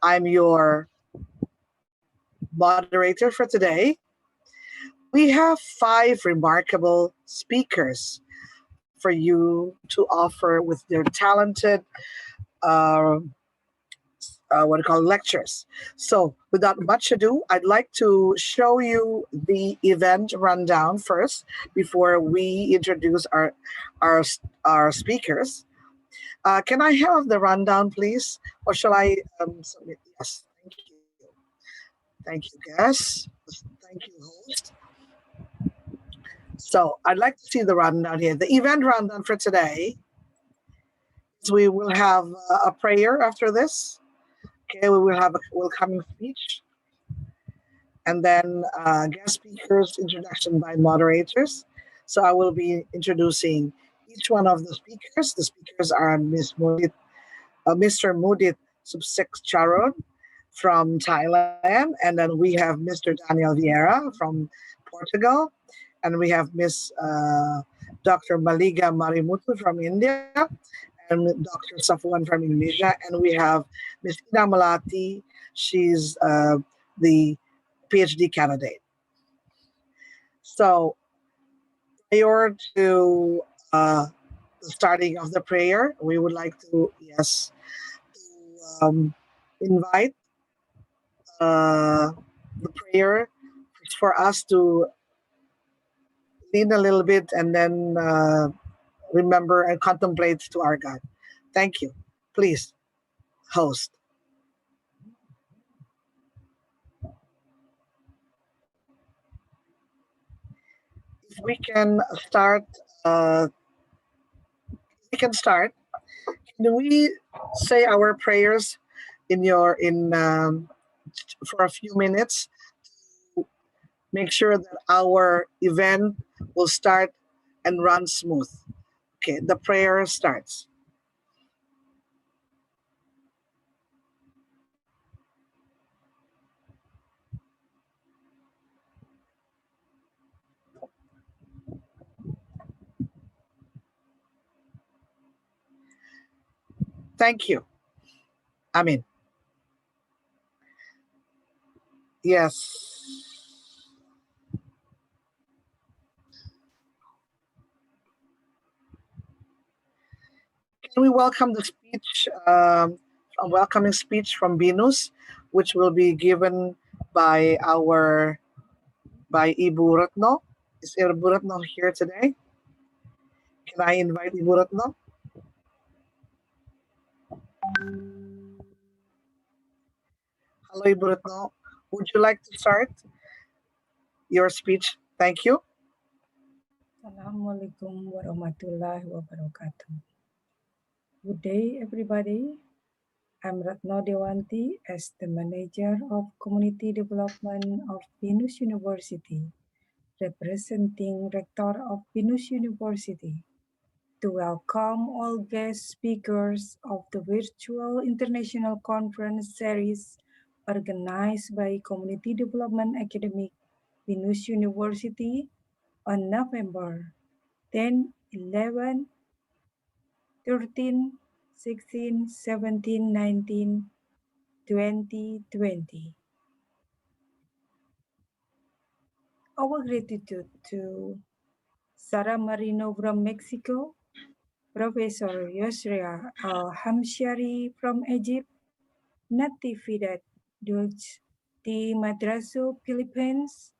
I'm your moderator for today. We have 5 remarkable speakers for you to offer with their talented lectures. So without much ado, I'd like to show you the event rundown first before we introduce our speakers. Can I have the rundown, please? Or shall I submit? Yes, thank you. Thank you, guest. Thank you, host. So I'd like to see the rundown here. The event rundown for today is we will have a prayer after this. Okay, we will have a welcoming speech. And then guest speakers, introduction by moderators. So I will be introducing each one of the speakers. The speakers are Mr. Mudit Subsekcharon from Thailand, and then we have Mr. Daniel Vieira from Portugal, and we have Miss Dr. Maliga Marimutu from India, and Dr. Safuan from Indonesia, and we have Miss Ina Malati. She's the PhD candidate. So prior to the starting of the prayer, we would like to invite the prayer for us to lean a little bit and then remember and contemplate to our God. Thank you. Please, host. If we can start, Can we say our prayers for a few minutes to make sure that our event will start and run smooth? Okay, the prayer starts. Thank you. Amen. Yes. Can we welcome the speech, a welcoming speech from BINUS, which will be given by Ibu Retno. Is Ibu Retno here today? Can I invite Ibu Retno? Hello, Ibu Retno. Would you like to start your speech? Thank you. Assalamualaikum warahmatullahi wabarakatuh. Good day, everybody. I'm Retno Dewanti as the Manager of Community Development of BINUS University, representing Rector of BINUS University, to welcome all guest speakers of the virtual international conference series organized by Community Development Academic BINUS University on November 10, 11, 13, 16, 17, 19, 2020. Our gratitude to Sara Marino from Mexico, Professor Yusria Al-Hamshari from Egypt, Natividad Dulce di Madraso, Philippines,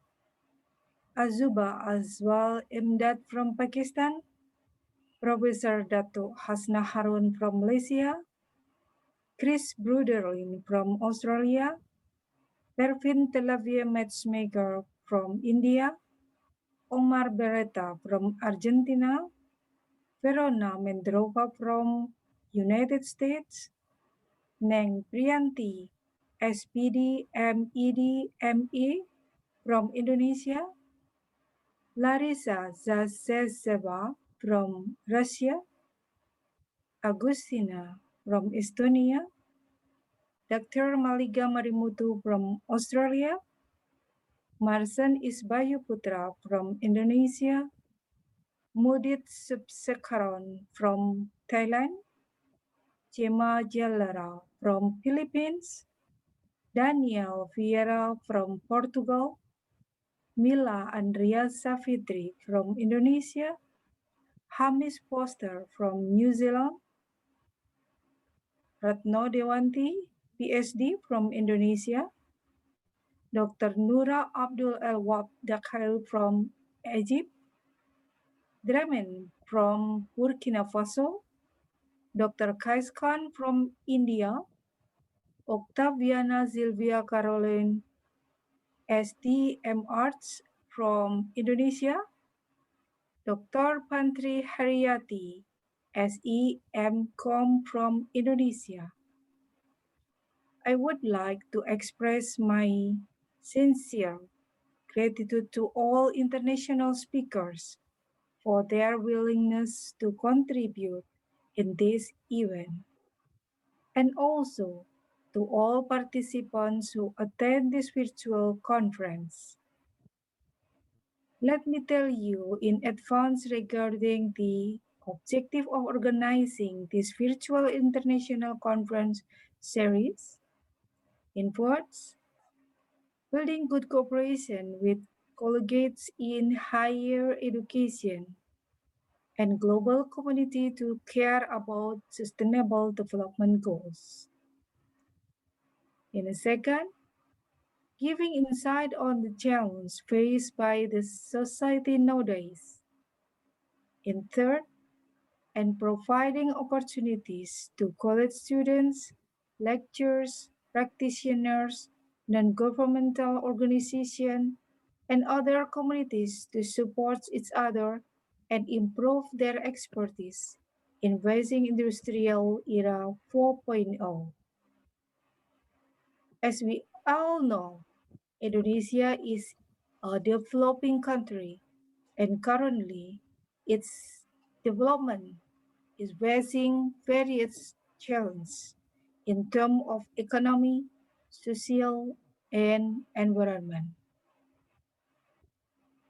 Azuba Azwal Imdad from Pakistan, Professor Dato Hasna Harun from Malaysia, Chris Bruderlin from Australia, Pervin Telavia Matchmaker from India, Omar Beretta from Argentina, Verona Mendrova from United States, Neng Priyanti, SPD MED ME from Indonesia, Larissa Zazeva from Russia, Agustina from Estonia, Dr. Maliga Marimutu from Australia, Marsan Isbayu Putra from Indonesia, Mudit Subsekcharon from Thailand, Chema Jallara from Philippines, Daniel Vieira from Portugal, Mila Andrea Savitri from Indonesia, Hamis Foster from New Zealand, Ratno Dewanti, PhD from Indonesia, Dr. Nura Abdul Elwab Dakhail from Egypt, Dramen from Burkina Faso, Dr. Kais Khan from India, Octaviana Silvia Caroline, STM Arts from Indonesia, Dr. Pantri Haryati, SEM.Com from Indonesia. I would like to express my sincere gratitude to all international speakers for their willingness to contribute in this event, and also to all participants who attend this virtual conference. Let me tell you in advance regarding the objective of organizing this virtual international conference series. In words, building good cooperation with colleagues in higher education and global community to care about sustainable development goals. In a second, giving insight on the challenge faced by the society nowadays. In third, and providing opportunities to college students, lecturers, practitioners, non-governmental organizations, and other communities to support each other and improve their expertise in raising industrial era 4.0. As we all know, Indonesia is a developing country, and currently its development is facing various challenges in terms of economy, social, and environment.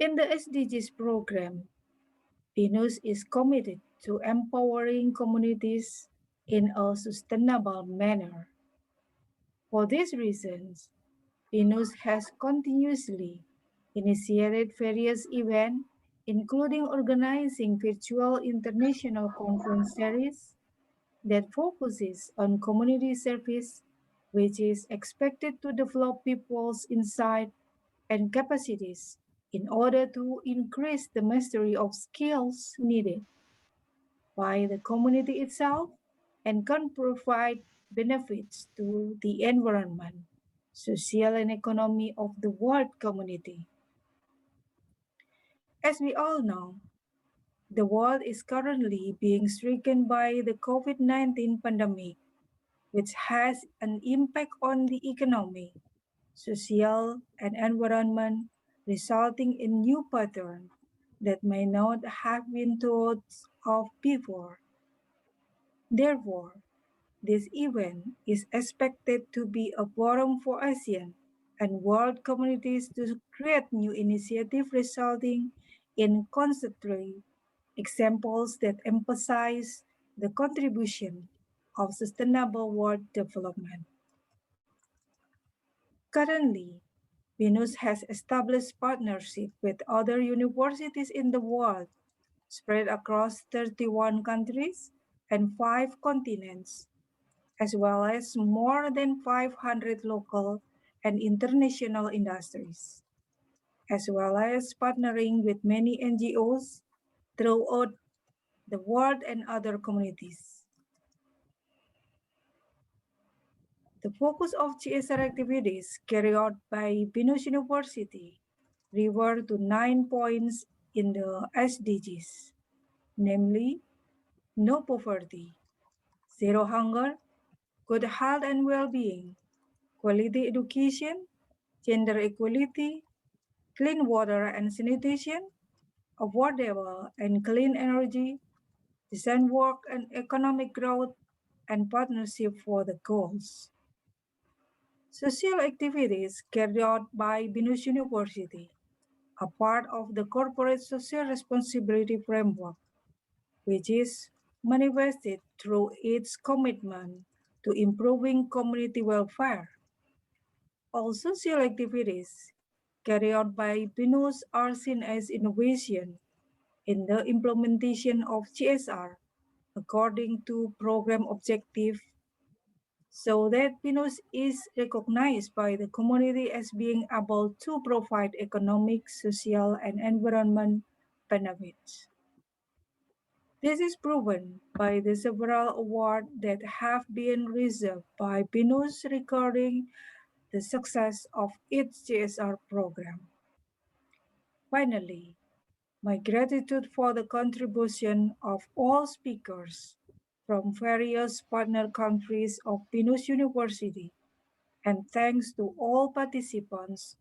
In the SDGs program, BINUS is committed to empowering communities in a sustainable manner. For these reasons, BINUS has continuously initiated various events, including organizing virtual international conference series that focuses on community service, which is expected to develop people's insight and capacities in order to increase the mastery of skills needed by the community itself and can provide benefits to the environment, social and economy of the world community. As we all know, the world is currently being stricken by the COVID-19 pandemic, which has an impact on the economy, social, and environment, resulting in new patterns that may not have been thought of before. Therefore, this event is expected to be a forum for ASEAN and world communities to create new initiatives resulting in concentrate examples that emphasize the contribution of sustainable world development. Currently, BINUS has established partnerships with other universities in the world, spread across 31 countries and 5 continents, as well as more than 500 local and international industries, as well as partnering with many NGOs throughout the world and other communities. The focus of CSR activities carried out by BINUS University refer to 9 points in the SDGs, namely, no poverty, zero hunger, good health and well-being, quality education, gender equality, clean water and sanitation, affordable and clean energy, decent work and economic growth, and partnership for the goals. Social activities carried out by BINUS University are part of the corporate social responsibility framework, which is manifested through its commitment to improving community welfare. All social activities carried out by BINUS are seen as innovation in the implementation of CSR according to program objective, so that BINUS is recognized by the community as being able to provide economic, social, and environment benefits. This is proven by the several awards that have been received by BINUS regarding the success of its CSR program. Finally, my gratitude for the contribution of all speakers from various partner countries of BINUS University, and thanks to all participants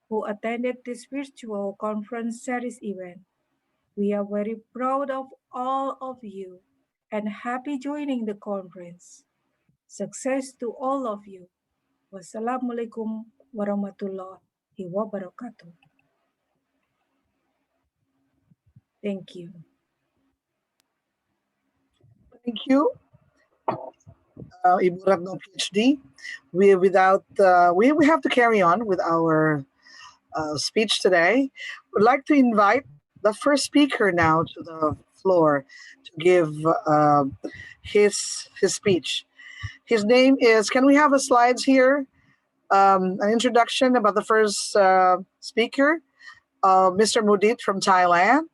who attended this virtual conference series event. We are very proud of all of you and happy joining the conference. Success to all of you. Wassalamualaikum warahmatullahi wabarakatuh. Thank you. Thank you, Ibu Ratno PhD. We have to carry on with our speech today. Would like to invite the first speaker now to the floor to give his speech. His name is. Can we have the slides here? An introduction about the first speaker, Mr. Mudit from Thailand.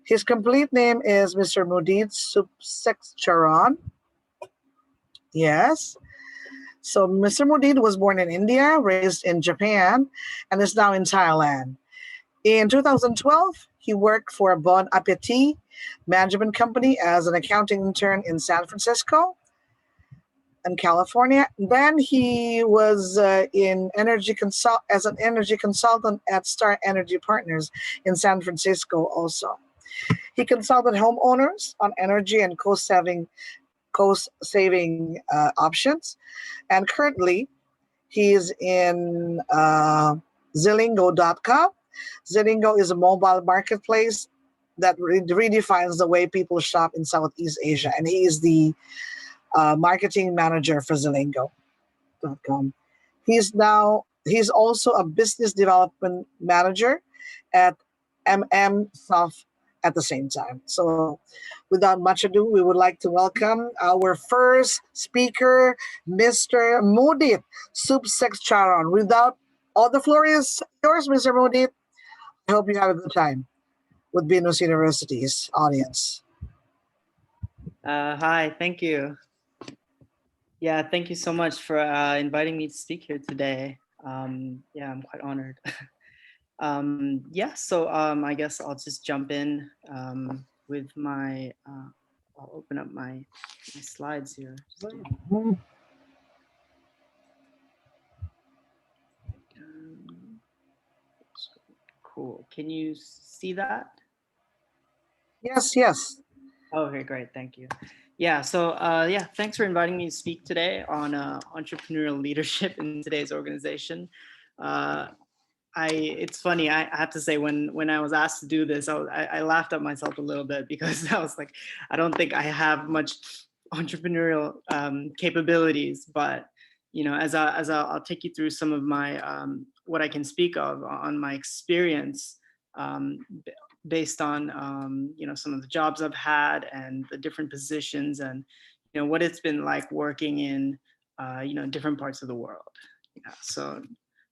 His complete name is Mr. Mudit Subsekcharan. Yes. So Mr. Mudit was born in India, raised in Japan, and is now in Thailand. In 2012, he worked for a Bon Appetit management company as an accounting intern in San Francisco and California. Then he was as an energy consultant at Star Energy Partners in San Francisco also. He consulted homeowners on energy and cost-saving options. And currently, he is in Zelingo.com. Zelingo is a mobile marketplace that redefines the way people shop in Southeast Asia. And he is the marketing manager for Zelingo.com. He's also a business development manager at Soft at the same time. So without much ado, we would like to welcome our first speaker, Mr. Mudit Subsekcharan. The floor is yours, Mr. Mudit. I hope you have a good time with BINUS University's audience. Hi, thank you. Yeah, thank you so much for inviting me to speak here today. Yeah, I'm quite honored. So I guess I'll just jump in with my, I'll open up my slides here. Cool. Can you see that? Yes. Okay, great. Thank you. Yeah, so thanks for inviting me to speak today on entrepreneurial leadership in today's organization. It's funny, I have to say, when I was asked to do this, I laughed at myself a little bit, because I was like, I don't think I have much entrepreneurial capabilities, but as I'll take you through some of my what I can speak of on my experience based on some of the jobs I've had and the different positions, and what it's been like working in different parts of the world. Yeah, so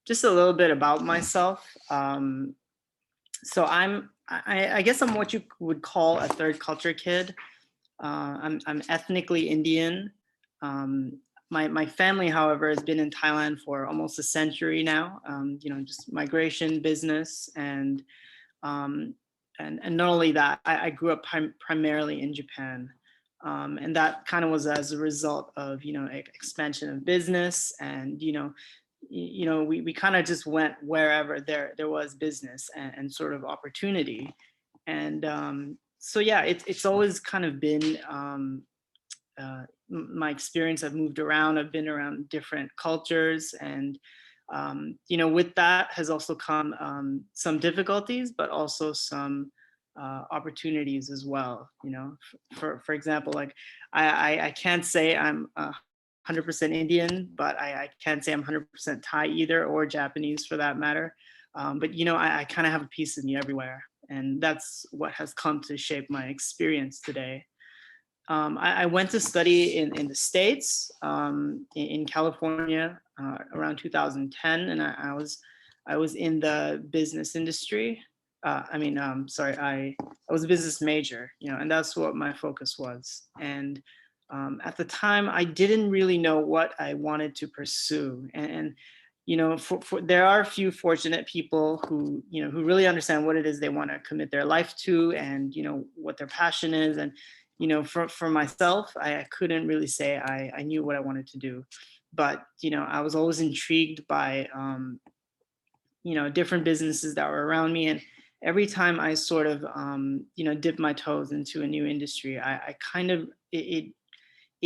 just a little bit about myself. So I guess I'm what you would call a third culture kid. I'm ethnically Indian. My family, however, has been in Thailand for almost a century now. Just migration, business, and not only that, I grew up primarily in Japan. And that kind of was as a result of expansion of business, and we kind of just went wherever there was business and sort of opportunity. And so yeah, it's always kind of been my experience. I've moved around, I've been around different cultures, and with that has also come some difficulties, but also some opportunities as well. For example, like I can't say I'm 100% Indian, but I can't say I'm 100% Thai either, or Japanese for that matter. But I kind of have a piece of me everywhere, and that's what has come to shape my experience today. I went to study in the States, in California, around 2010, and I was in the business industry. I was a business major, and that's what my focus was. And at the time, I didn't really know what I wanted to pursue. And there are a few fortunate people who really understand what it is they want to commit their life to, and what their passion is. And for myself, I couldn't really say I knew what I wanted to do, but I was always intrigued by different businesses that were around me. And every time I sort of dipped my toes into a new industry, I kind of it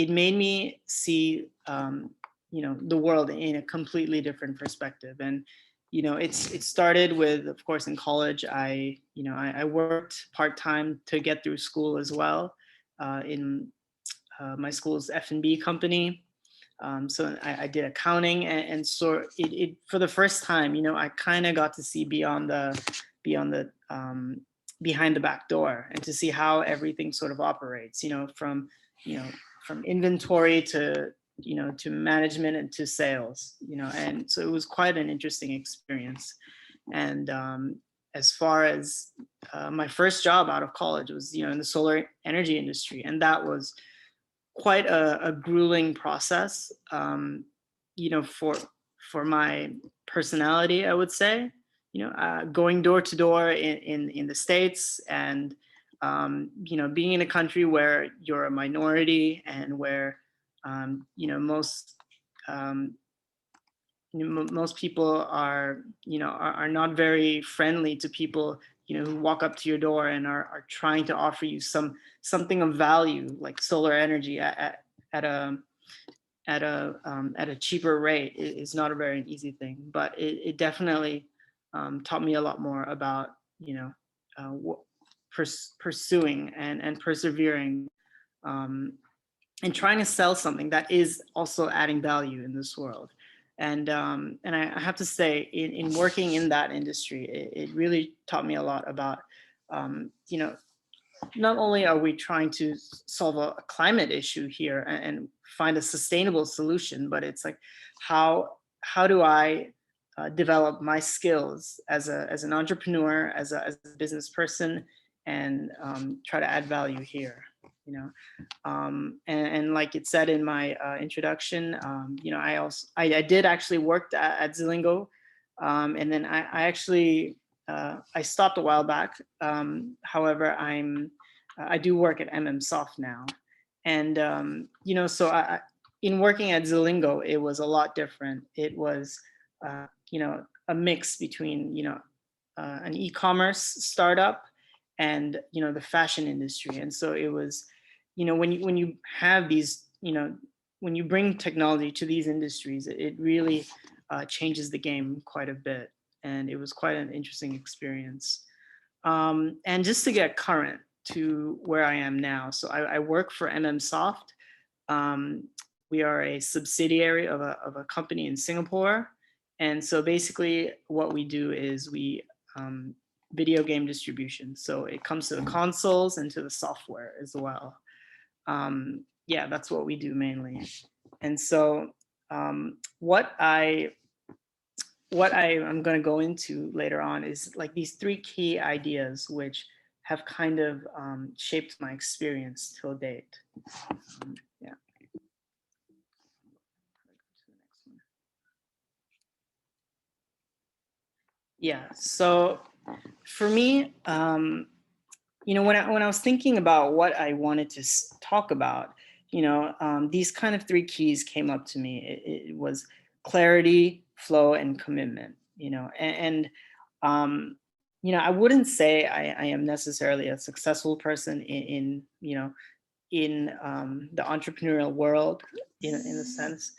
made me see the world in a completely different perspective. And it started with, of course, in college. I worked part-time to get through school as well, in my school's F&B company. So I did accounting, and so it for the first time, I kind of got to see beyond the behind the back door, and to see how everything sort of operates, from inventory to to management and to sales, and so it was quite an interesting experience. And as far as my first job out of college was in the solar energy industry, and that was quite a grueling process, for my personality, I would say. Going door to door in the States, and being in a country where you're a minority, and where most people are not very friendly to people who walk up to your door and are trying to offer you something of value, like solar energy at a cheaper rate. Is not a very easy thing, but it definitely taught me a lot more about pursuing and persevering, and trying to sell something that is also adding value in this world. And I have to say, in working in that industry, it really taught me a lot about, not only are we trying to solve a climate issue here and find a sustainable solution, but it's like, how do I develop my skills as an entrepreneur, as a business person, and try to add value here. And like it said in my introduction, I did actually work at Zilingo, and then I actually I stopped a while back. However, I do work at Soft now, and so in working at Zilingo, it was a lot different. It was a mix between an e-commerce startup and the fashion industry. And so it was, when you have these, when you bring technology to these industries, it really changes the game quite a bit. And it was quite an interesting experience. And just to get current to where I am now, so I work for Soft. We are a subsidiary of a company in Singapore. And so basically what we do is we video game distribution. So it comes to the consoles and to the software as well. Yeah, that's what we do mainly. And so what I am going to go into later on is like these three key ideas, which have kind of shaped my experience till date. Yeah. Yeah. So for me, when I was thinking about what I wanted to talk about, these kind of three keys came up to me. It was clarity, flow, and commitment. I wouldn't say I am necessarily a successful person in the entrepreneurial world, in a sense.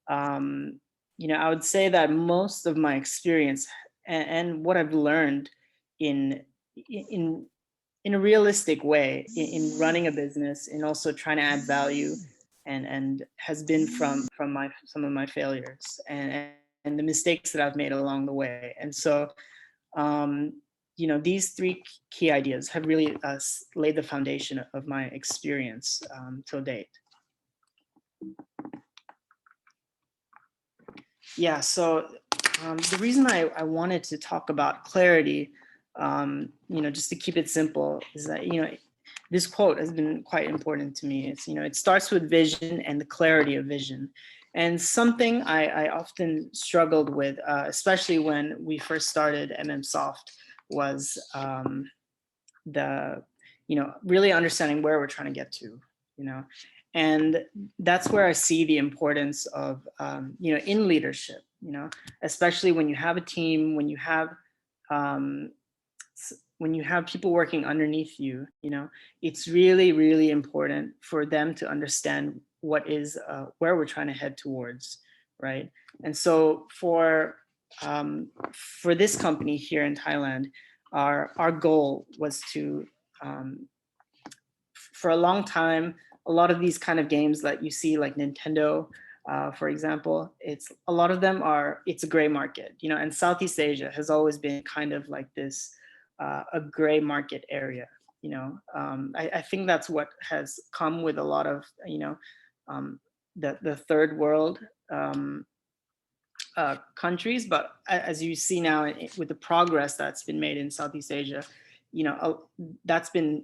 I would say that most of my experience and what I've learned in in a realistic way in running a business, and also trying to add value, and has been from some of my failures and the mistakes that I've made along the way. And so, you know, these three key ideas have really laid the foundation of my experience till date. Yeah, so the reason I wanted to talk about clarity, you know, just to keep it simple, is that, you know, this quote has been quite important to me. It's, you know, it starts with vision and the clarity of vision. And something I often struggled with, especially when we first started MMSoft, was the, you know, really understanding where we're trying to get to, you know. And that's where I see the importance of, you know, in leadership, you know, especially when you have a team, when you have people working underneath you, you know, it's really, really important for them to understand what is, where we're trying to head towards, right? And so for this company here in Thailand, our goal was to, for a long time, a lot of these kind of games that you see, like Nintendo, for example, it's a lot of them are, it's a gray market, you know, and Southeast Asia has always been kind of like this, a gray market area, you know. I think that's what has come with a lot of, you know, the third world countries. But as you see now with the progress that's been made in Southeast Asia, you know, that's been,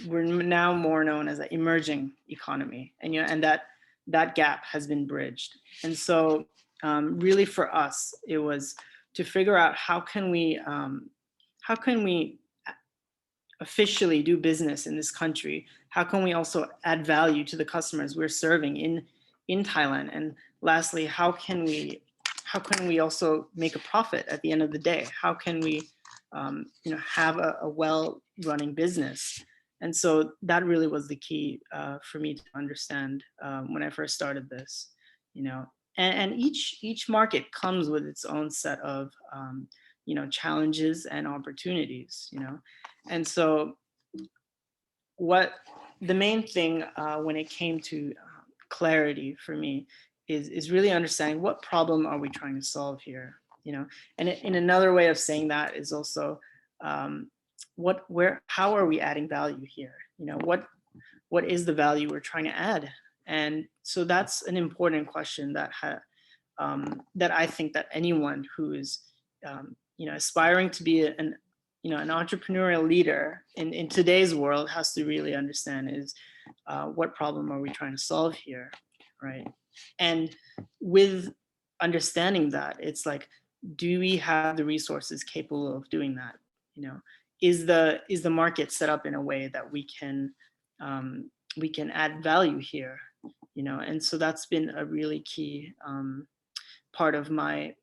we're now more known as an emerging economy, and you know, and that gap has been bridged. And so really for us, it was to figure out how can we officially do business in this country? How can we also add value to the customers we're serving in Thailand? And lastly, how can we also make a profit at the end of the day? How can we you know, have a well-running business? And so that really was the key for me to understand when I first started this, you know. And each market comes with its own set of you know, challenges and opportunities, you know. And so what the main thing when it came to clarity for me is really understanding what problem are we trying to solve here, you know. And in another way of saying that is also how are we adding value here, you know, what is the value we're trying to add? And so that's an important question that that I think that anyone who is you know, aspiring to be an entrepreneurial leader in today's world has to really understand is what problem are we trying to solve here, right? And with understanding that, it's like, do we have the resources capable of doing that? You know, is the market set up in a way that we can add value here? You know, and so that's been a really key part of my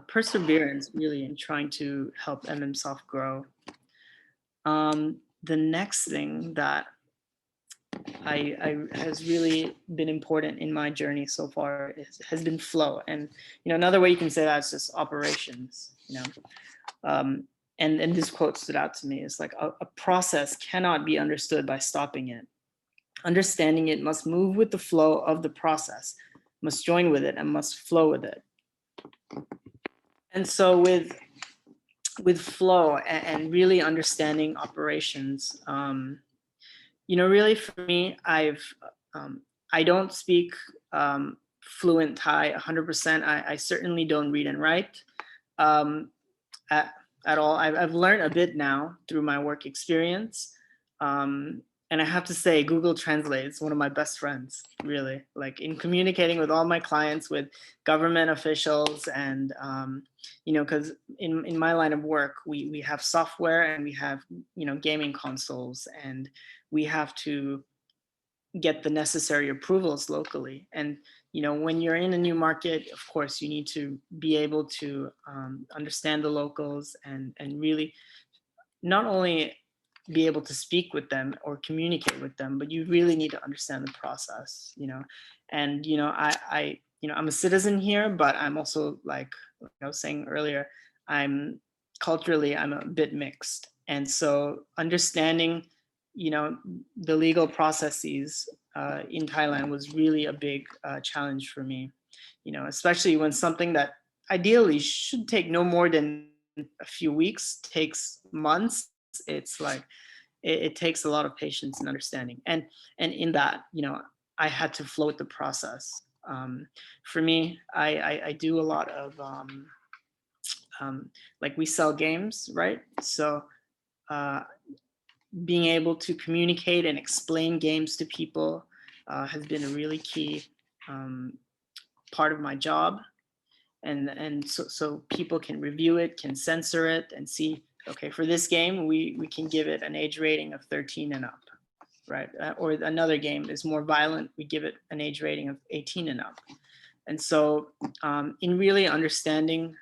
perseverance, really, in trying to help MMSoft grow. The next thing that I has really been important in my journey so far has been flow. And you know, another way you can say that is just operations. You know, and this quote stood out to me. It's like a process cannot be understood by stopping it. Understanding it must move with the flow of the process, must join with it, and must flow with it. And so with flow and really understanding operations, you know, really for me, I don't speak fluent Thai 100%. I certainly don't read and write at all. I've learned a bit now through my work experience. And I have to say, Google Translate is one of my best friends, really, like in communicating with all my clients, with government officials, and, you know, because in my line of work, we have software and we have, you know, gaming consoles, and we have to get the necessary approvals locally. And, you know, when you're in a new market, of course, you need to be able to understand the locals and really not only be able to speak with them or communicate with them, but you really need to understand the process, you know. And, you know, I you know, I'm a citizen here, but I'm also, like I was saying earlier, culturally, I'm a bit mixed. And so understanding, the legal processes in Thailand was really a big challenge for me, especially when something that ideally should take no more than a few weeks takes months. It's like, it takes a lot of patience and understanding. And in that, I had to flow with the process. For me, I do a lot of, like we sell games, right? So being able to communicate and explain games to people has been a really key part of my job. And so people can review it, can censor it, and see, okay, for this game, we can give it an age rating of 13 and up, right? Or another game is more violent, we give it an age rating of 18 and up. And so in really understanding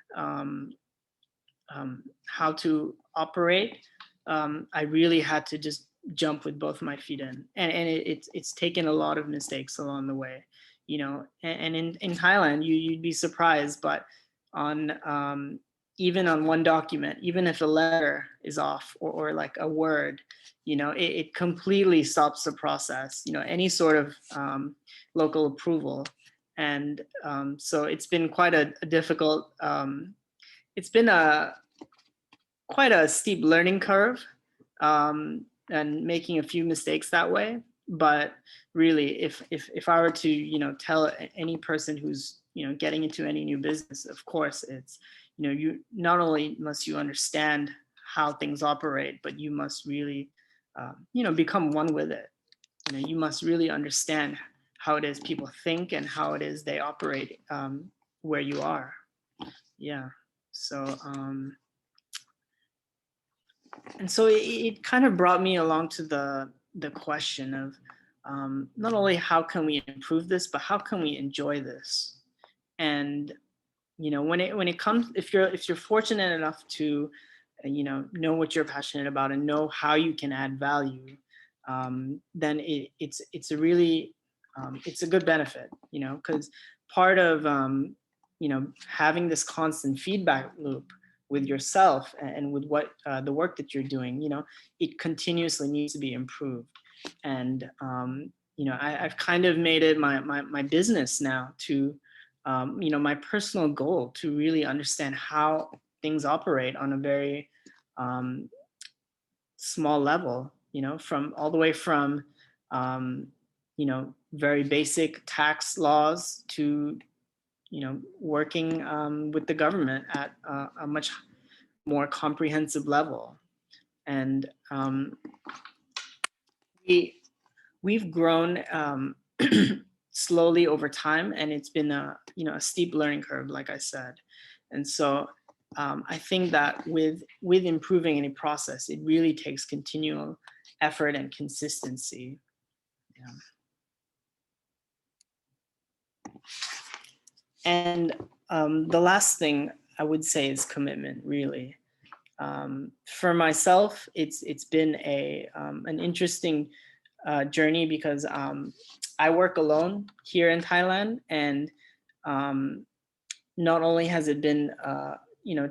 how to operate, I really had to just jump with both my feet in. And it's taken a lot of mistakes along the way. And in Thailand, you'd be surprised, but on even on one document, even if a letter is off or like a word, it completely stops the process, any sort of local approval. And so it's been quite a difficult, it's been quite a steep learning curve, and making a few mistakes that way. But really, if I were to tell any person who's getting into any new business, of course it's you not only must you understand how things operate, but you must really become one with it. You must really understand how it is people think and how it is they operate where you are. Yeah. So and so it kind of brought me along to the question of not only how can we improve this, but how can we enjoy this? And when it comes, if you're fortunate enough to know what you're passionate about and know how you can add value, then it's a really it's a good benefit, because part of having this constant feedback loop with yourself and with what the work that you're doing, it continuously needs to be improved. And I've kind of made it my business now to my personal goal to really understand how things operate on a very small level, from all the way from very basic tax laws to working with the government at a much more comprehensive level. And we've grown slowly over time, and it's been a steep learning curve, like I said. And so I think that with improving any process, it really takes continual effort and consistency. Yeah. And the last thing I would say is commitment, really. For myself, it's been an interesting journey because I work alone here in Thailand, and not only has it been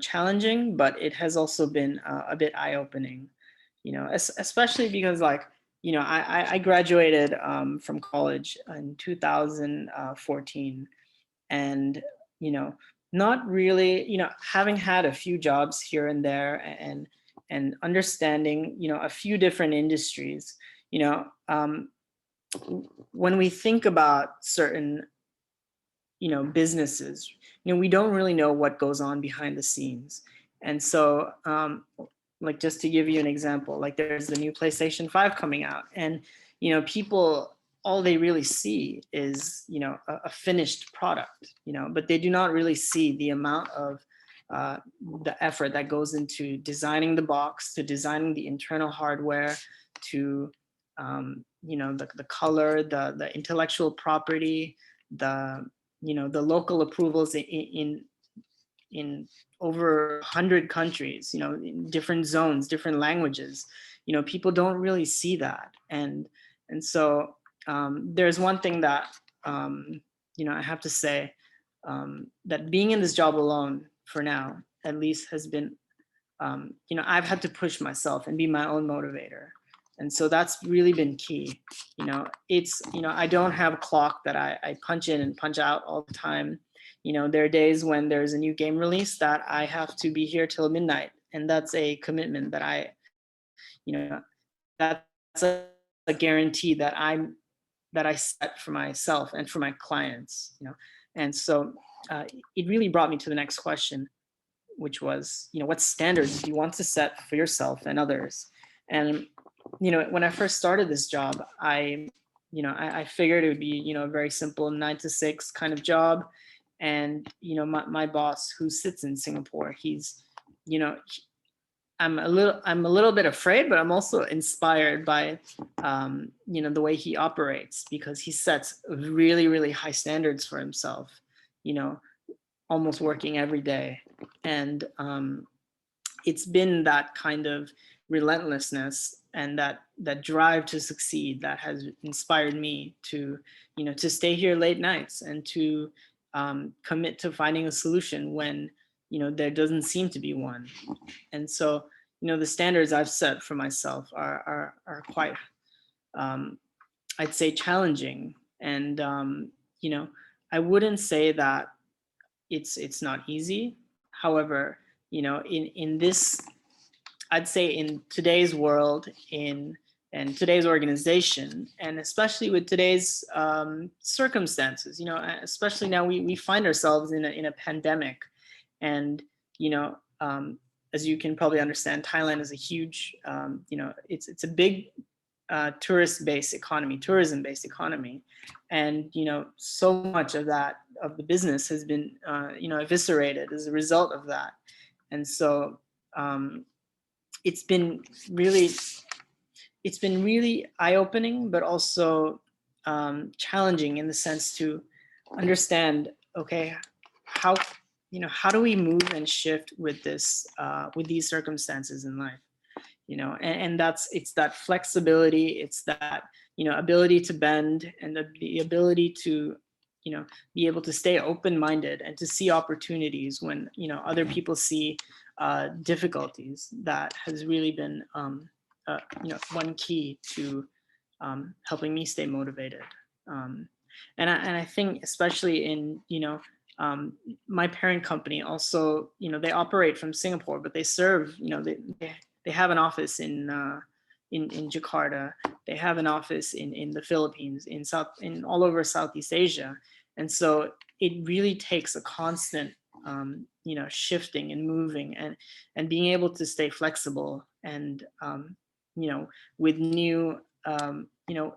challenging, but it has also been a bit eye-opening, especially because I graduated from college in 2014, and not really having had a few jobs here and there, and understanding a few different industries, when we think about certain businesses, we don't really know what goes on behind the scenes. And so like, just to give you an example, like there's the new PlayStation 5 coming out, and people, all they really see is a finished product, but they do not really see the amount of the effort that goes into designing the box, to designing the internal hardware, to the color, the intellectual property, the local approvals in over 100 countries, in different zones, different languages. People don't really see that. And so there's one thing that I have to say, that being in this job alone for now, at least, has been I've had to push myself and be my own motivator. And so that's really been key. I don't have a clock that I punch in and punch out all the time. There are days when there's a new game release that I have to be here till midnight. And that's a commitment that that's a guarantee that I set for myself and for my clients. And so it really brought me to the next question, which was, what standards do you want to set for yourself and others? And when I first started this job, I figured it would be, a very simple 9 to 6 kind of job. And, my boss, who sits in Singapore, he's, I'm a little bit afraid, but I'm also inspired by, the way he operates, because he sets really, really high standards for himself, almost working every day. And it's been that kind of relentlessness and that drive to succeed that has inspired me to, to stay here late nights and to commit to finding a solution when, there doesn't seem to be one. And so, the standards I've set for myself are quite, I'd say, challenging. And, I wouldn't say that it's not easy. However, in this, I'd say in today's world, and today's organization, and especially with today's circumstances, especially now we find ourselves in a pandemic, and as you can probably understand, Thailand is a huge, it's a big tourism-based economy, and so much of the business has been eviscerated as a result of that. And so it's been really eye-opening, but also challenging in the sense to understand, okay, how do we move and shift with this with these circumstances in life, and it's that flexibility, it's that ability to bend, and the ability to be able to stay open-minded and to see opportunities when other people see difficulties. That has really been one key to helping me stay motivated. And I think especially in my parent company also, they operate from Singapore, but they serve, they have an office in Jakarta. They have an office in the Philippines, in all over Southeast Asia. And so it really takes a constant, shifting and moving and being able to stay flexible. And, with new,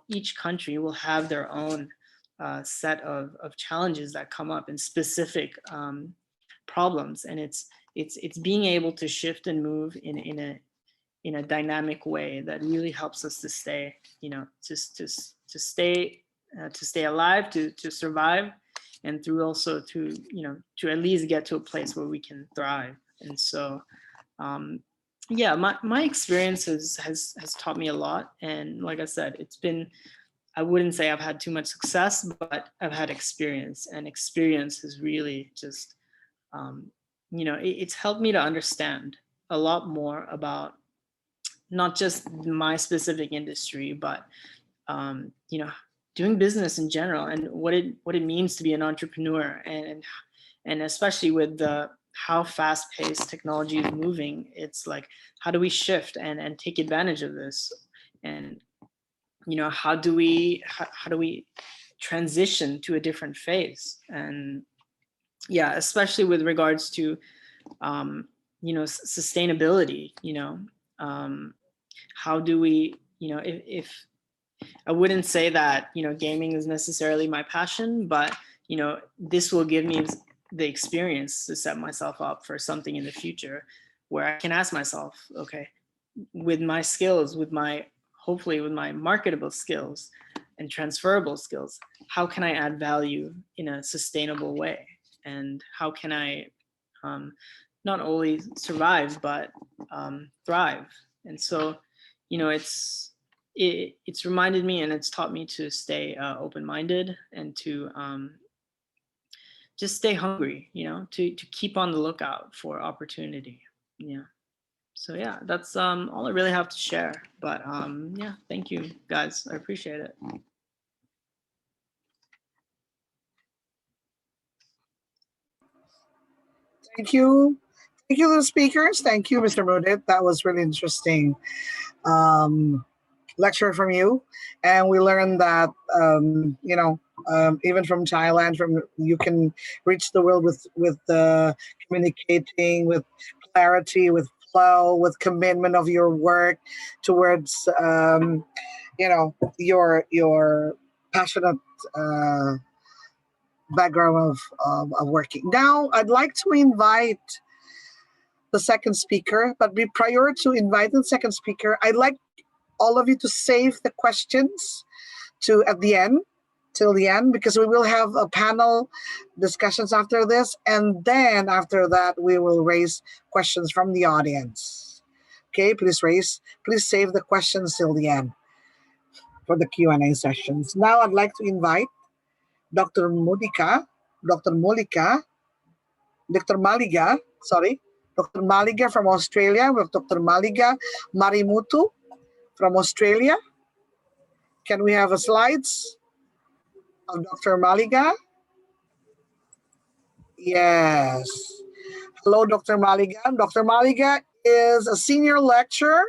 each country will have their own set of challenges that come up in specific problems. And it's being able to shift and move in a dynamic way that really helps us to stay, to stay alive, to survive, and through also to at least get to a place where we can thrive. And so, my experience has taught me a lot. And like I said, I wouldn't say I've had too much success, but I've had experience, and experience has really just, it's helped me to understand a lot more about not just my specific industry, but, doing business in general, and what it means to be an entrepreneur, and especially with how fast-paced technology is moving. It's like, how do we shift and take advantage of this? And how do we transition to a different phase? And especially with regards to sustainability, how do we, if I wouldn't say that gaming is necessarily my passion, but this will give me the experience to set myself up for something in the future where I can ask myself, okay, with my skills, hopefully with my marketable skills and transferable skills, how can I add value in a sustainable way? And how can I not only survive, but thrive? And so, it's reminded me, and it's taught me to stay open-minded, and to just stay hungry, to keep on the lookout for opportunity. Yeah. So yeah, that's all I really have to share. But yeah, thank you guys. I appreciate it. Thank you. Thank you to the speakers. Thank you, Mr. Mudit. That was really interesting lecture from you. And we learned that, even from Thailand, you can reach the world with communicating, with clarity, with flow, with commitment of your work towards, your passionate background of working. Now, I'd like to invite the second speaker, but prior to inviting the second speaker, I'd like all of you to save the questions till the end, because we will have a panel discussions after this, and then after that we will raise questions from the audience. Okay, please save the questions till the end for the Q&A sessions. Now I'd like to invite Dr. Maliga, Dr. Maliga from Australia. We have Dr. Maliga Marimutu from Australia. Can we have a slides of Dr. Maliga? Yes. Hello, Dr. Maliga. Dr. Maliga is a senior lecturer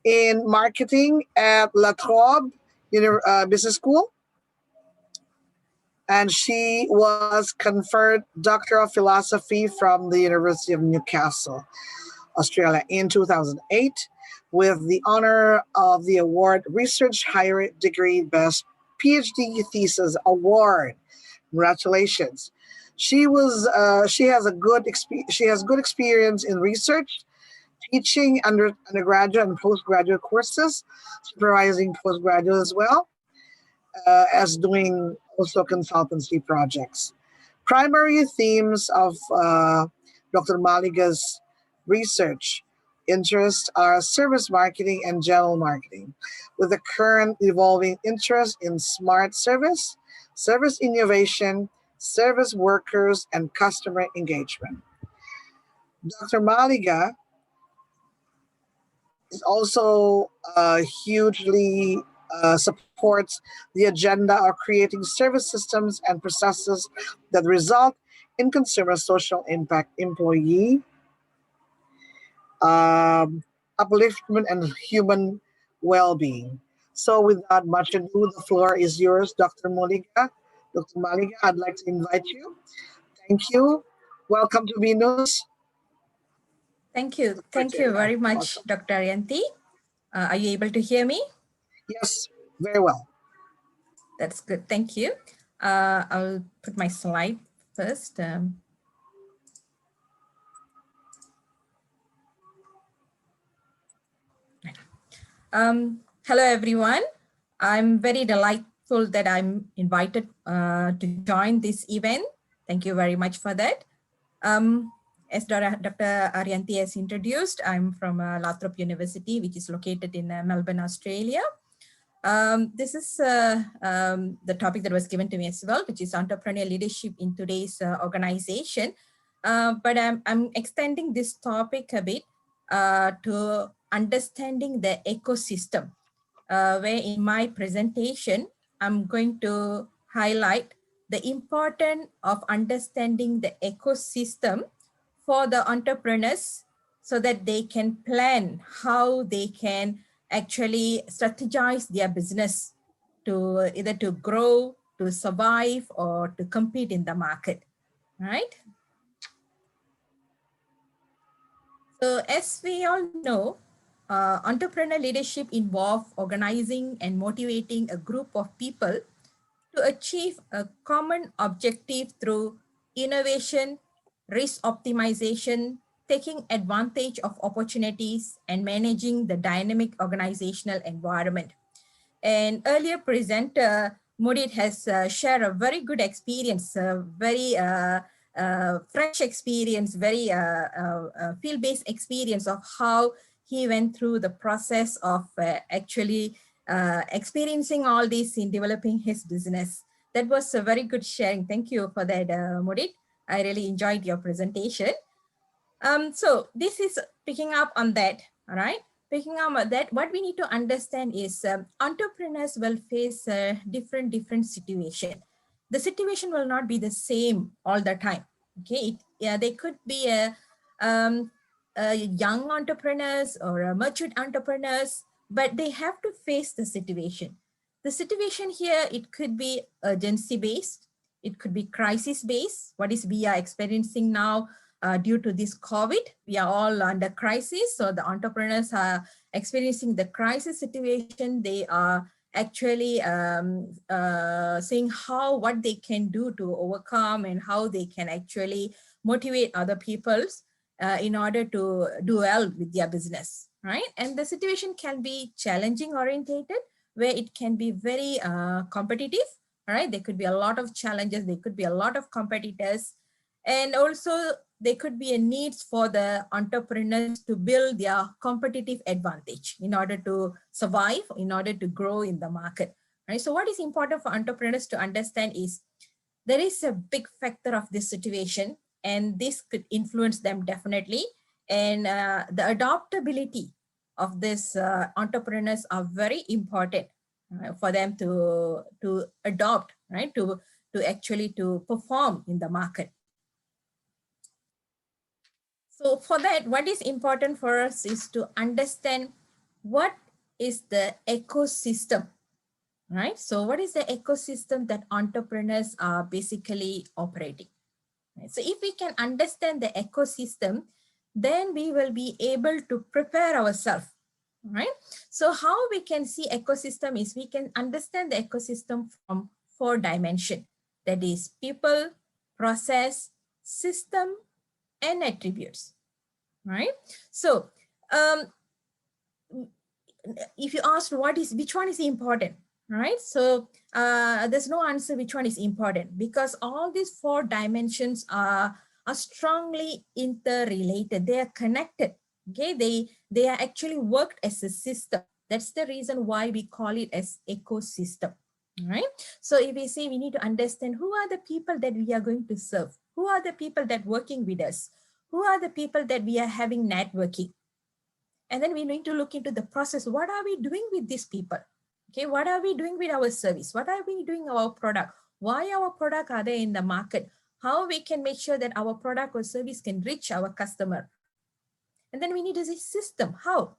in marketing at La Trobe Business School. And she was conferred Doctor of Philosophy from the University of Newcastle, Australia in 2008 with the honor of the award Research Higher Degree Best PhD Thesis Award. Congratulations. She has good experience in research, teaching undergraduate and postgraduate courses, supervising postgraduate as well, as doing also consultancy projects. Primary themes of Dr. Maliga's research interests are service marketing and general marketing, with a current evolving interest in smart service, service innovation, service workers, and customer engagement. Dr. Maliga is also hugely supports the agenda of creating service systems and processes that result in consumer social impact, employee upliftment, and human well-being. So without much ado, the floor is yours, Dr. Maliga. Dr. Maliga, I'd like to invite you. Thank you. Welcome to BINUS. Thank you. Thank you very much, Dr. Arianti. Are you able to hear me? Yes, very well. That's good. Thank you. I'll put my slide first. Hello, everyone. I'm very delightful that I'm invited to join this event. Thank you very much for that. As Dr. Arianti has introduced, I'm from La Trobe University, which is located in Melbourne, Australia. This is the topic that was given to me as well, which is entrepreneurial leadership in today's organization. But I'm extending this topic a bit to understanding the ecosystem, where in my presentation, I'm going to highlight the importance of understanding the ecosystem for the entrepreneurs so that they can plan how they can actually strategize their business to either to grow, to survive, or to compete in the market, right? So as we all know, entrepreneurial leadership involves organizing and motivating a group of people to achieve a common objective through innovation, risk optimization, taking advantage of opportunities, and managing the dynamic organizational environment. And earlier presenter, Mudit, has shared a very good experience, very fresh experience, very field-based experience of how he went through the process of actually experiencing all this in developing his business. That was a very good sharing. Thank you for that, Mudit. I really enjoyed your presentation. So this is picking up on that, all right? Picking up on that, what we need to understand is entrepreneurs will face different situation. The situation will not be the same all the time, okay? They could be young entrepreneurs or mature entrepreneurs, but they have to face the situation. The situation here, it could be urgency-based, it could be crisis-based, what is we are experiencing now due to this COVID. We are all under crisis, so the entrepreneurs are experiencing the crisis situation. They are actually seeing what they can do to overcome and how they can actually motivate other peoples in order to do well with their business, right? And the situation can be challenging orientated, where it can be very competitive, right? There could be a lot of challenges, there could be a lot of competitors, and also there could be a need for the entrepreneurs to build their competitive advantage in order to survive, in order to grow in the market, right? So what is important for entrepreneurs to understand is there is a big factor of this situation, and this could influence them definitely. And the adaptability of this entrepreneurs are very important for them to adopt, right? To actually to perform in the market. So for that, what is important for us is to understand what is the ecosystem, right? So what is the ecosystem that entrepreneurs are basically operating? Right? So if we can understand the ecosystem, then we will be able to prepare ourselves, right? So how we can see ecosystem is we can understand the ecosystem from 4 dimensions. That is people, process, system, and attributes, right? So if you ask which one is important, right? So there's no answer which one is important, because all these 4 dimensions are strongly interrelated. They are connected, okay? They are actually worked as a system. That's the reason why we call it as ecosystem, right? So if we say we need to understand who are the people that we are going to serve, who are the people that working with us, who are the people that we are having networking, and then we need to look into the process. What are we doing with these people? Okay, what are we doing with our service? What are we doing our product? Why our product are there in the market? How we can make sure that our product or service can reach our customer? And then we need a system. How?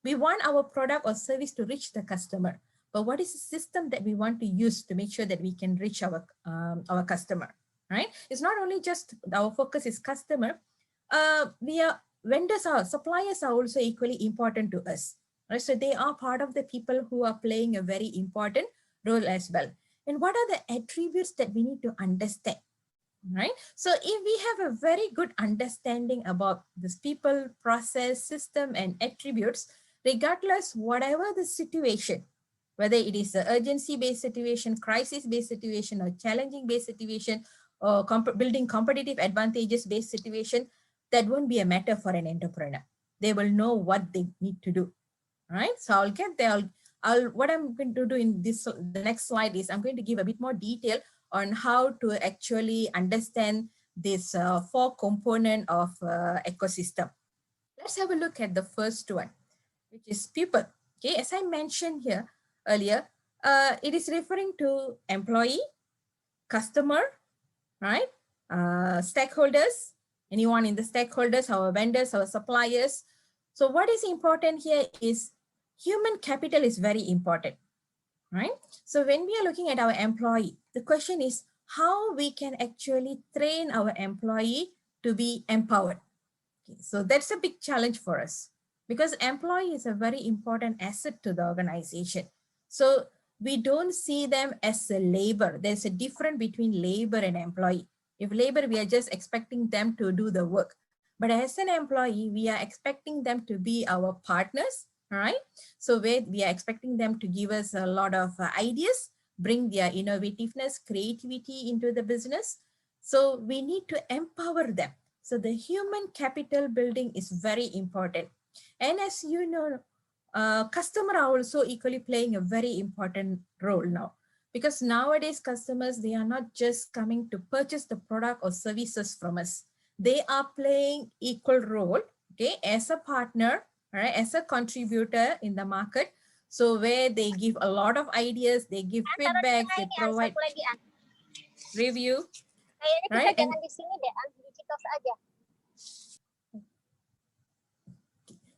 We want our product or service to reach the customer, but what is the system that we want to use to make sure that we can reach our customer, right? It's not only just our focus is customer. Suppliers are also equally important to us, right? So they are part of the people who are playing a very important role as well. And what are the attributes that we need to understand, right? So if we have a very good understanding about this people, process, system, and attributes, regardless whatever the situation, whether it is an urgency-based situation, crisis-based situation, or challenging-based situation, or building competitive advantages-based situation, that won't be a matter for an entrepreneur. They will know what they need to do, right? So I'll get there. What I'm going to do in the next slide is I'm going to give a bit more detail on how to actually understand this 4 component of ecosystem. Let's have a look at the first one, which is people. Okay, as I mentioned here earlier, it is referring to employee, customer, right? Stakeholders, anyone in the stakeholders, our vendors, our suppliers. So what is important here is human capital is very important, right? So when we are looking at our employee, the question is how we can actually train our employee to be empowered. Okay, so that's a big challenge for us, because employee is a very important asset to the organization. So we don't see them as a labor. There's a difference between labor and employee. If labor, we are just expecting them to do the work. But as an employee, we are expecting them to be our partners, right? So we are expecting them to give us a lot of ideas, bring their innovativeness, creativity into the business. So we need to empower them. So the human capital building is very important. And as you know, customers are also equally playing a very important role now. Because nowadays customers, they are not just coming to purchase the product or services from us. they are playing equal role, okay, as a partner, right, as a contributor in the market. So where they give a lot of ideas, they give feedback, they provide review, right? And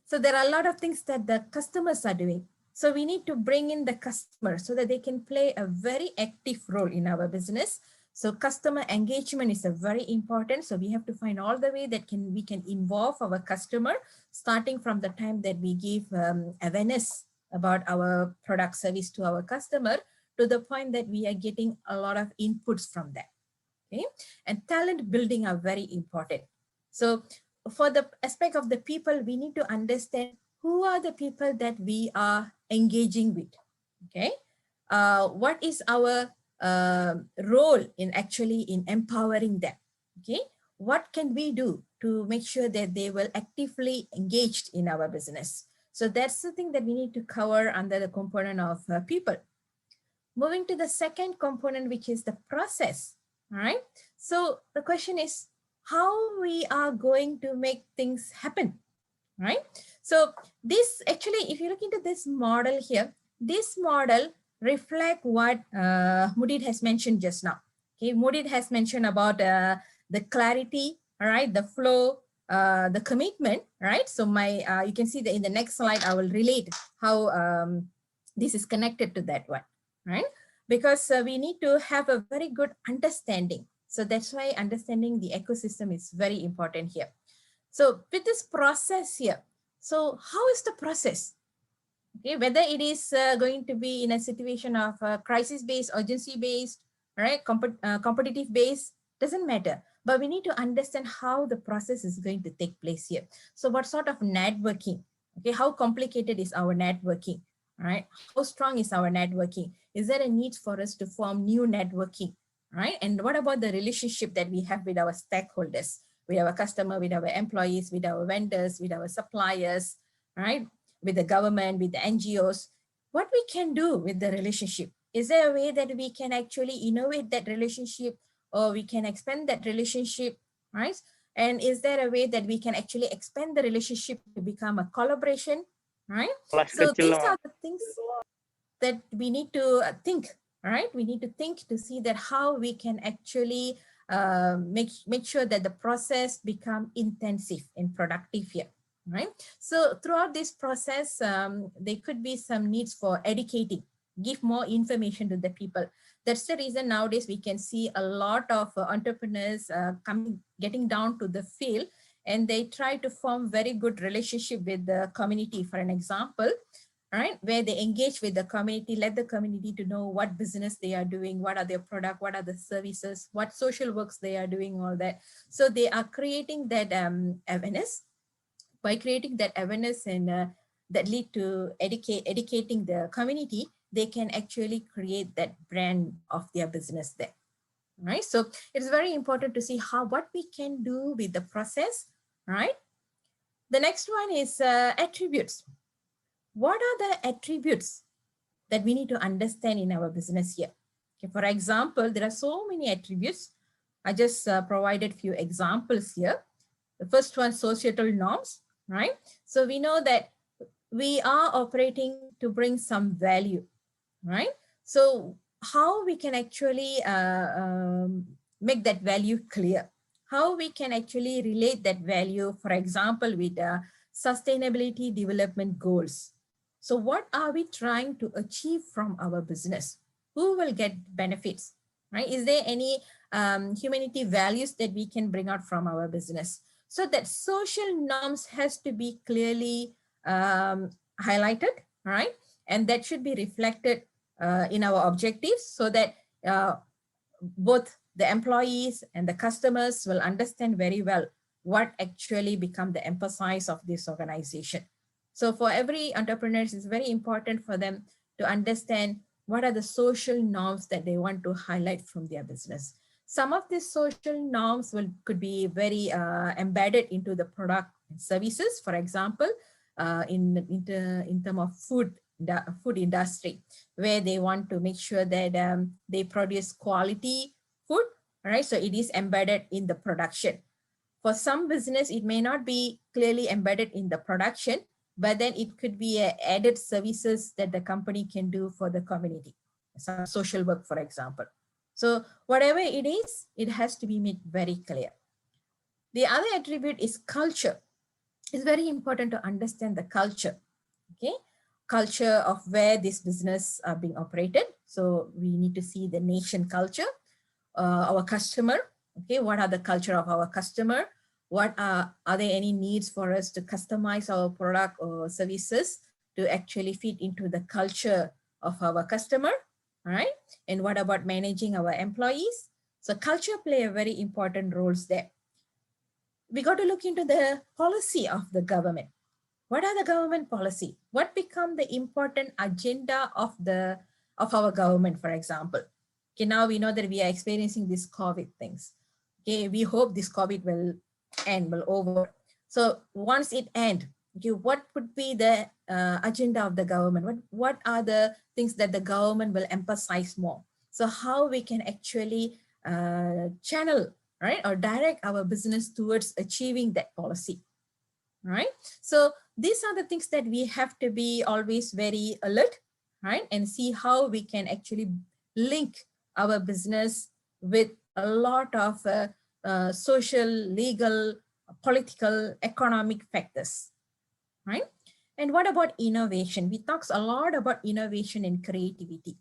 so there are a lot of things that the customers are doing. So we need to bring in the customer so that they can play a very active role in our business. So customer engagement is a very important. So we have to find all the way that we can involve our customer, starting from the time that we give awareness about our product service to our customer, to the point that we are getting a lot of inputs from them. Okay, and talent building are very important. So for the aspect of the people, we need to understand who are the people that we are engaging with. Okay, what is our role in actually in empowering them? Okay, what can we do to make sure that they will actively engaged in our business? So that's the thing that we need to cover under the component of people. Moving to the second component, which is the process. All right. So the question is how we are going to make things happen, right? So this actually, if you look into this model here, this model reflect what Mudid has mentioned just now. Okay, Mudid has mentioned about the clarity, all right, the flow, the commitment, right? So you can see that in the next slide, I will relate how this is connected to that one, right? Because we need to have a very good understanding. So that's why understanding the ecosystem is very important here. So with this process here, so how is the process? Okay, whether it is going to be in a situation of crisis-based, urgency-based, right, competitive-based, doesn't matter. But we need to understand how the process is going to take place here. So what sort of networking? Okay, how complicated is our networking? Right? How strong is our networking? Is there a need for us to form new networking? Right? And what about the relationship that we have with our stakeholders, with our customer, with our employees, with our vendors, with our suppliers, right? With the government, with the NGOs? What we can do with the relationship? Is there a way that we can actually innovate that relationship, or we can expand that relationship, right? And is there a way that we can actually expand the relationship to become a collaboration, right? So these are the things that we need to think, right? We need to think to see that how we can actually make sure that the process become intensive and productive here, right? So throughout this process, there could be some needs for educating, give more information to the people. That's the reason nowadays we can see a lot of entrepreneurs getting down to the field, and they try to form very good relationship with the community. For an example, right, where they engage with the community, let the community to know what business they are doing, what are their product, what are the services, what social works they are doing, all that. So they are creating that awareness. By creating that awareness and that lead to educating the community, they can actually create that brand of their business there, right? So it's very important to see what we can do with the process, right? The next one is attributes. What are the attributes that we need to understand in our business here? Okay, for example, there are so many attributes. I just provided few examples here. The first one, societal norms, right? So we know that we are operating to bring some value, right? So how we can actually make that value clear? How we can actually relate that value, for example, with sustainability development goals. So what are we trying to achieve from our business? Who will get benefits, right? Is there any humanity values that we can bring out from our business? So that social norms has to be clearly highlighted, right? And that should be reflected in our objectives, so that both the employees and the customers will understand very well what actually become the emphasis of this organization. So for every entrepreneur, it's very important for them to understand what are the social norms that they want to highlight from their business. Some of these social norms could be very embedded into the product and services. For example, in terms of food industry, where they want to make sure that they produce quality food, right? So it is embedded in the production. For some business, it may not be clearly embedded in the production, but then it could be a added services that the company can do for the community, some social work, for example. So whatever it is, it has to be made very clear. The other attribute is culture. It's very important to understand the culture, okay? Culture of where this business are being operated. So we need to see the nation culture, our customer, okay? What are the culture of our customer? What are there any needs for us to customize our product or services to actually fit into the culture of our customer, all right? And what about managing our employees? So culture play a very important roles there. We got to look into the policy of the government. What are the government policy? What become the important agenda of our government, for example? Okay, now we know that we are experiencing this COVID things. Okay, we hope this COVID will end, will over. So once it end, okay, what would be the agenda of the government? What are the things that the government will emphasize more? So how we can actually channel, right, or direct our business towards achieving that policy, right? So these are the things that we have to be always very alert, right, and see how we can actually link our business with a lot of social, legal, political, economic factors, right? And what about innovation? We talk a lot about innovation and creativity.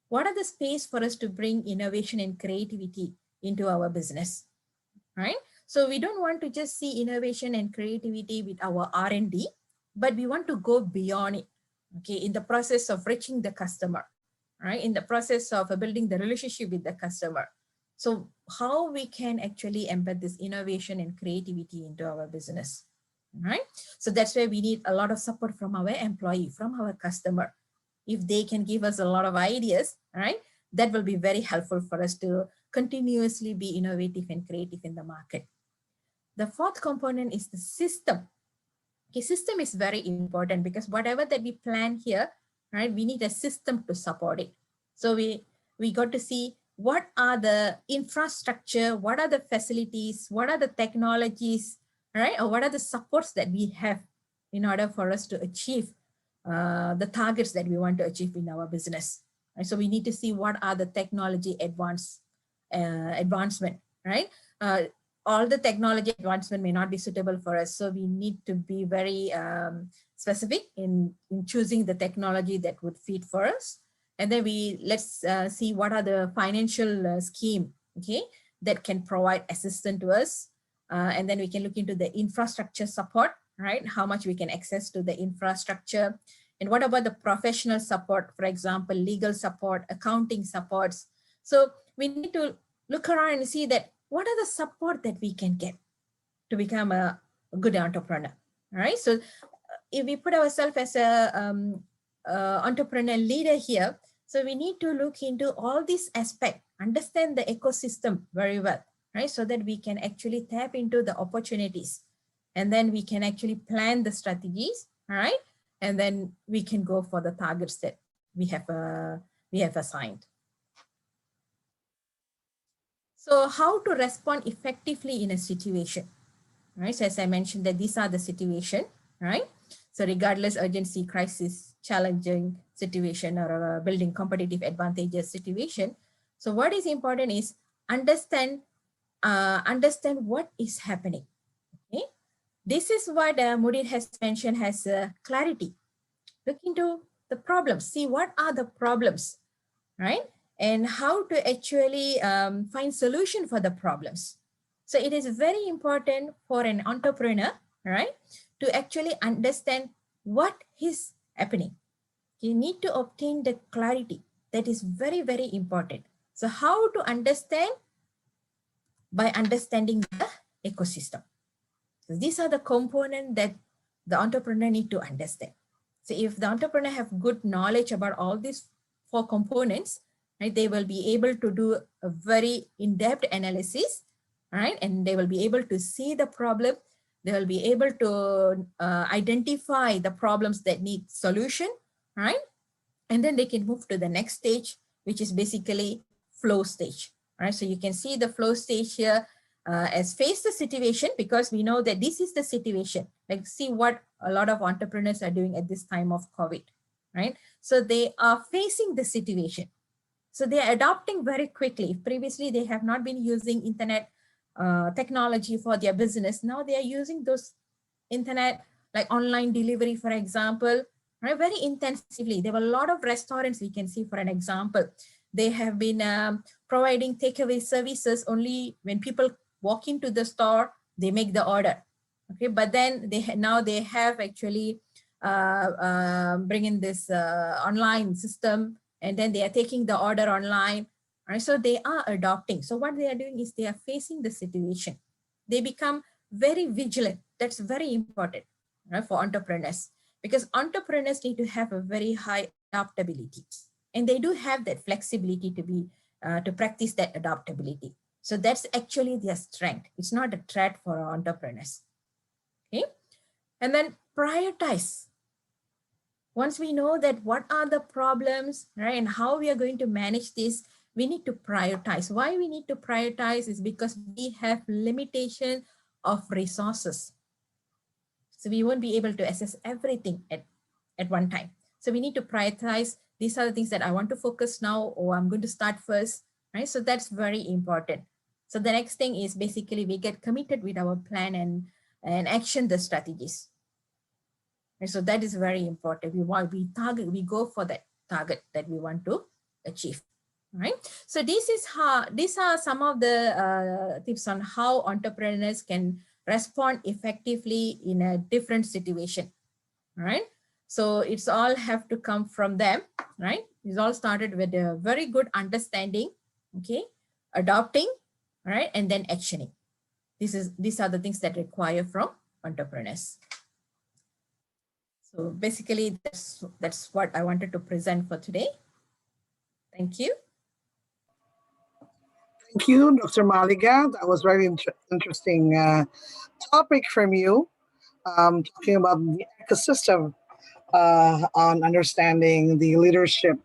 What are the space for us to bring innovation and creativity into our business, right? So we don't want to just see innovation and creativity with our R&D, but we want to go beyond it, okay, in the process of reaching the customer, right? In the process of building the relationship with the customer. So how we can actually embed this innovation and creativity into our business, right? So that's where we need a lot of support from our employee, from our customer. If they can give us a lot of ideas, right, that will be very helpful for us to continuously be innovative and creative in the market. The fourth component is the system. Okay, system is very important because whatever that we plan here, right, we need a system to support it. So we got to see what are the infrastructure, what are the facilities, what are the technologies, right, or what are the supports that we have in order for us to achieve the targets that we want to achieve in our business. Right? So we need to see what are the technology advancement, right? All the technology advancement may not be suitable for us. So we need to be very specific in choosing the technology that would fit for us. And then let's see what are the financial scheme, okay, that can provide assistance to us. And then we can look into the infrastructure support, right? How much we can access to the infrastructure. And what about the professional support, for example, legal support, accounting supports. So we need to look around and see that what are the support that we can get to become a good entrepreneur, right? So if we put ourselves as a entrepreneur leader here, so we need to look into all these aspects, understand the ecosystem very well, right? So that we can actually tap into the opportunities, and then we can actually plan the strategies, all right? And then we can go for the targets that we have assigned. So how to respond effectively in a situation, right? So as I mentioned that these are the situation, right? So regardless urgency, crisis, challenging situation, or building competitive advantages situation. So what is important is understand what is happening, okay? This is what Mudir has mentioned as clarity. Look into the problems, see what are the problems, right? And how to actually find solution for the problems. So it is very important for an entrepreneur, right, to actually understand what is happening. You need to obtain the clarity. That is very, very important. So how to understand? By understanding the ecosystem. So these are the components that the entrepreneur need to understand. So if the entrepreneur have good knowledge about all these 4 components, right, they will be able to do a very in-depth analysis, right? And they will be able to see the problem. They will be able to identify the problems that need solution, right? And then they can move to the next stage, which is basically flow stage, right? So you can see the flow stage here. as face the situation, because we know that this is the situation. Like, see what a lot of entrepreneurs are doing at this time of COVID, right? So they are facing the situation. So they are adopting very quickly. Previously, they have not been using internet technology for their business. Now they are using those internet, like online delivery, for example, right, very intensively. There were a lot of restaurants we can see, for an example. They have been providing takeaway services. Only when people walk into the store, they make the order. Okay, but then now they have actually bring in this online system, and then they are taking the order online. Right? So they are adopting. So what they are doing is they are facing the situation. They become very vigilant. That's very important, right, for entrepreneurs, because entrepreneurs need to have a very high adaptability, and they do have that flexibility to be to practice that adaptability. So that's actually their strength. It's not a threat for our entrepreneurs. Okay, and then prioritize. Once we know that what are the problems, right, and how we are going to manage this, we need to prioritize. Why we need to prioritize is because we have limitation of resources. So we won't be able to assess everything at one time. So we need to prioritize. These are the things that I want to focus now, or I'm going to start first, right? So that's very important. So the next thing is basically we get committed with our plan and action the strategies. And so that is very important. We go for that target that we want to achieve, right? So these are some of the tips on how entrepreneurs can respond effectively in a different situation, right? So it's all have to come from them, right? It's all started with a very good understanding, okay, adopting, right, and then actioning. These are the things that require from entrepreneurs. So basically, that's what I wanted to present for today. Thank you. Thank you, Dr. Maliga. That was very interesting topic from you, talking about the ecosystem on understanding the leadership.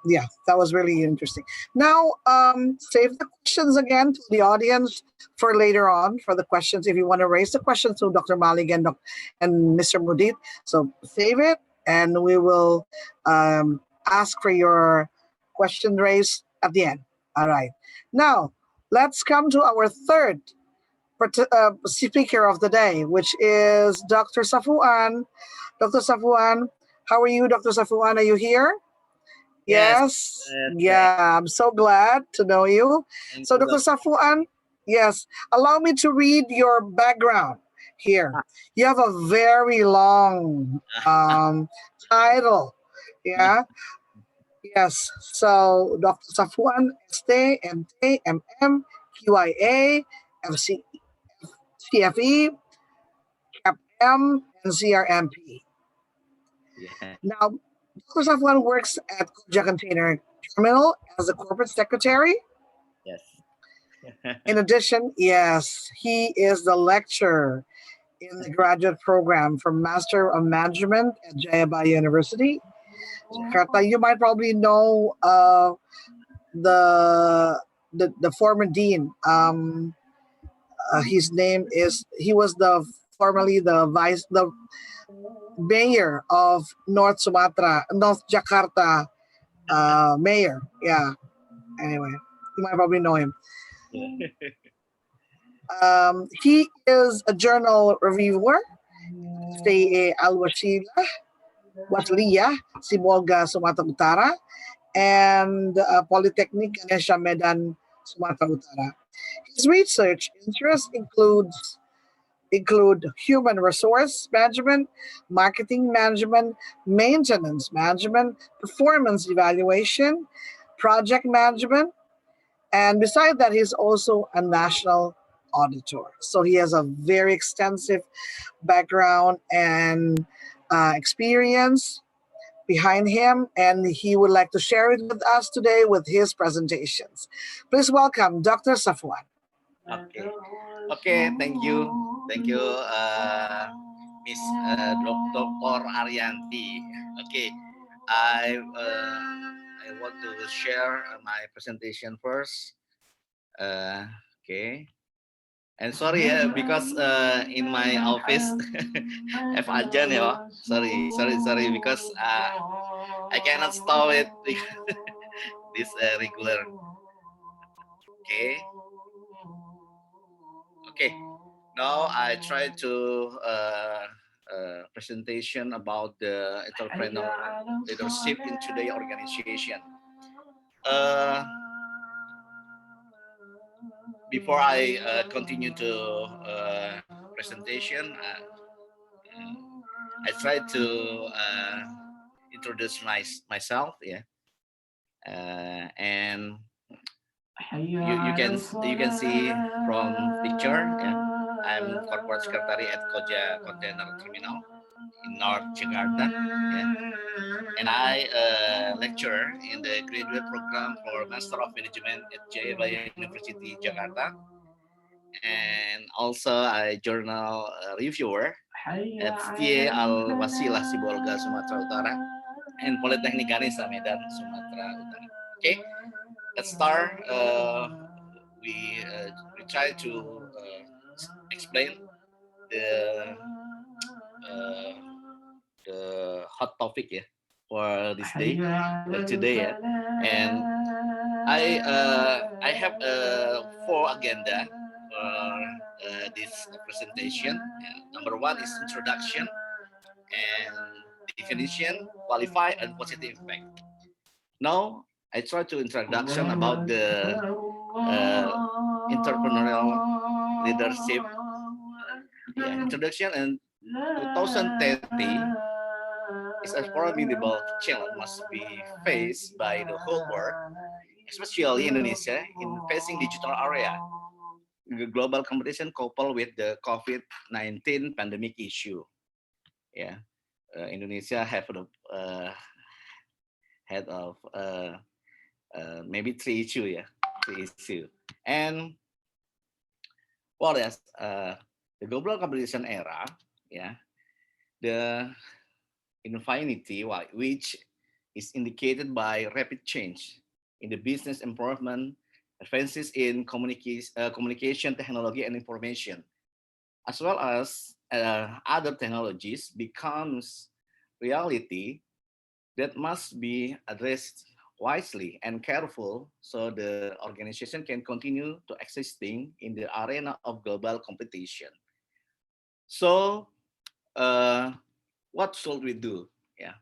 Yeah, that was really interesting. Now, save the questions again to the audience for later on for the questions. If you want to raise the questions to Dr. Malik and Mr. Mudit, so save it, and we will ask for your question raised at the end. All right. Now, let's come to our third speaker of the day, which is Dr. Safuan. Dr. Safuan, how are you, Dr. Safuan? Are you here? Yes. Yeah, I'm so glad to know you. So, Dr. Safuan, yes, allow me to read your background here. You have a very long title. Yeah. Yes. So, Dr. Safuan, ST, MT, MM, QIA, FC, CFE, CAPM, and CRMP. Yeah. Now, Dr. Safuan works at Koja Container Terminal as a corporate secretary. Yes. In addition, yes, he is the lecturer in the graduate program for Master of Management at Jayabaya University, Jakarta. You might probably know the former dean. His name is, he was formerly the mayor of North Jakarta mayor. Yeah. Anyway, you might probably know him. He is a journal reviewer, sa Waslia, Simolga, Sumatra Utara, and Polytechnic Ganesha Medan, Sumatra Utara. His research interests include human resource management, marketing management, maintenance management, performance evaluation, project management, and beside that, he's also a national auditor. So he has a very extensive background and experience behind him, and he would like to share it with us today with his presentations. Please welcome Dr. Safuan. Okay, thank you, Miss Dr. Arianti. Okay, I I want to share my presentation first. Okay. And sorry because in my office have ajan ya. Sorry because I cannot stop it this regular. Okay. Okay. Now I try to presentation about the entrepreneurial leadership in today organization. Before I continue to presentation, I try to introduce myself, yeah, and you can see from picture, yeah, I'm corporate secretary at Koja Container Terminal in North Jakarta, yeah, and I lecture in the graduate program for Master of Management at Jayabaya University Jakarta, and also a journal reviewer at STA Al Wasilah Sibolga Sumatera Utara and Politeknik Ganesha Medan Sumatera Utara. Okay, let's start. We try to explain the hot topic, yeah, for this day, today, yeah. And I have four agenda for this presentation. Number one is introduction and definition, qualify, and positive impact. Now I try to introduction about the entrepreneurial leadership. Yeah, introduction and 2030 is a formidable challenge must be faced by the whole world, especially Indonesia, in facing digital area. The global competition coupled with the COVID-19 pandemic issue. Yeah, Indonesia have the head of maybe three issue, yeah, three issue. And well, yes, the global competition era, yeah, the infinity, which is indicated by rapid change in the business environment, advances in communication technology and information, as well as other technologies becomes reality that must be addressed wisely and careful so the organization can continue to existing in the arena of global competition. So what should we do? Yeah.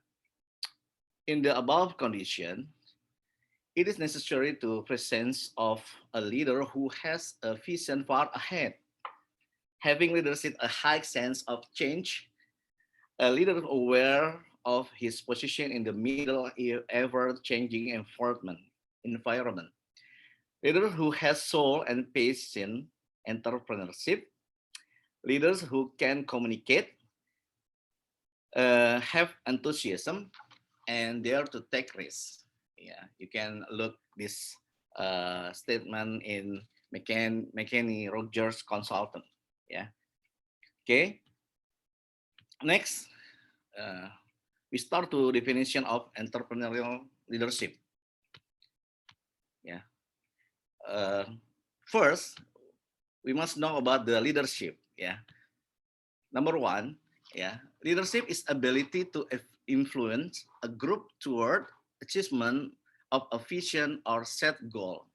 In the above condition, it is necessary to presence of a leader who has a vision far ahead, having leadership a high sense of change, a leader aware of his position in the middle ever-changing environment, leader who has soul and passion, entrepreneurship, leaders who can communicate, have enthusiasm, and dare to take risks. Yeah, you can look this statement in McKinney Rogers Consultant. Yeah. Okay. Next, we start to definition of entrepreneurial leadership. Yeah. First, we must know about the leadership. Yeah. Number one, yeah, leadership is ability to influence a group toward achievement of a vision or set goal.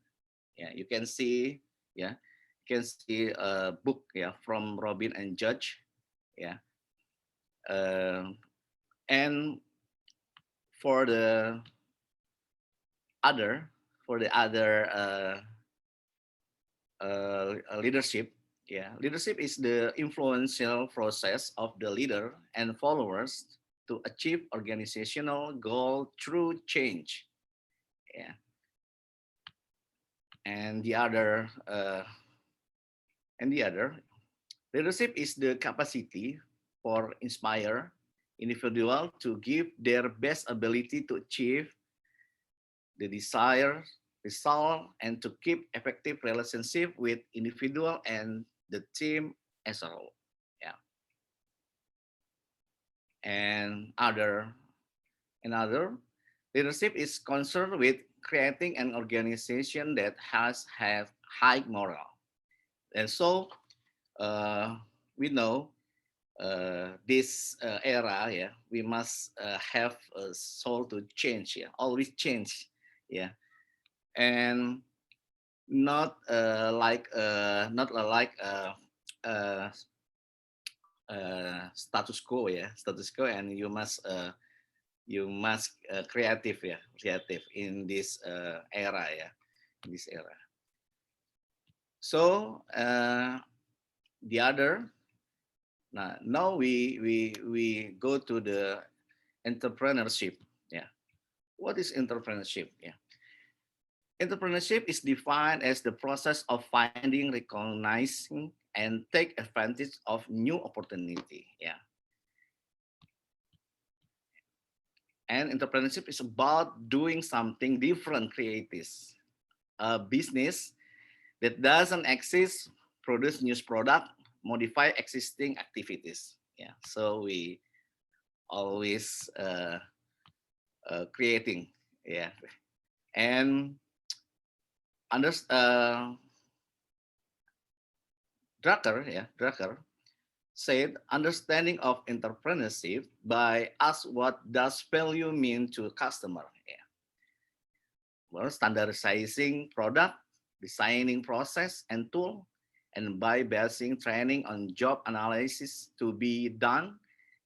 Yeah, you can see, yeah, you can see a book, yeah, from Robin and Judge, yeah, and for the other, leadership, yeah, leadership is the influential process of the leader and followers to achieve organizational goal through change. Yeah. And the other, leadership is the capacity for inspire individual to give their best ability to achieve the desired result and to keep effective relationship with individual and the team as a whole. Yeah. And another Leadership is concerned with creating an organization that has high moral. And so we know this era, yeah, we must have a soul to change, yeah, always change, yeah, and not uh, status quo, yeah, status quo, and you must creative, yeah, creative in this era, yeah, in this era. So the other, now we go to the entrepreneurship. Yeah, what is entrepreneurship? Yeah, entrepreneurship is defined as the process of finding, recognizing, and take advantage of new opportunity. Yeah, and entrepreneurship is about doing something different, creative. A business that doesn't exist, produce new product, modify existing activities. Yeah, so we always creating. Yeah, and under Drucker said understanding of entrepreneurship by ask what does value mean to customer. Yeah, well, standardizing product, designing process and tool, and by basing training on job analysis to be done,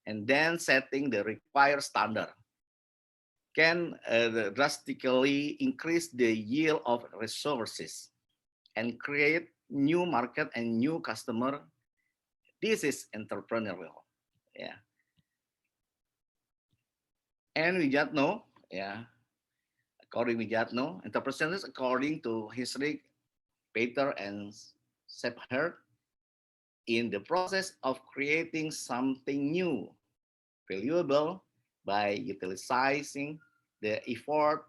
and then setting the required standard can drastically increase the yield of resources and create new market and new customer. This is entrepreneurial. Yeah. And we just know, yeah, according we just know, entrepreneurs according to history, Peter and Shepherd, in the process of creating something new, valuable by utilizing the effort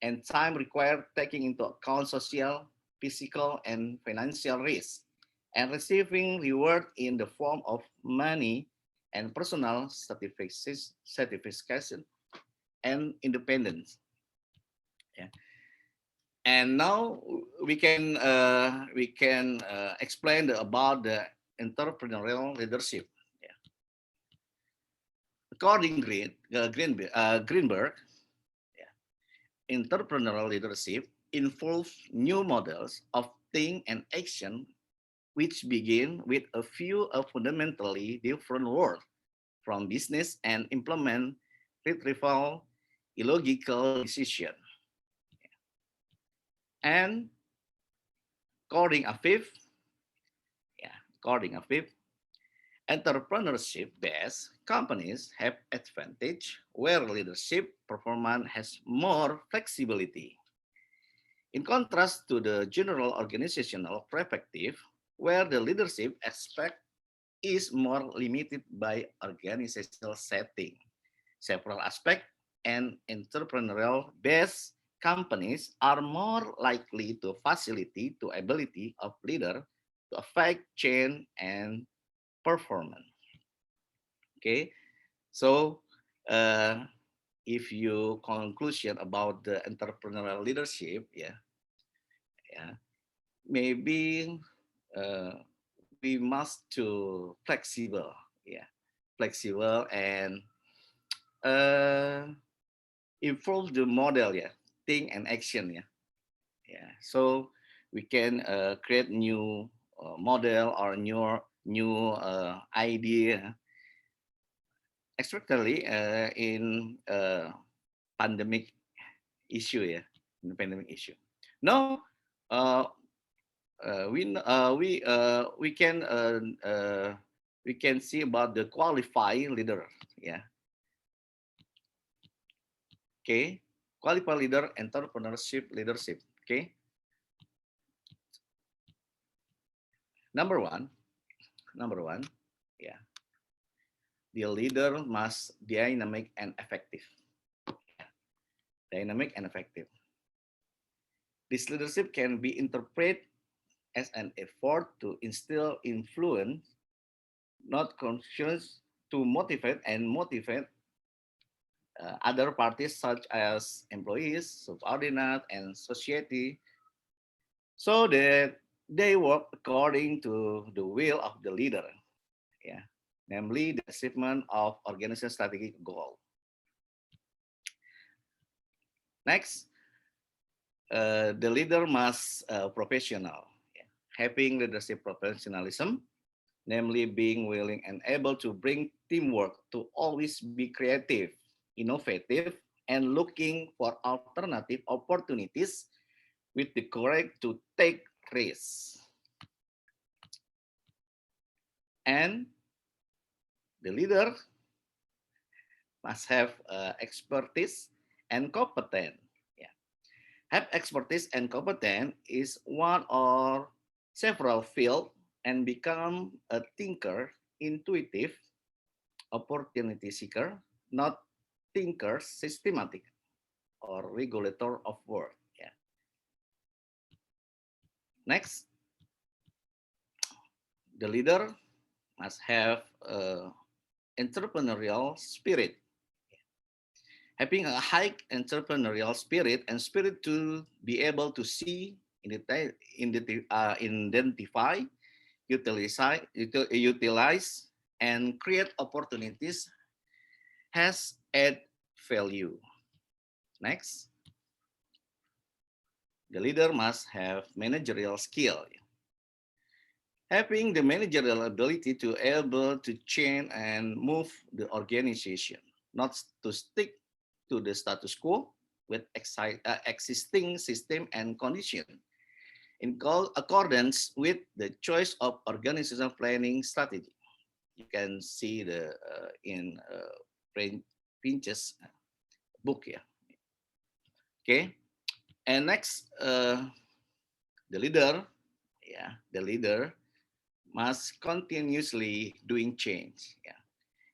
and time required, taking into account social, physical, and financial risks, and receiving reward in the form of money and personal satisfaction and independence. Yeah. And now we can explain about the entrepreneurial leadership. Yeah. According Greenberg, yeah, entrepreneurial leadership involves new models of think and action which begin with a few fundamentally different words from business and implement retrieval illogical decision. And according Afif, yeah, according Afif, entrepreneurship-based companies have advantage where leadership performance has more flexibility. In contrast to the general organizational perspective, where the leadership aspect is more limited by organizational setting. Several aspects and entrepreneurial-based companies are more likely to facilitate the ability of leader to affect change and performance. Okay, so if you conclusion about the entrepreneurial leadership, yeah, maybe we must to flexible, yeah, flexible and improve the model, yeah, think and action, yeah, so we can create new model or new idea, especially in pandemic issue, yeah, in the pandemic issue. Now we can see about the qualified leader, yeah. Okay, qualified leader, entrepreneurship leadership. Okay, number one, yeah, the leader must dynamic and effective. Dynamic and effective. This leadership can be interpreted as an effort to instill influence, not conscious to motivate other parties such as employees, subordinate, and society, so that they work according to the will of the leader, yeah, namely the achievement of organizational strategic goal. Next, the leader must professional, yeah, having leadership professionalism, namely being willing and able to bring teamwork to always be creative, innovative, and looking for alternative opportunities with the courage to take risks. And the leader must have expertise and competence. Yeah. Have expertise and competence is one or several fields and become a thinker, intuitive, opportunity seeker, not thinker, systematic, or regulator of work. Yeah. Next, the leader must have entrepreneurial spirit. Having a high entrepreneurial spirit and spirit to be able to see, identify, utilize, and create opportunities has add value. Next, the leader must have managerial skill. Having the managerial ability to able to change and move the organization, not to stick to the status quo with existing system and condition in accordance with the choice of organizational planning strategy. You can see the in Pinch's book here. Okay, and next, the leader must continuously doing change. Yeah.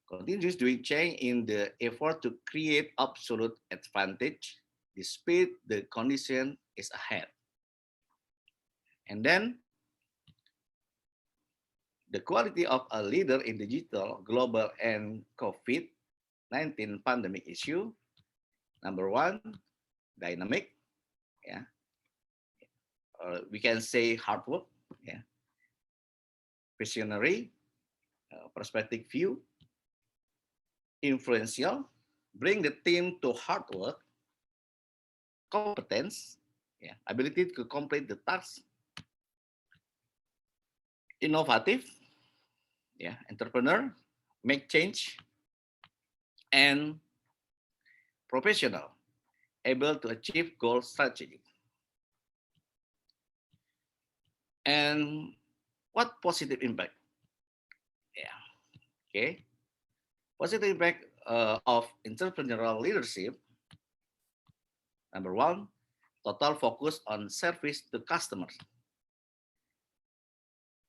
Continuous doing change in the effort to create absolute advantage despite the condition is ahead. And then the quality of a leader in digital, global, and COVID-19 pandemic issue. Number one, dynamic. Yeah. We can say hard work. Yeah. Visionary, perspective view, influential, bring the team to hard work, competence, yeah, ability to complete the task, innovative, yeah, entrepreneur, make change, and professional, able to achieve goal strategy. And what positive impact? Yeah, okay. Positive impact of entrepreneurial leadership. Number one, total focus on service to customers.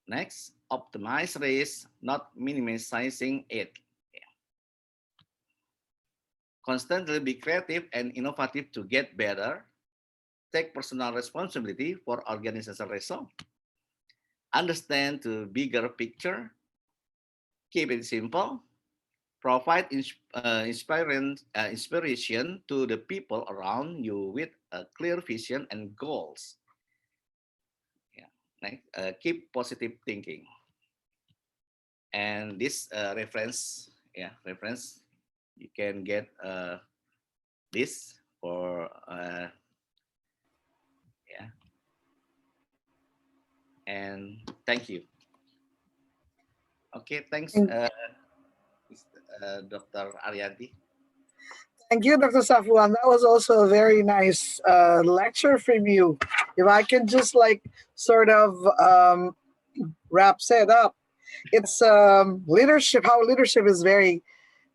Next, optimize risk, not minimizing it. Yeah. Constantly be creative and innovative to get better. Take personal responsibility for organizational results. Understand the bigger picture. Keep it simple. Provide inspiration to the people around you with a clear vision and goals. Yeah. Next, keep positive thinking. And this reference, you can get this for yeah. And thank you. Okay, thanks, Dr. Arianti. Thank you, Dr. Safuan. That was also a very nice lecture from you. If I can just sort of wraps it up, it's leadership. How leadership is very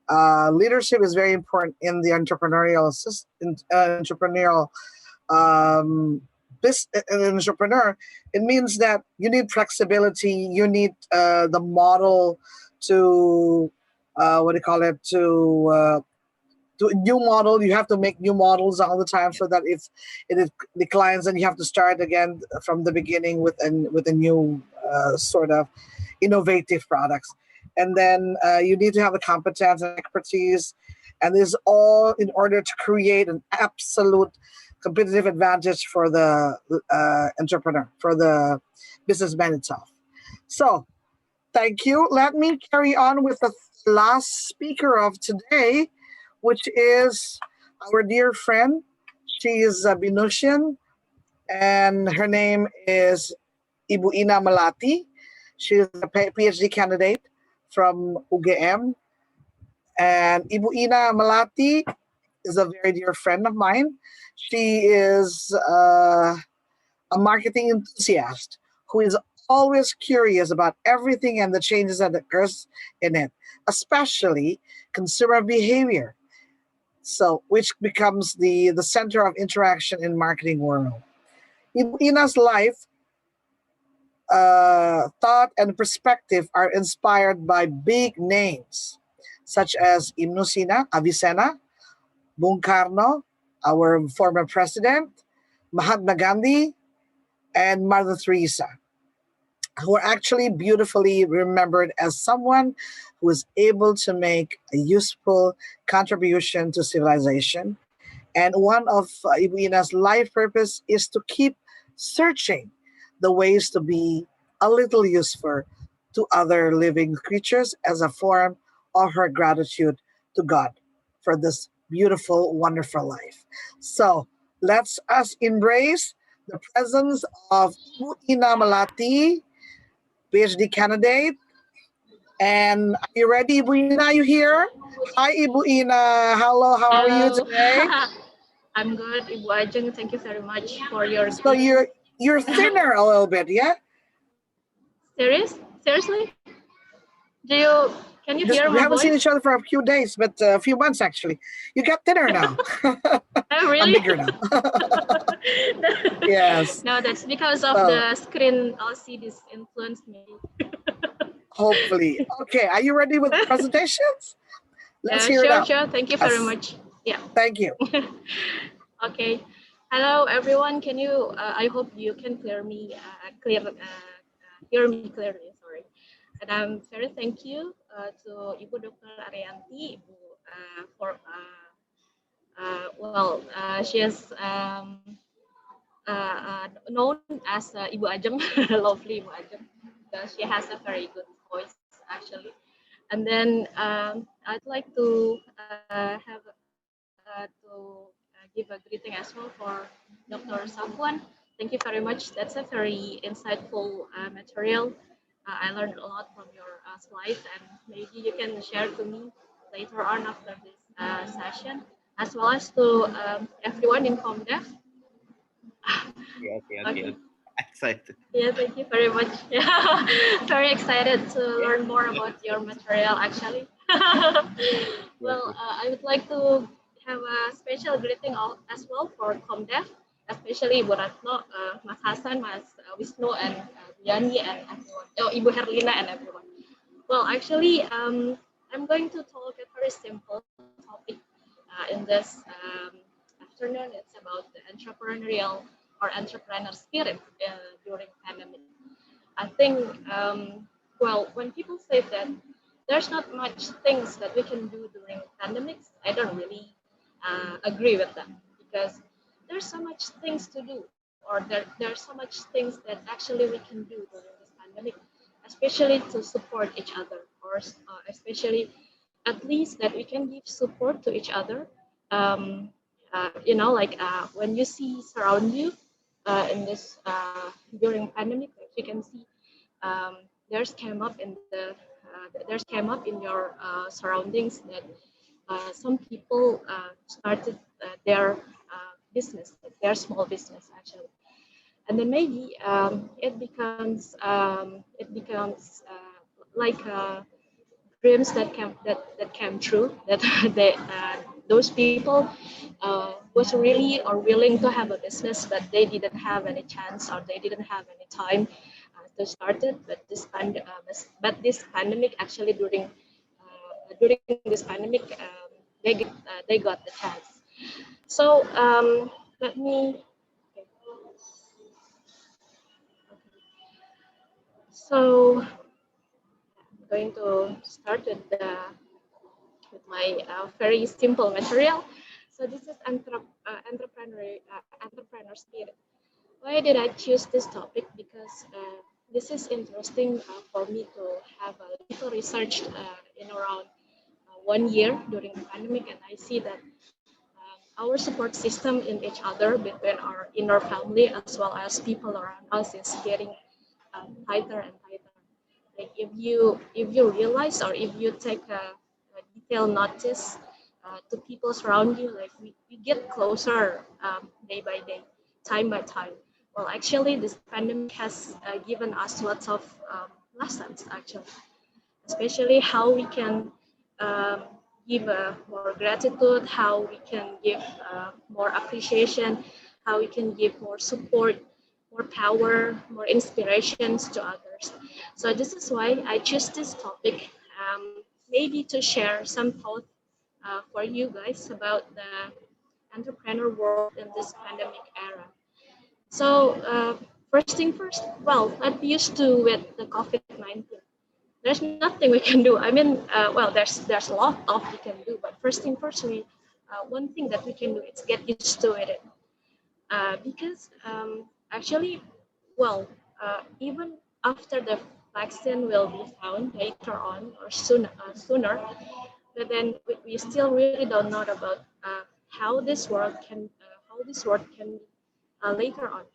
important in the entrepreneurial an entrepreneur. It means that you need flexibility. You need the model to to a new model. You have to make new models all the time, so that if it declines, then you have to start again from the beginning with a new sort of innovative products. And then you need to have the competence and expertise, And this is all in order to create an absolute competitive advantage for the entrepreneur, for the businessman itself. So thank you. Let me carry on with the last speaker of today, which is our dear friend. She is a Binusian, and her name is Ibu Ina Malati. She is a PhD candidate from UGM. And Ibu Ina Malati is a very dear friend of mine. She is a marketing enthusiast who is always curious about everything and the changes that occurs in it, especially consumer behavior. So, which becomes the center of interaction in marketing world. Ibu Ina's life, thought, and perspective are inspired by big names such as Imnusina, Avicenna, Bung Karno, our former president, Mahatma Gandhi, and Mother Teresa, who are actually beautifully remembered as someone who was able to make a useful contribution to civilization. And one of Ibu Ina's life purpose is to keep searching the ways to be a little useful to other living creatures as a form of her gratitude to God for this beautiful, wonderful life. So let's us embrace the presence of Ibu Ina Malati, PhD candidate. And are you ready, Ibu Ina? Are you here? Hi, Ibu Ina. Hello, how are you Hello. today? I'm good, Ibu Ajeng. Thank you very much for your So you're thinner a little bit, yeah? Seriously? Can you hear We my haven't seen voice? each other for a few days, but a few months actually. You got thinner now. Oh, I'm really? bigger now. Yes. No, that's because of So the screen LCDs influenced me. hopefully. Okay, are you ready with the presentations? Let's hear it Sure, out. sure. Thank you very Yes. much. Yeah. Thank you. Okay. Hello, everyone. Can you? I hope you can hear me clearly. Sorry. And I'm very thank you to Ibu Dr. Arianti, Ibu, for she is known as Ibu Ajeng, lovely Ibu Ajeng, because she has a very good voice actually. And then I'd like to give a greeting as well for Dr. Safuan. Thank you very much. That's a very insightful material. I learned a lot from your slides, and maybe you can share to me later on after this session, as well as to everyone in ComDev. Okay. Excited. Yeah, thank you very much. Yeah, very excited to learn more about your material actually. Well, I would like to have a special greeting as well for ComDev, especially Ibu Ratno, Mas Hasan, Mas Wisnu, and Yani, and everyone. Oh, Ibu Herlina and everyone. Well, actually, I'm going to talk a very simple topic in this afternoon. It's about the entrepreneurial or entrepreneur spirit during pandemic. I think, when people say that there's not much things that we can do during pandemics, I don't really agree with that, because there's so much things to do, or there's so much things that actually we can do during this pandemic, especially to support each other, or especially at least that we can give support to each other. When you see surround you in this during pandemic, you can see there's came up in your surroundings that some people started their business, their small business actually, and then maybe like dreams that came true, that those people was really or willing to have a business, but they didn't have any chance, or they didn't have any time to start it. But this pandemic actually, during this pandemic, they got the chance. So let me. So I'm going to start with the with my very simple material. So this is entrepreneur spirit. Why did I choose this topic? Because this is interesting for me to have a little research in around 1 year during the pandemic, and I see that our support system in each other between our family as well as people around us is getting tighter and tighter. Like if you realize or if you take a detailed notice to people around you, like we get closer day by day, time by time. Well, actually, this pandemic has given us lots of lessons, actually, especially how we can um, give more gratitude, how we can give more appreciation, how we can give more support, more power, more inspirations to others. So this is why I choose this topic, maybe to share some thoughts for you guys about the entrepreneur world in this pandemic era. So first thing first, well, let's used to with the COVID-19. There's nothing we can do. I mean, well, there's a lot of we can do, but first thing first, we one thing that we can do is get used to it, because actually, well, even after the vaccine will be found later on or sooner, but then we still really don't know about how this world can be later on.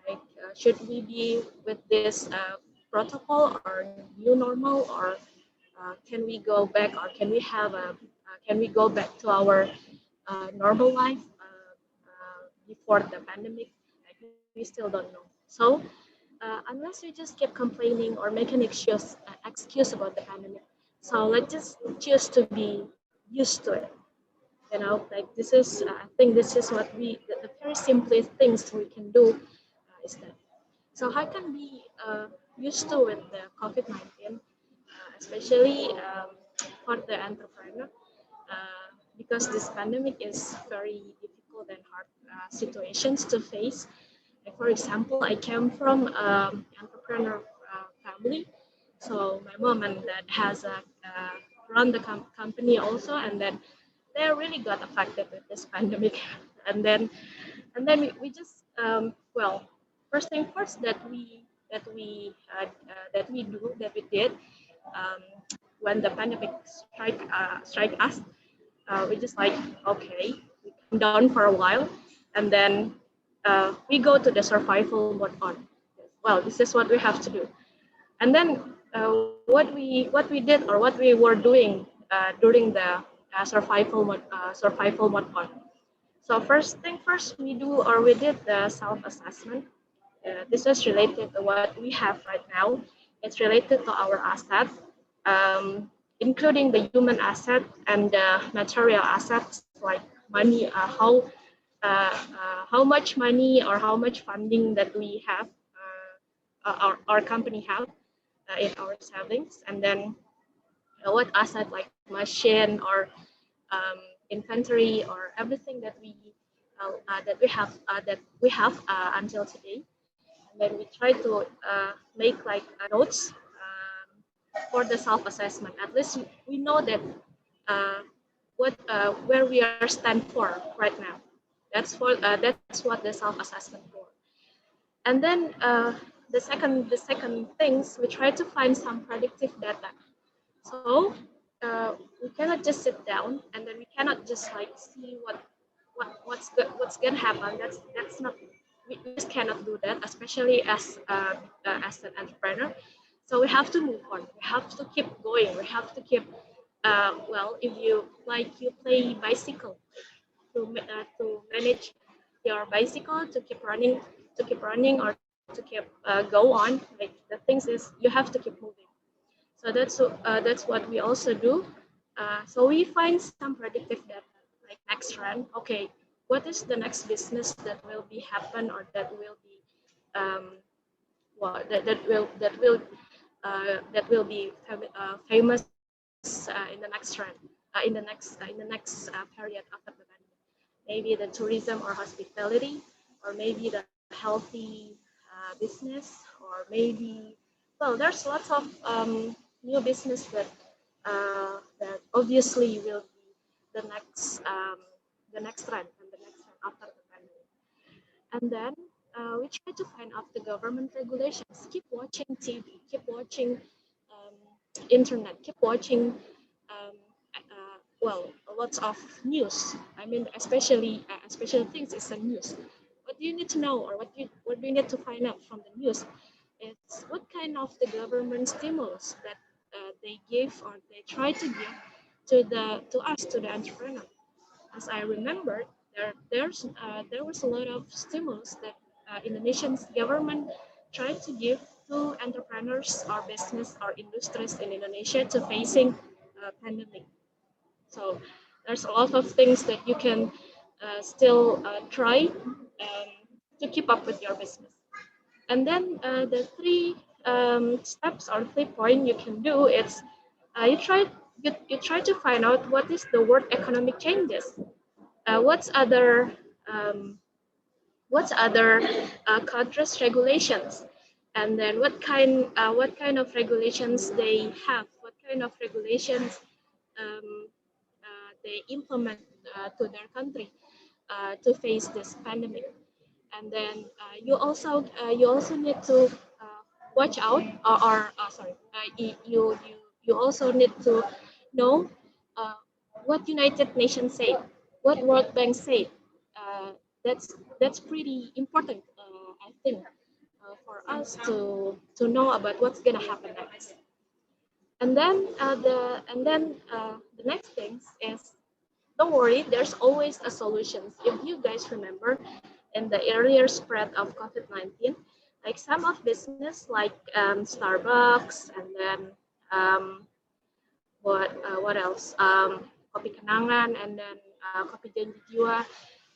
Like, should we be with this protocol or new normal, or can we go back, or can we go back to our normal life before the pandemic? Like, we still don't know. So unless we just keep complaining or make an excuse about the pandemic, so let's just choose to be used to it. You know, like this is I think this is what the very simplest things we can do is that. So how can we used to with the COVID-19, especially for the entrepreneur, because this pandemic is very difficult and hard situations to face. Like for example, I came from entrepreneur family, so my mom and dad has run the company also, and then they really got affected with this pandemic, and then we just well, first thing first that we did um, when the pandemic strike us, we just like, okay, we come down for a while, and then we go to the survival mode on. Well, this is what we have to do, and then what we did or what we were doing during the survival mode on. So first thing first, we did the self-assessment. This is related to what we have right now. It's related to our assets, including the human asset and the material assets like money. How much money or how much funding that we have, our company have in our savings, and then what asset like machine or inventory or everything that we have until today. And then we try to make like notes for the self-assessment. At least we know that where we are stand for right now. That's what the self-assessment for. And then the second things, we try to find some predictive data. So we cannot just sit down and then we cannot just like see what's gonna happen. That's not, we just cannot do that, especially as an entrepreneur. So we have to move on. We have to keep going. We have to keep well, if you play bicycle, to manage your bicycle to keep running or to keep go on. Like the things is you have to keep moving. So that's what we also do. So we find some predictive data, like next run. Okay, what is the next business that will be happen or that will be that will be famous in the next run, in the next period after the pandemic. Maybe the tourism or hospitality, or maybe the healthy business, or maybe, well, there's lots of new business that that obviously will be the next trend and the next trend after the pandemic. And then we try to find out the government regulations. Keep watching TV, keep watching internet, keep watching lots of news. I mean, especially things is the news. What do you need to know, or what do you need to find out from the news? It's what kind of the government stimulus that they give or they try to give to the entrepreneur. As I remember, there was a lot of stimulus that Indonesian government tried to give to entrepreneurs or business or industries in Indonesia to facing pandemic. So there's a lot of things that you can still try to keep up with your business. And then the three steps or 3 points you can do is you try to find out what is the word economic changes. What's other countries' regulations, and then what kind of regulations they have, what kind of regulations they implement to their country to face this pandemic. And then you also need to watch out, you also need to know what United Nations say, what World Bank say. That's pretty important, I think, for us to know about what's gonna happen next. And then the next thing is, don't worry, there's always a solution. If you guys remember, in the earlier spread of COVID-19, like some of business like Starbucks, and then what else? Kopi Kenangan, and then Kopi Janji Jiwa,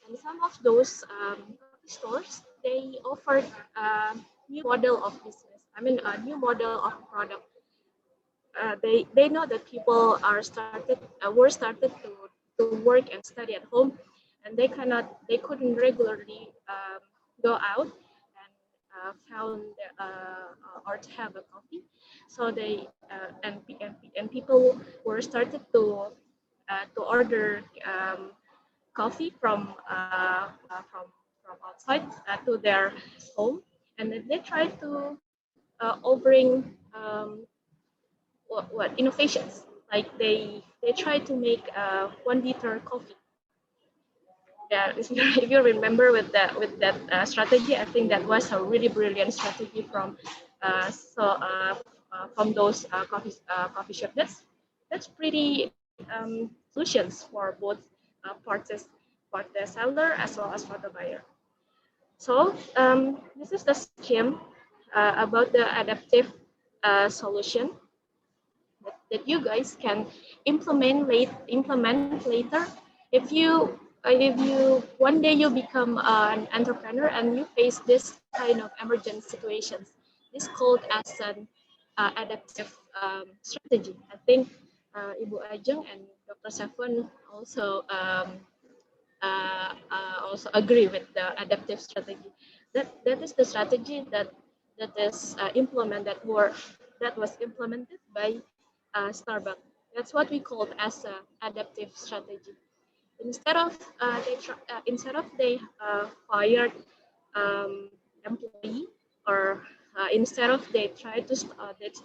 and some of those coffee stores, they offered a new model of business. I mean, a new model of product. They know that people were started to work and study at home, and they couldn't regularly go out and found or to have a coffee. So they and people were started to order coffee from outside to their home, and then they try to offering what innovations, like they try to make 1 liter coffee. Yeah, if you remember with that strategy, I think that was a really brilliant strategy from those coffee shop. That's pretty solutions for both parties, for the seller as well as for the buyer. So this is the scheme about the adaptive solution that you guys can implement later. If you one day you become an entrepreneur and you face this kind of emergent situations, this called as an adaptive strategy. I think Ibu Ajeng and Dr. Safuan also agree with the adaptive strategy. That is the strategy that is that was implemented by Starbucks. That's what we call as an adaptive strategy. Instead of they fired employee, or instead of they try to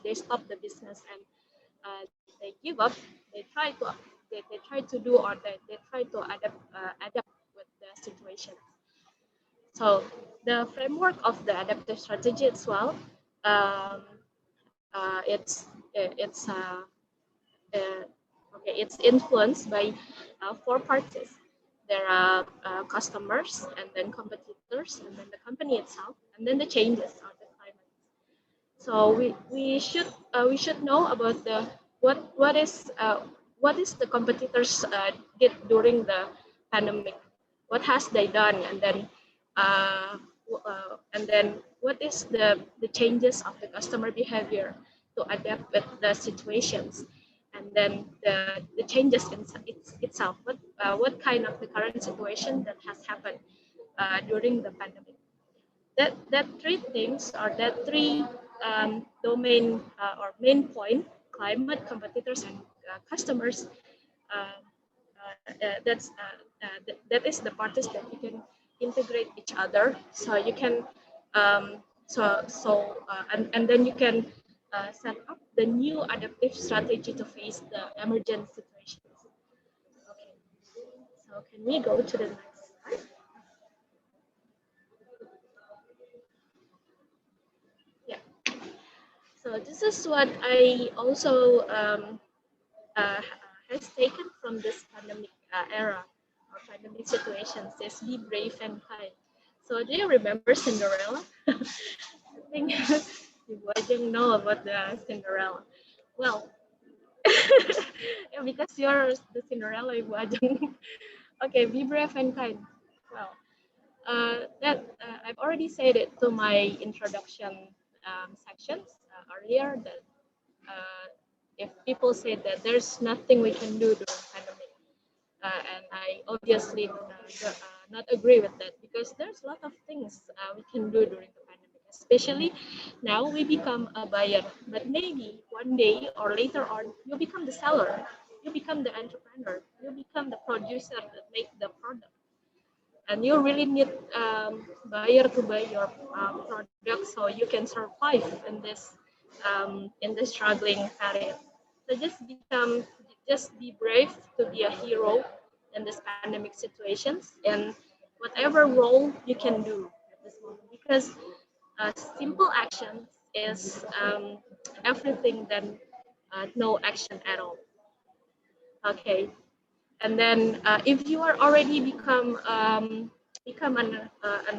they stop the business and they give up, they try to do, or they try to adapt with the situation. So the framework of the adaptive strategy as well, it's influenced by 4 parties. There are customers, and then competitors, and then the company itself, and then the changes of the climate. So we should know about the what is the competitors did during the pandemic. What has they done, and then what is the changes of the customer behavior to adapt with the situations, and then the changes in itself. What kind of the current situation that has happened during the pandemic. That 3 things, or that 3 domain or main point: climate, competitors, and customers, that is the parties that you can integrate each other. So you can and then you can set up the new adaptive strategy to face the emergent situations. Okay, so can we go to the next slide? Yeah. So this is what I also has taken from this pandemic era or pandemic situations is be brave and kind. So do you remember Cinderella? I think you wouldn't know about the Cinderella. Well, yeah, because you're the Cinderella, Ibu Ajeng. Okay, be brave and kind. Well, I've already said it to my introduction sections earlier that if people say that there's nothing we can do during pandemic, and I obviously not agree with that, because there's a lot of things we can do during the pandemic, especially now we become a buyer, but maybe one day or later on you become the seller, you become the entrepreneur, you become the producer that make the product, and you really need buyer to buy your product so you can survive in this struggling period. So just be brave to be a hero in this pandemic situations, and whatever role you can do at this moment, because simple action is everything than no action at all. Okay, and then if you are already become an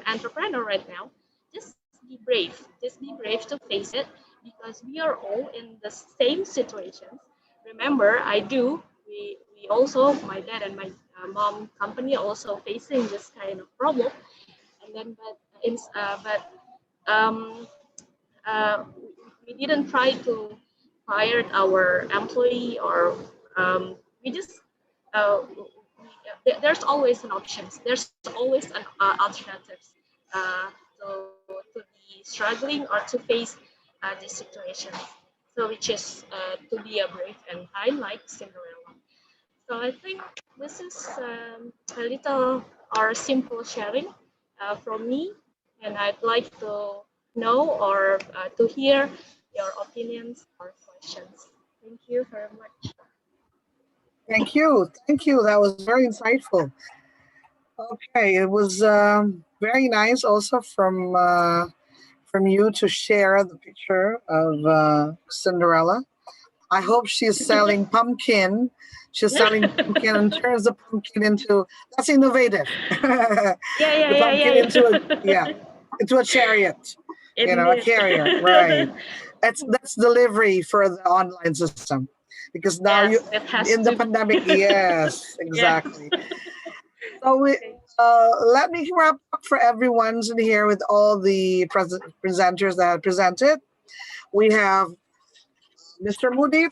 entrepreneur right now, just be brave. Just be brave to face it, because we are all in the same situations. Remember, we also, my dad and my mom company also facing this kind of problem. And then, um, uh, we didn't try to fire our employee, or we just there's always an options. There's always an alternatives to be struggling or to face this situation. So which is to be a brave and kind like Cinderella. So I think this is a little or simple sharing from me, and I'd like to know or to hear your opinions or questions. Thank you very much. Thank you. Thank you. That was very insightful. Okay, it was very nice also from you to share the picture of Cinderella. I hope she's selling pumpkin. She's selling pumpkin and turns the pumpkin into, that's innovative. The pumpkin into a chariot, a carrier, right? That's delivery for the online system, because now Yes, you it has in the to. pandemic. Yes, exactly. So let me wrap up for everyone's in here with all the presenters that have presented. We have Mr. Moody.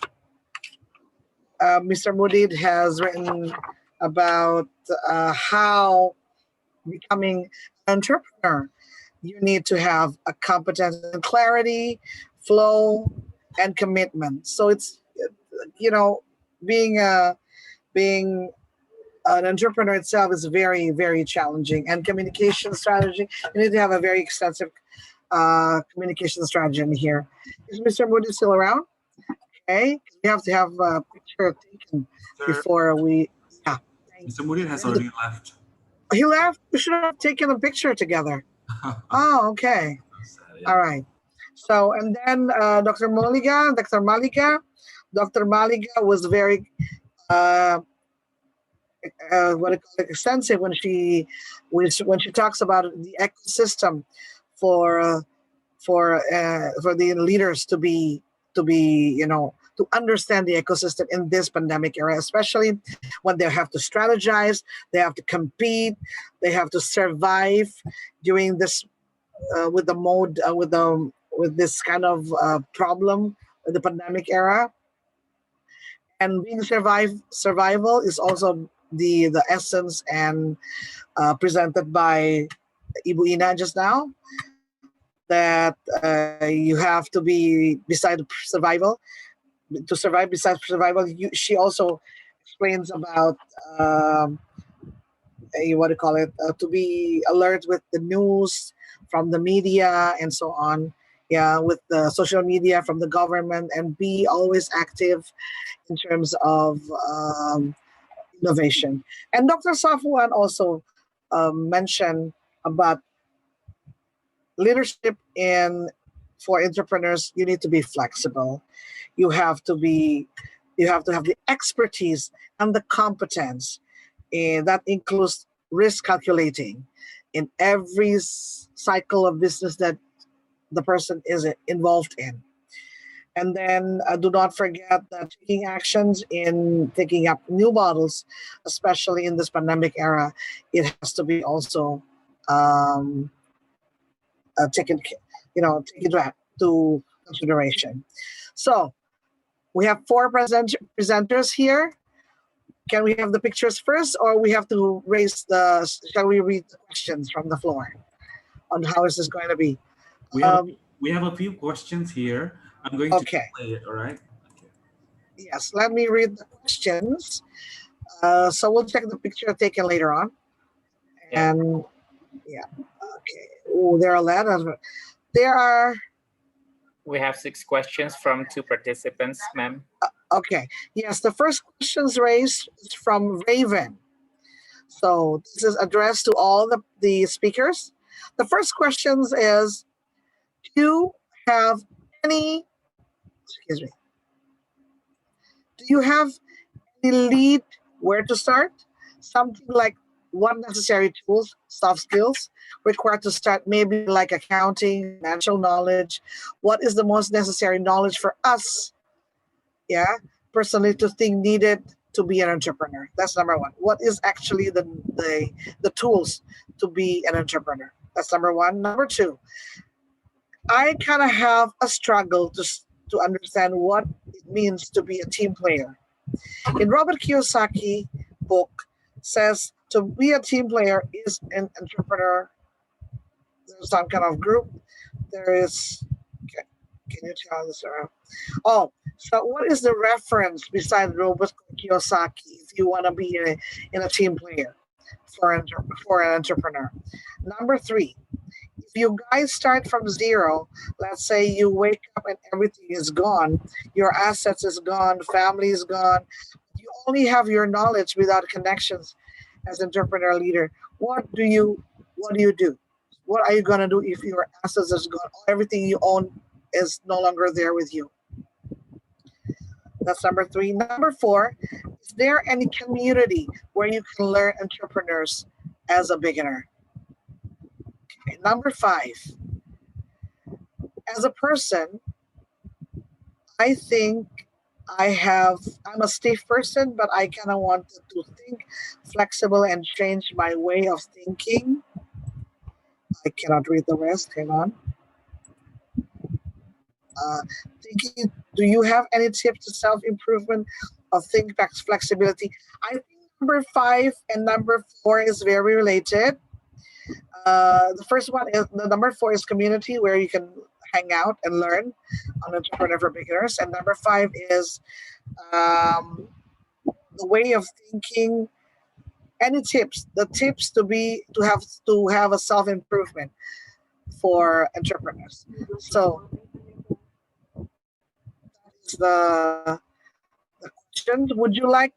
Mr. Moody has written about how becoming an entrepreneur, you need to have a competence and clarity, flow, and commitment. So it's, being an entrepreneur itself is very, very challenging. And communication strategy, you need to have a very extensive communication strategy in here. Is Mr. Moody still around? Okay, we have to have a picture taken before we. Yeah. Mr. Moody has already left. He left. We should have taken a picture together. Oh, okay. All right. So, and then Dr. Maliga was very extensive when she talks about the ecosystem for the leaders to understand the ecosystem in this pandemic era, especially when they have to strategize, they have to compete, they have to survive during this with this kind of problem in the pandemic era. And being survival is also the essence and presented by Ibu Ina just now, that you have to be beside survival. to survive. Besides survival, she also explains about what do you call it? To be alert with the news from the media and so on. Yeah, with the social media from the government, and be always active in terms of innovation. And Dr. Safuan also mentioned about leadership for entrepreneurs. You need to be flexible. You have to have the expertise and the competence, and that includes risk calculating in every cycle of business that the person is involved in. And then do not forget that taking actions in taking up new models, especially in this pandemic era, it has to be also taken to consideration. So we have 4 presenters here. Can we have the pictures first, or we have to shall we read the questions from the floor on how is this going to be? We have a few questions here. I'm going to play it, all right? Okay. Yes, let me read the questions. So we'll check the picture taken later on. And yeah, okay. Oh, there are a lot of, we have 6 questions from 2 participants, ma'am. Okay. Yes, the first questions raised is from Raven. So this is addressed to all the speakers. The first questions is, do you have any lead where to start? Something like what necessary tools, soft skills required to start, maybe like accounting, financial knowledge. What is the most necessary knowledge for us, personally, to think needed to be an entrepreneur? That's number 1. What is actually the tools to be an entrepreneur? That's number 1. Number 2, I kind of have a struggle to understand what it means to be a team player. In Robert Kiyosaki book says to be a team player is an entrepreneur. There's some kind of group. There is. Can you tell this around? Oh, so what is the reference besides Robert Kiyosaki if you want to be in a team player for an entrepreneur? Number 3, if you guys start from zero, let's say you wake up and everything is gone, your assets is gone, family is gone, you only have your knowledge without connections as entrepreneur leader, what do you do? What are you going to do if your assets is gone? Everything you own is no longer there with you. That's number 3. Number 4, is there any community where you can learn entrepreneurs as a beginner? Okay. Number 5, as a person, I think I'm a stiff person, but I kind of wanted to think flexible and change my way of thinking. I cannot read the rest. Hang on. Thinking, do you have any tips to self-improvement or think flexibility? I think number 5 and number 4 is very related. The first one is the number 4 is community, where you can hang out and learn on entrepreneur for beginners, and number 5 is the way of thinking. Any tips? The tips to have a self-improvement for entrepreneurs. So that's the question. Would you like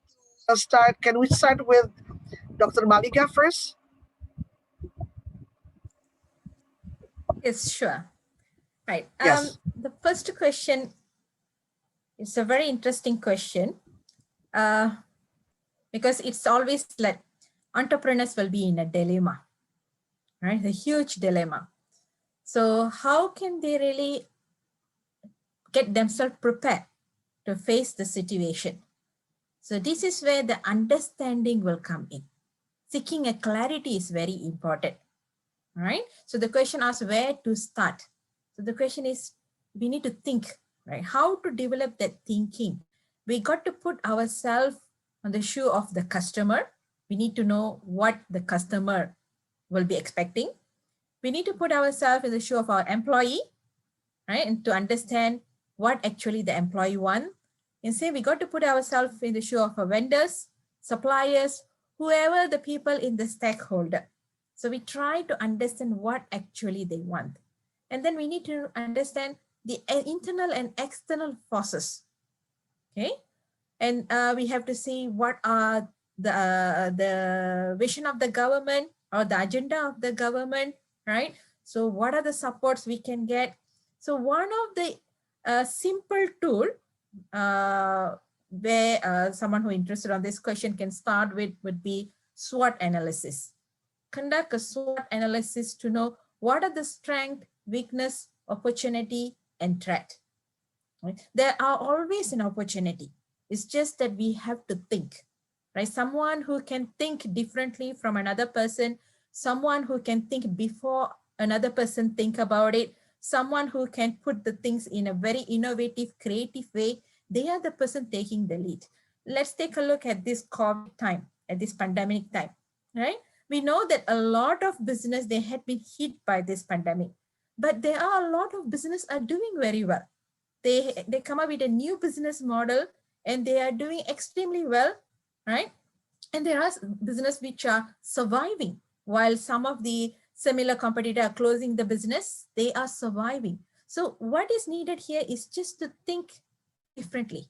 to start? Can we start with Dr. Malika first? Yes, sure. Right. Yes. The first question is a very interesting question because it's always like entrepreneurs will be in a dilemma, right? A huge dilemma. So how can they really get themselves prepared to face the situation? So this is where the understanding will come in. Seeking a clarity is very important, right? So the question asks where to start. So the question is, we need to think, right? How to develop that thinking? We got to put ourselves on the shoe of the customer. We need to know what the customer will be expecting. We need to put ourselves in the shoe of our employee, right? And to understand what actually the employee wants, and say we got to put ourselves in the shoe of our vendors, suppliers, whoever the people in the stakeholder. So we try to understand what actually they want. And then we need to understand the internal and external forces. Okay. And we have to see what are the vision of the government or the agenda of the government, right? So what are the supports we can get? So one of the simple tool where someone who is interested on this question can start with would be SWOT analysis. Conduct a SWOT analysis to know what are the strength, weakness, opportunity, and threat. Right? There are always an opportunity. It's just that we have to think, right? Someone who can think differently from another person, someone who can think before another person think about it, someone who can put the things in a very innovative, creative way, they are the person taking the lead. Let's take a look at this COVID time, at this pandemic time, right? We know that a lot of business, they had been hit by this pandemic, but there are a lot of business are doing very well. They come up with a new business model and they are doing extremely well, right? And there are business which are surviving while some of the similar competitors are closing the business, they are surviving. So what is needed here is just to think differently,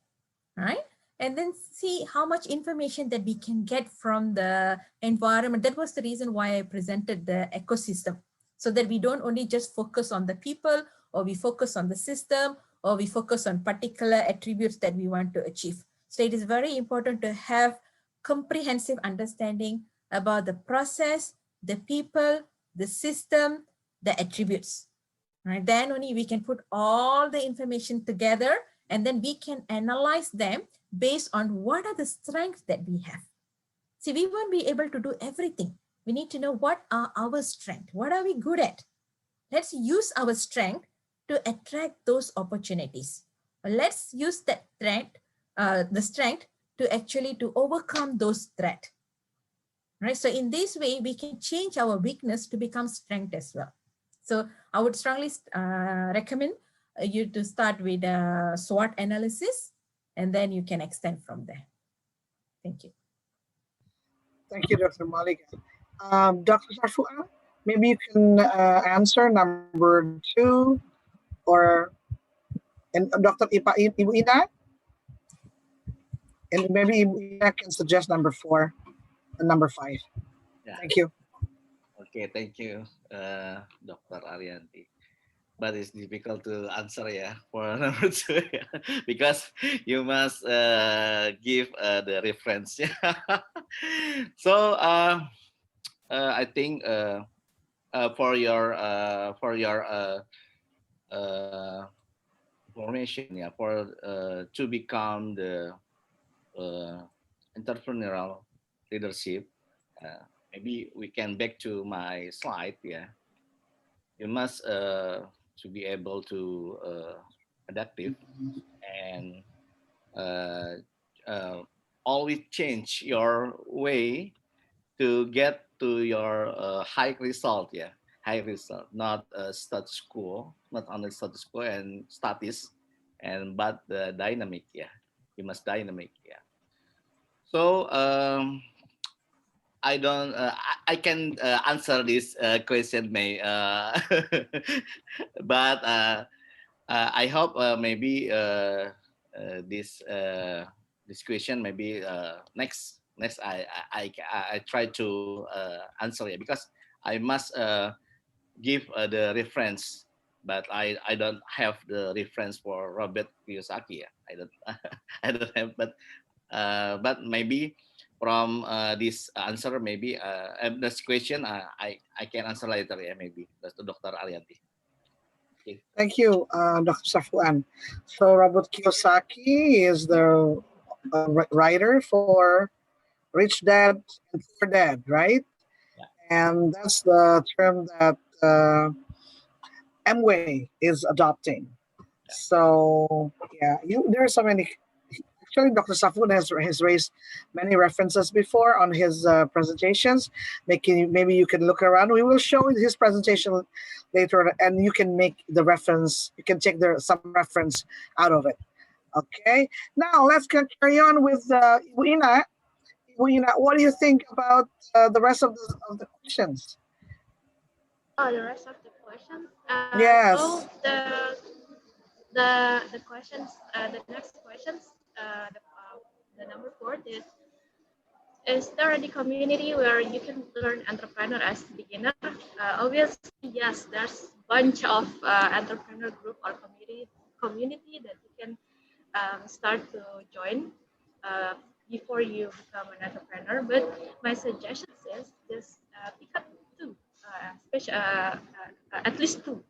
right? And then see how much information that we can get from the environment. That was the reason why I presented the ecosystem, so that we don't only just focus on the people, or we focus on the system, or we focus on particular attributes that we want to achieve. So it is very important to have comprehensive understanding about the process, the people, the system, the attributes. Right? Then only we can put all the information together, and then we can analyze them based on what are the strengths that we have. See, we won't be able to do everything. We need to know what are our strengths. What are we good at? Let's use our strength to attract those opportunities. Let's use that strength, the strength to actually to overcome those threats. Right? So in this way, we can change our weakness to become strength as well. So I would strongly recommend you to start with a SWOT analysis, and then you can extend from there. Thank you. Thank you, Dr. Malika. Dr. Safuan, maybe you can answer number 2, or and Dr. Ibu Ina, and maybe Ibu Ina can suggest number 4 and number 5. Yeah. Thank you. Okay, thank you, Dr. Arianti. But it's difficult to answer, yeah, for number 2, yeah, because you must give the reference. Yeah. So I think for your information, yeah, for to become the entrepreneurial leadership, maybe we can back to my slide. Yeah, you must to be able to adaptive and always change your way to get to your high result. Yeah, high result, not status quo, not only status quo and status, and but the dynamic. Yeah, you must dynamic. Yeah. So I don't. I can answer this question, May. But I hope maybe this question maybe next I try to answer it, because I must give the reference, but I don't have the reference for Robert Kiyosaki. Yeah. I don't I don't have, but maybe from this answer, maybe this question I can answer later. Yeah, maybe that's to Dr. Arianti. Okay. Thank you, Dr. Safuan. So Robert Kiyosaki is the writer for Rich Dad and Poor Dad, right? Yeah. And that's the term that Amway is adopting. Yeah. So yeah, there are so many. Actually, Dr. Safuan has raised many references before on his presentations. Maybe you can look around. We will show his presentation later, and you can make the reference. You can take some reference out of it. Okay, now let's carry on with Ibu Ina. Ibu Ina, what do you think about the rest of the questions? Oh, the rest of the questions. Yes. So the questions, the next questions, the number 4 is there any community where you can learn entrepreneur as beginner? Obviously, yes. There's bunch of entrepreneur group or community that you can start to join before you become an entrepreneur. But my suggestion is just pick up two, at least two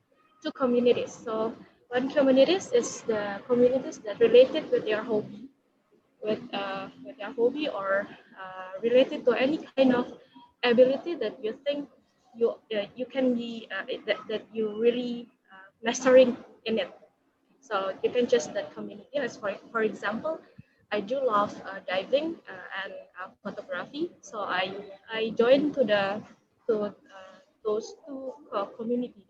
communities. So one communities is the communities that related with your hobby, with your hobby or related to any kind of ability that you think you can be that you really mastering in it. So you can just that community. As for example, I do love diving and photography. So I joined to those two community,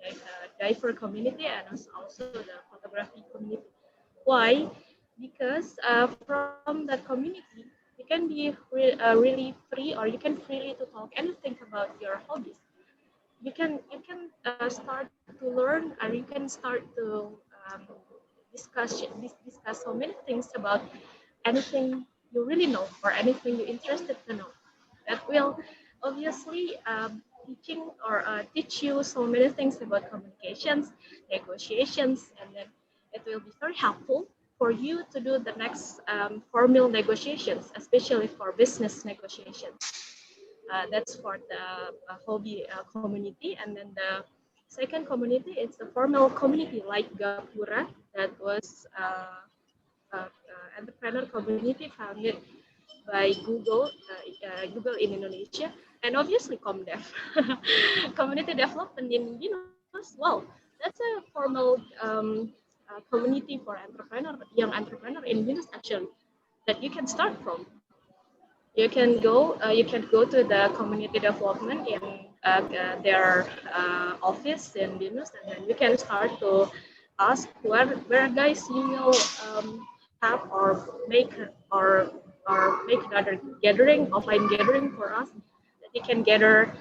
diver community and also the photography community. Why? Because from that community, you can be really free, or you can freely to talk anything about your hobbies. You can start to learn, or you can start to discuss so many things about anything you really know or anything you're interested to know. That will obviously teaching or teach you so many things about communications, negotiations, and then it will be very helpful for you to do the next formal negotiations, especially for business negotiations. That's for the hobby community. And then the second community is the formal community like Gapura, that was entrepreneur community founded by Google in Indonesia, and obviously ComDev, community development in BINUS. Well, that's a formal community for young entrepreneur in BINUS actually, that you can start from. You can go to the community development in their office in BINUS, and then you can start to ask where guys you will have or make another gathering, offline gathering for us, that you can gather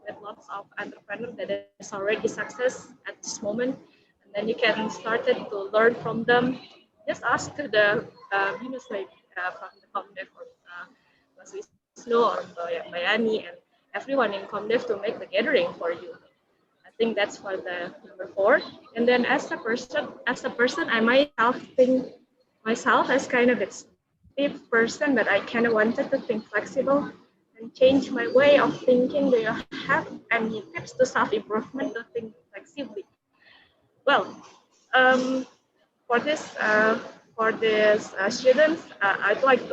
with lots of entrepreneurs that is already success at this moment, and then you can start to learn from them. Just ask to the BINUS, like from the ComDev or Mas Wisnu or Bayani and everyone in ComDev to make the gathering for you. I think that's for the number 4. And then as a person, I myself think myself as kind of a stiff person, but I kind of wanted to think flexible and change my way of thinking. Do you have any tips to self-improvement to think flexibly? Well, for this students, I'd like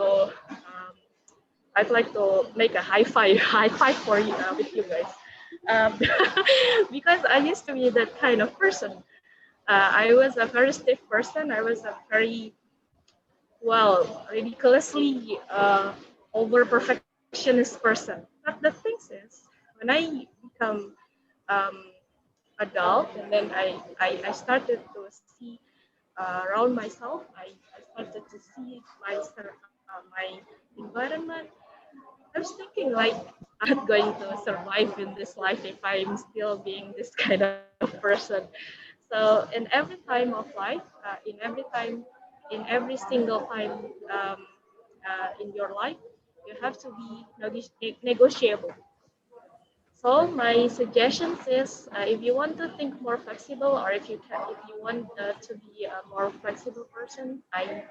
to make a high five for you with you guys, because I used to be that kind of person. I was a very stiff person. I was a very ridiculously over perfectionist person. But the thing is, when I become adult, and then I started to see around myself, I started to see my environment. I was thinking like, I'm not going to survive in this life if I'm still being this kind of person. So in every time of life, in every single time in your life, you have to be negotiable. So my suggestions is, if you want to think more flexible, or if you want to be a more flexible person, I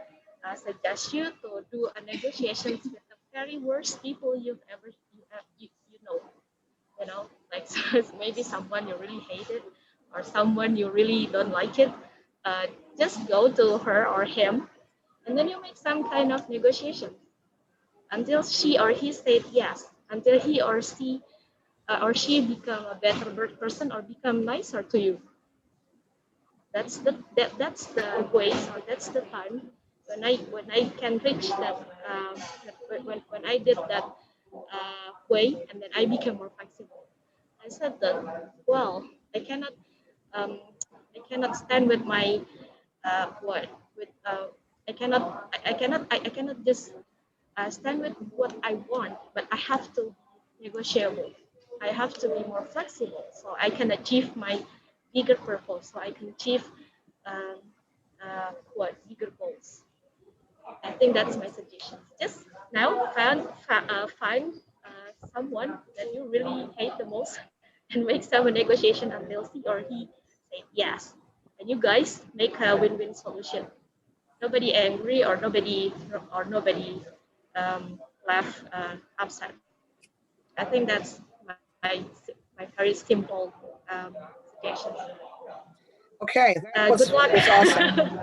suggest you to do a negotiations with the very worst people you've ever you know. You know, like maybe someone you really hated, or someone you really don't like it. Just go to her or him, and then you make some kind of negotiation until she or he said yes, until he or she become a better person or become nicer to you. That's the ways, or that's the time when I can reach that, when I did that way, and then I became more flexible. I said that, well, I cannot stand with my I cannot just stand with what I want, but I have to negotiable. I have to be more flexible so I can achieve my bigger purpose. So I can achieve bigger goals. I think that's my suggestion. Just now find someone that you really hate the most and make some negotiation until he or he say yes. And you guys make a win-win solution. Nobody angry or nobody left upset. I think that's my very simple suggestions. Okay, good luck. That's awesome.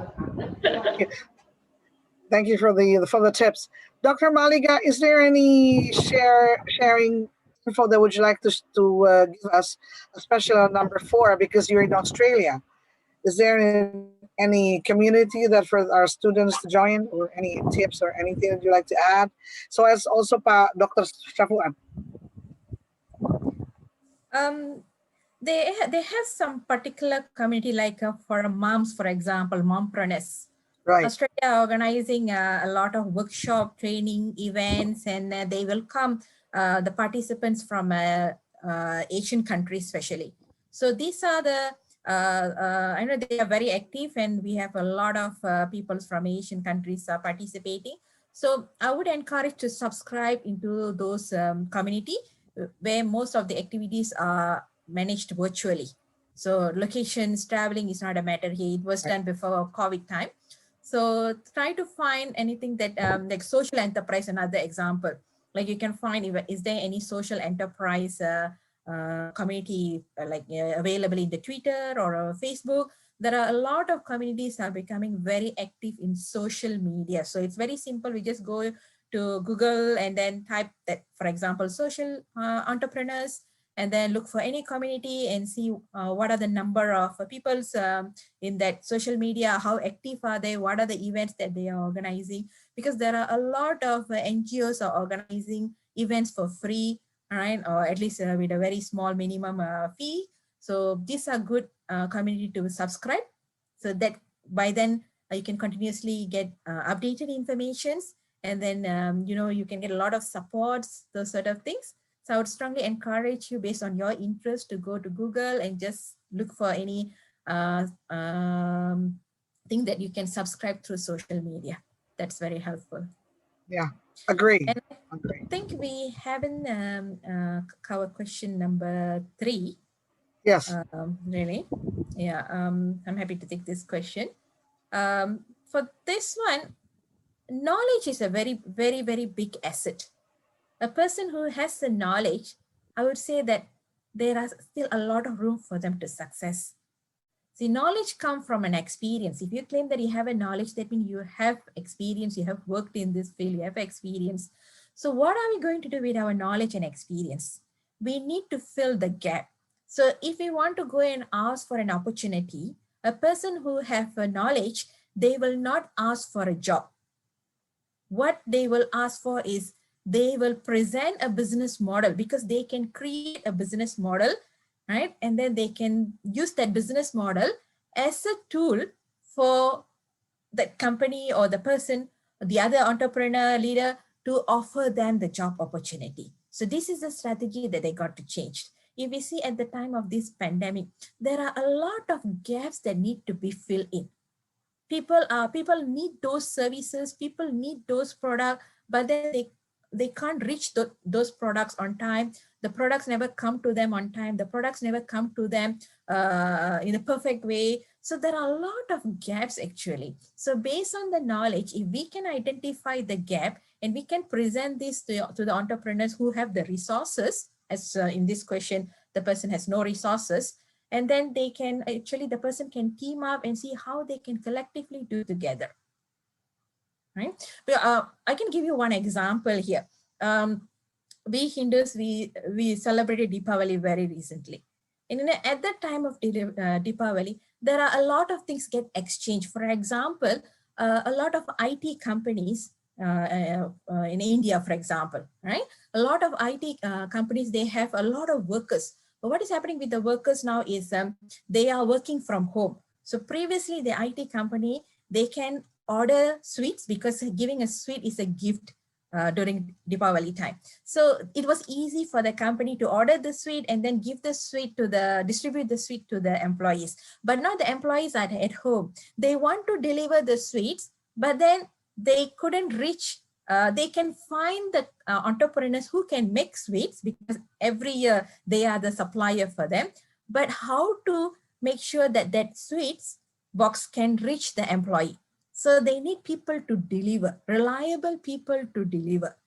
Thank you for the tips. Dr. Maliga, is there any sharing info that would you like to give us, especially on number 4, because you're in Australia? Is there any community that for our students to join, or any tips or anything that you'd like to add? So as also Dr. Safuan. They have some particular community, like for moms, for example, mompreneurs. Right. Australia organizing a lot of workshop, training, events, and they welcome the participants from Asian countries, especially. So these are the, I know they are very active, and we have a lot of people from Asian countries participating. So I would encourage to subscribe into those community where most of the activities are managed virtually. So locations, traveling is not a matter here. It was done before COVID time. So try to find anything that like social enterprise, another example. Like you can find, is there any social enterprise community available in the Twitter or Facebook? There are a lot of communities are becoming very active in social media. So it's very simple. We just go to Google and then type that, for example, social entrepreneurs, and then look for any community and see what are the number of people in that social media, how active are they, what are the events that they are organizing, because there are a lot of NGOs are organizing events for free, right, or at least with a very small minimum fee. So these are good community to subscribe, so that by then you can continuously get updated informations, and then you can get a lot of supports, those sort of things. So I would strongly encourage you, based on your interest, to go to Google and just look for any thing that you can subscribe through social media. That's very helpful. Yeah, agree. And I think we haven't covered question number 3. Yes. Really? Yeah, I'm happy to take this question. For this one, knowledge is a very, very, very big asset. A person who has the knowledge, I would say that there are still a lot of room for them to success. See, knowledge comes from an experience. If you claim that you have a knowledge, that means you have experience, you have worked in this field, you have experience. So what are we going to do with our knowledge and experience? We need to fill the gap. So if we want to go and ask for an opportunity, a person who have a knowledge, they will not ask for a job. What they will ask for is, they will present a business model, because they can create a business model, right? And then they can use that business model as a tool for that company or the person, the other entrepreneur leader, to offer them the job opportunity. So this is the strategy that they got to change. If we see at the time of this pandemic, there are a lot of gaps that need to be filled in. People need those services, people need those products, but then they can't reach those products on time. The products never come to them on time. The products never come to them in a perfect way. So there are a lot of gaps actually. So based on the knowledge, if we can identify the gap and we can present this to the entrepreneurs who have the resources, as in this question, the person has no resources, and then they can actually, the person can team up and see how they can collectively do together. Right? I can give you one example here. We Hindus, we celebrated Deepavali very recently. And at that time of Deepavali, there are a lot of things get exchanged. For example, a lot of IT companies in India, for example, right? A lot of IT companies, they have a lot of workers. But what is happening with the workers now is they are working from home. So previously, the IT company, they can order sweets because giving a sweet is a gift during Deepavali time. So it was easy for the company to order the sweet and then give the sweet to distribute the sweet to the employees. But now the employees are at home. They want to deliver the sweets, but then they couldn't reach. They can find the entrepreneurs who can make sweets because every year they are the supplier for them. But how to make sure that that sweets box can reach the employee? So they need people to deliver, reliable people to deliver,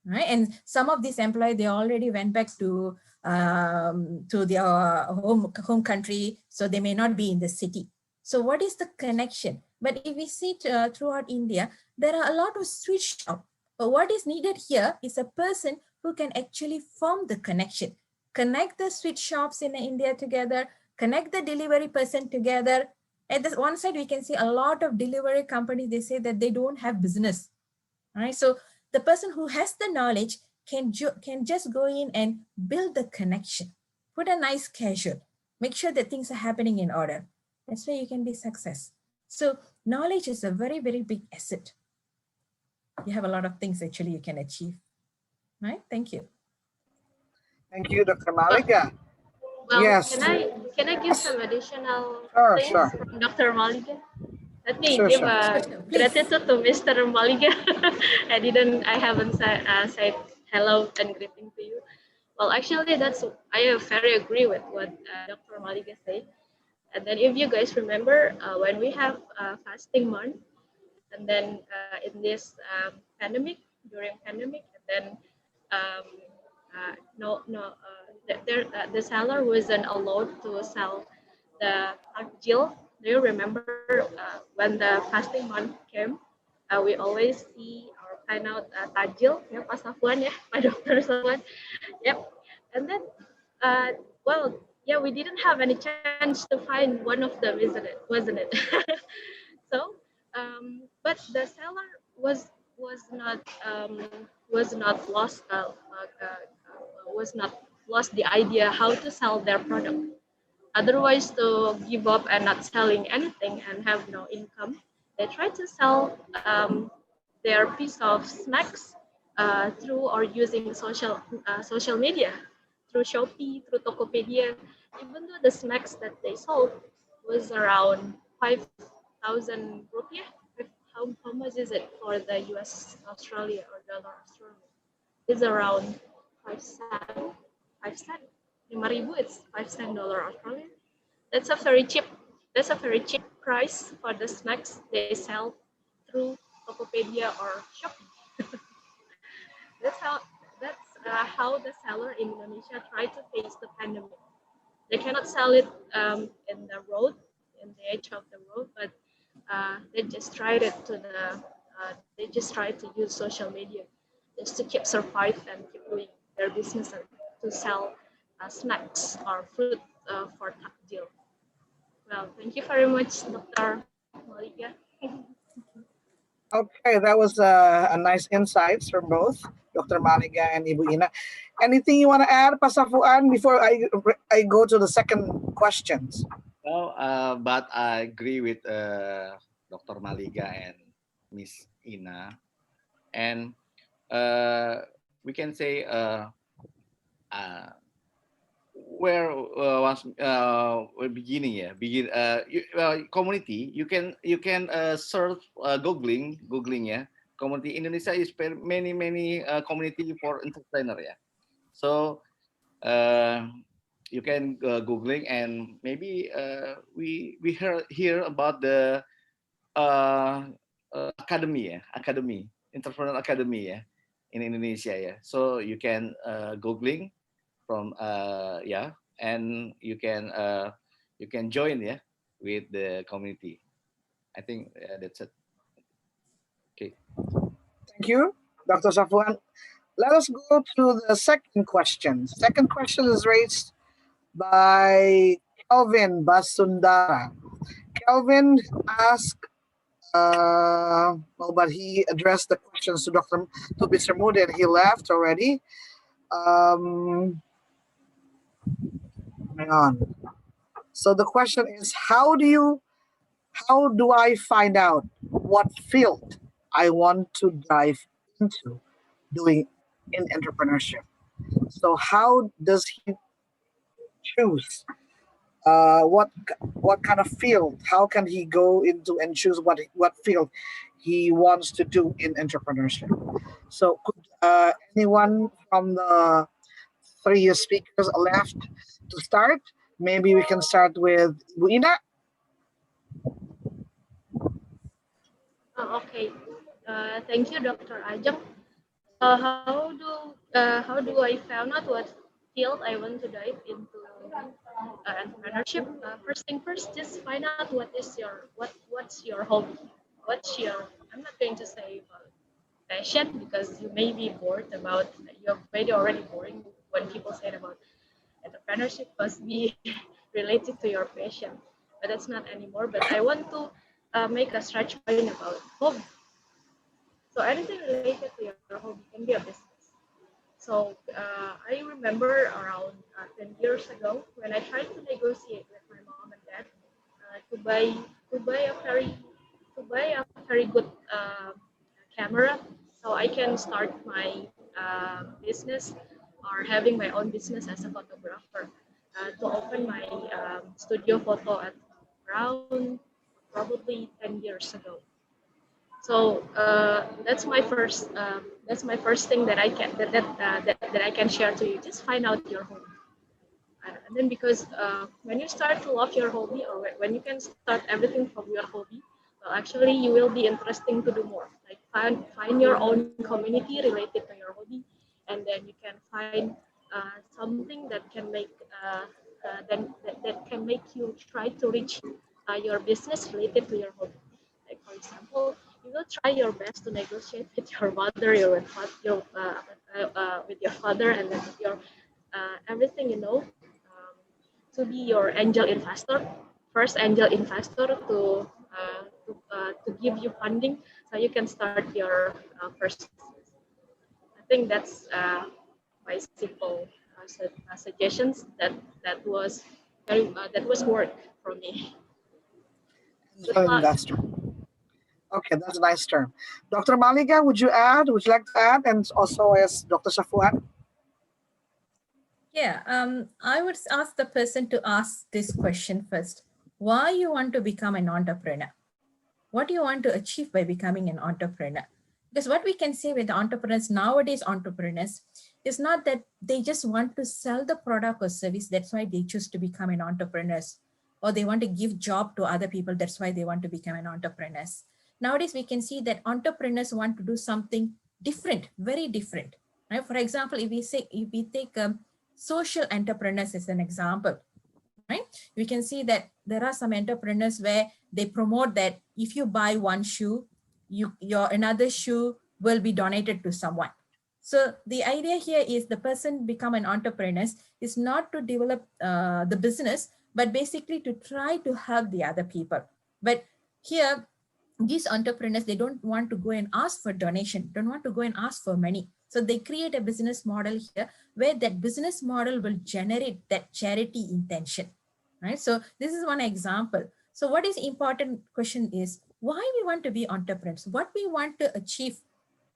right? And some of these employees, they already went back to their home country, so they may not be in the city. So what is the connection? But if we see throughout India, there are a lot of sweet shops. But what is needed here is a person who can actually form the connection, connect the sweet shops in India together, connect the delivery person together. At this one side, we can see a lot of delivery companies, they say that they don't have business, right? So the person who has the knowledge can just go in and build the connection, put a nice casual, make sure that things are happening in order. That's where you can be success. So knowledge is a very, very big asset. You have a lot of things actually you can achieve, right? Thank you. Thank you, Dr. Maliga. Well, Yes. can I give some additional things Sure. from Dr. Maliga? Let me Sure, give sure. a gratitude to Mr. Maliga. I haven't said hello and greeting to you. Well, actually, I very agree with what Dr. Maliga said. And then if you guys remember, when we have fasting month, and then in this during pandemic, and then the seller wasn't allowed to sell the takjil. Do you remember when the fasting month came? We always see or find out takjil, ya Pak Safuan ya, Pak Dr. Safuan. Yep. And then, well, yeah, we didn't have any chance to find one of them, wasn't it? So, but the seller was not lost the idea how to sell their product. Otherwise, to give up and not selling anything and have no income, they try to sell their piece of snacks through or using social media, through Shopee, through Tokopedia. Even though the snacks that they sold was around 5,000 rupiah. How much is it for the US Australia or dollar Australia? It's around 5 cents. 5 cents. 5,000, it's 5 cents dollar Australia. That's a very cheap price for the snacks they sell through Tokopedia or Shopee. That's how the seller in Indonesia try to face the pandemic. They cannot sell it in the road, in the edge of the road, but they just tried to use social media just to keep survive and keep doing their business and to sell snacks or fruit for takjil. Well, thank you very much, Dr. Maliga. Okay, that was a nice insights from both Dr. Maliga and Ibu Ina. Anything you want to add, Pak Safuan, before I go to the second questions? Well, but I agree with Dr. Maliga and Miss Ina, and we can say where was beginning, community. You can search googling community. Indonesia is many community for entrepreneur, so you can googling, and maybe we hear about the academy entrepreneurial academy in Indonesia, so you can googling from and you can join with the community. I think that's it. Okay, thank you, Dr. Safuan. Let us go to the second question. Second question is raised by Kelvin Basundara. Kelvin asked, but he addressed the questions to Mr. Moody, and he left already. Hang on. So the question is, how do you how do I find out what field I want to dive into doing in entrepreneurship? So how does he choose what kind of field? How can he go into and choose what field he wants to do in entrepreneurship? So could anyone from the three speakers left to start? Maybe we can start with Bu Ina. Okay. Thank you, Dr. Ajeng. How do I found out what field I want to dive into entrepreneurship? First thing first, just find out what's your hobby. What's your I'm not going to say passion because you may be bored about you're maybe already boring when people say about entrepreneurship must be related to your passion, but that's not anymore. But I want to make a stretch point about hobby. So anything related to your hobby can be a business. So I remember around 10 years ago when I tried to negotiate with my mom and dad to buy a very good camera, so I can start my business or having my own business as a photographer. To open my studio photo at around probably 10 years ago. So that's my first thing that I can that I can share to you. Just find out your hobby, and then because when you start to love your hobby, or when you can start everything from your hobby, well, actually you will be interesting to do more. Like find your own community related to your hobby, and then you can find something that can make that can make you try to reach your business related to your hobby. Like for example, you will try your best to negotiate with your mother, with your father, and then with your everything to be your angel investor, first angel investor to give you funding so you can start your first business. I think that's my simple suggestions that was work for me. Angel investor. Okay, that's a nice term. Dr. Malika, would you like to add? And also as Dr. Safuan? Yeah, I would ask the person to ask this question first. Why you want to become an entrepreneur? What do you want to achieve by becoming an entrepreneur? Because what we can say with entrepreneurs, nowadays entrepreneurs, is not that they just want to sell the product or service, that's why they choose to become an entrepreneurs, or they want to give job to other people, that's why they want to become an entrepreneurs. Nowadays, we can see that entrepreneurs want to do something different, very different. Right? For example, if we take social entrepreneurs as an example, right? We can see that there are some entrepreneurs where they promote that if you buy one shoe, your another shoe will be donated to someone. So the idea here is the person become an entrepreneur is not to develop the business, but basically to try to help the other people. But here, these entrepreneurs, they don't want to go and ask for donation, don't want to go and ask for money. So they create a business model here where that business model will generate that charity intention, right? So this is one example. So what is important question is why we want to be entrepreneurs, what we want to achieve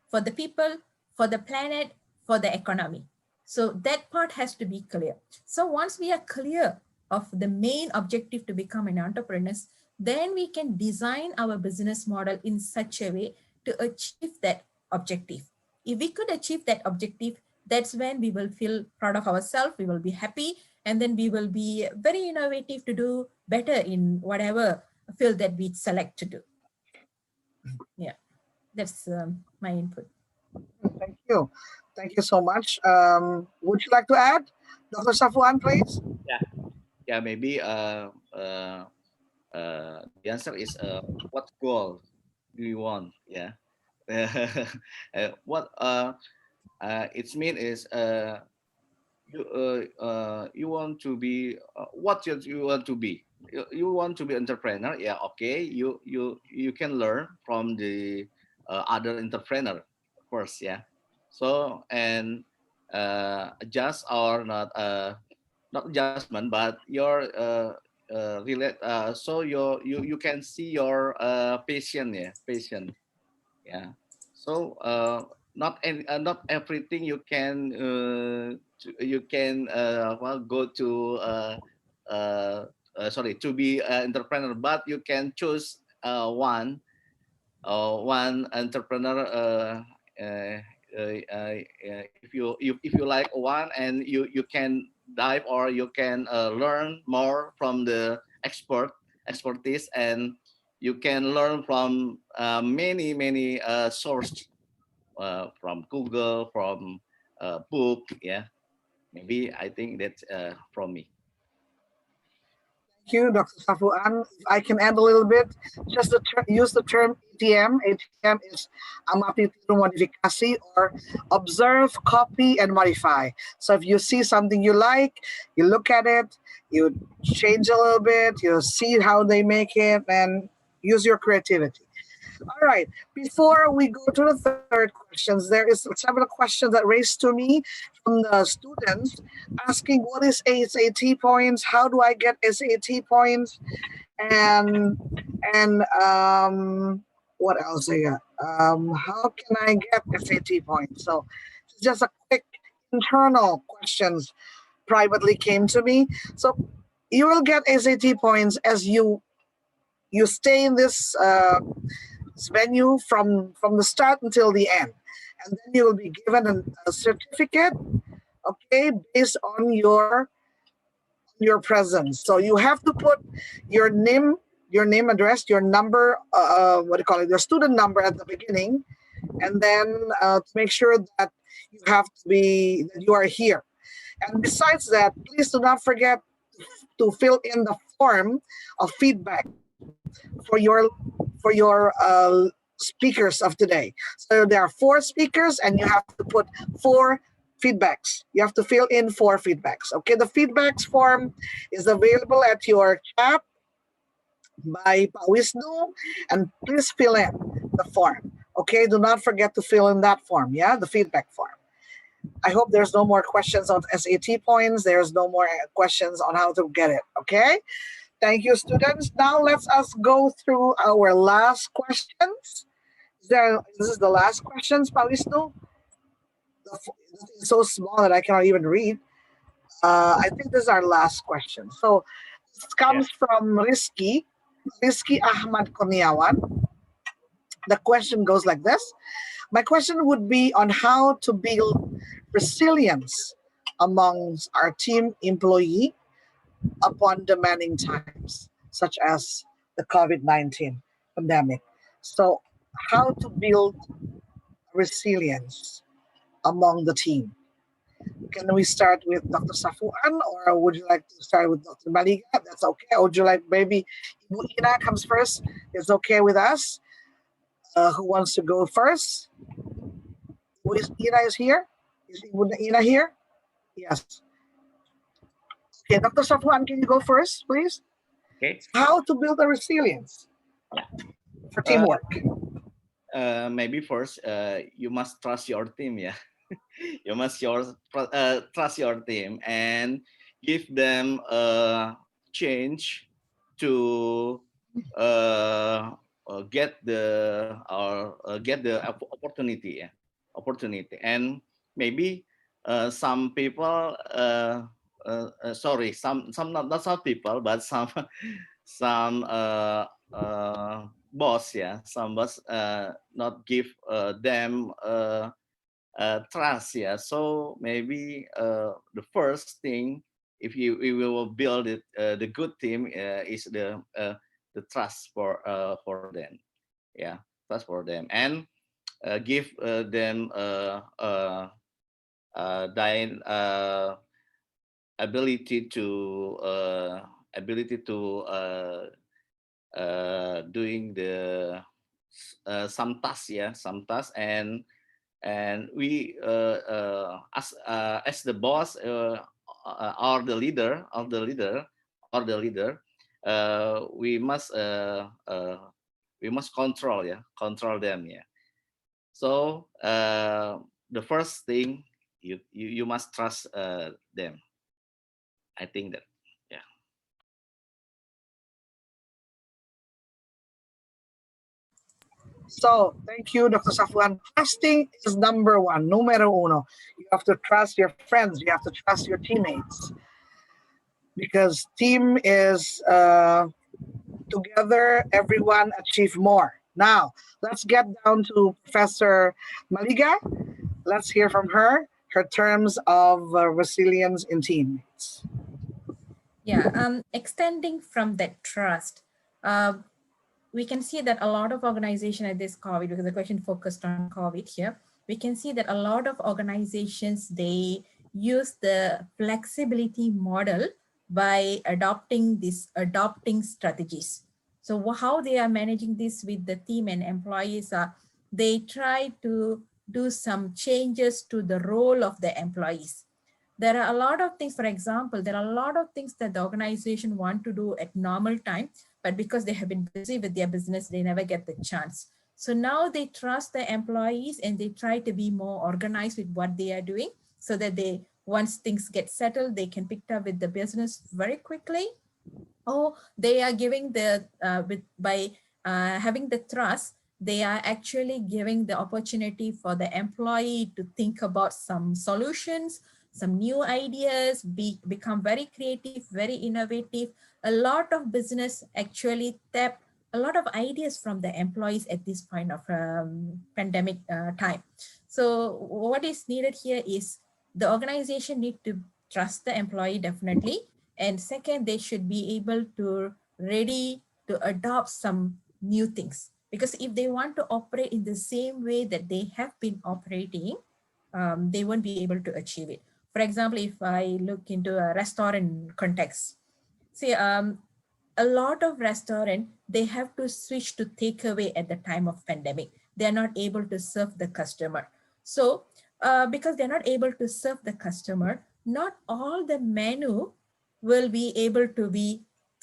for the people, for the planet, for the economy. So that part has to be clear. So once we are clear of the main objective to become an entrepreneur, then we can design our business model in such a way to achieve that objective. If we could achieve that objective, that's when we will feel proud of ourselves, we will be happy, and then we will be very innovative to do better in whatever field that we select to do. Yeah, that's my input. Thank you. Thank you so much. Would you like to add, Dr. Safuan, please? Yeah. Maybe the answer is what goal do you want? Yeah. What it means is you want to be what you want to be. You want to be entrepreneur. Yeah. Okay. You can learn from the other entrepreneur, of course. Yeah. So and just or not not adjustment, but your so you can see your patient, yeah. So not everything you can well, go to to be an entrepreneur, but you can choose one entrepreneur. If you like one, and you can dive, or you can learn more from the expertise, and you can learn from many sources, from Google, from book. Yeah, maybe I think that's from me. Thank you, Dr. Safuan. If I can add a little bit, just use the term ATM. ATM is amati tiru modifikasi, or observe, copy, and modify. So if you see something you like, you look at it, you change a little bit, you see how they make it, and use your creativity. All right. Before we go to the third questions, there is several questions that raised to me from the students asking, what is SAT points? How do I get SAT points? And what else I got? How can I get SAT points? So just a quick internal questions privately came to me. So you will get SAT points as you stay in this venue from the start until the end, and then you will be given a certificate, okay, based on your presence. So you have to put your name address, your number, what do you call it, your student number at the beginning, and then to make sure that you are here. And besides that, please do not forget to fill in the form of feedback for your speakers of today. So there are 4 speakers, and you have to put 4 feedbacks. You have to fill in 4 feedbacks. Okay, the feedbacks form is available at your chat by Pawisnu, and please fill in the form. Okay, do not forget to fill in that form. Yeah, the feedback form. I hope there's no more questions on SAT points. There's no more questions on how to get it. Okay. Thank you, students. Now let's us go through our last questions. This is the last questions, Pawisnu. It's so small that I cannot even read. I think this is our last question. So this comes from Rizky Ahmad Kurniawan. The question goes like this. My question would be on how to build resilience amongst our team employee upon demanding times, such as the COVID-19 pandemic. So how to build resilience among the team? Can we start with Dr. Safuan, or would you like to start with Dr. Maliga? That's okay. Or would you like maybe Ibu Ina comes first? It's okay with us. Who wants to go first? Ina is here? Is Ibu Ina here? Yes. Okay, Dr. Safuan, can you go first, please? Okay. How to build a resilience for teamwork? Maybe first, you must trust your team. Yeah, you must trust your team and give them a change to get the opportunity. Yeah, opportunity. And maybe some people. Sorry, some not some people, but some boss, yeah, some boss not give them trust, yeah. So maybe the first thing, if we will build it, the good team is the trust for them, yeah, trust for them, and give them ability to doing the some tasks, yeah, some tasks, and we as the boss or the leader we must control, yeah, control them, yeah. So the first thing, you must trust them. I think that, yeah. So thank you, Dr. Safuan. Trusting is number one, numero uno. You have to trust your friends. You have to trust your teammates. Because team is together, everyone achieve more. Now, let's get down to Professor Maliga. Let's hear from her terms of resilience in teammates. Yeah, extending from that trust, we can see that a lot of organizations at this COVID, because the question focused on COVID here, we can see that a lot of organizations, they use the flexibility model by adopting strategies. So how they are managing this with the team and employees are, they try to do some changes to the role of the employees. There are a lot of things, for example, there are a lot of things that the organization want to do at normal time, but because they have been busy with their business, they never get the chance. So now they trust the employees and they try to be more organized with what they are doing so that they, once things get settled, they can pick up with the business very quickly. Or they are giving the, by having the trust, they are actually giving the opportunity for the employee to think about some solutions, some new ideas, become very creative, very innovative. A lot of business actually tap a lot of ideas from the employees at this point of pandemic time. So what is needed here is the organization need to trust the employee definitely. And second, they should be able to ready to adopt some new things. Because if they want to operate in the same way that they have been operating, they won't be able to achieve it. For example, if I look into a restaurant context, see, a lot of restaurants, they have to switch to takeaway at the time of pandemic. They're not able to serve the customer. So because they're not able to serve the customer, not all the menu will be able to be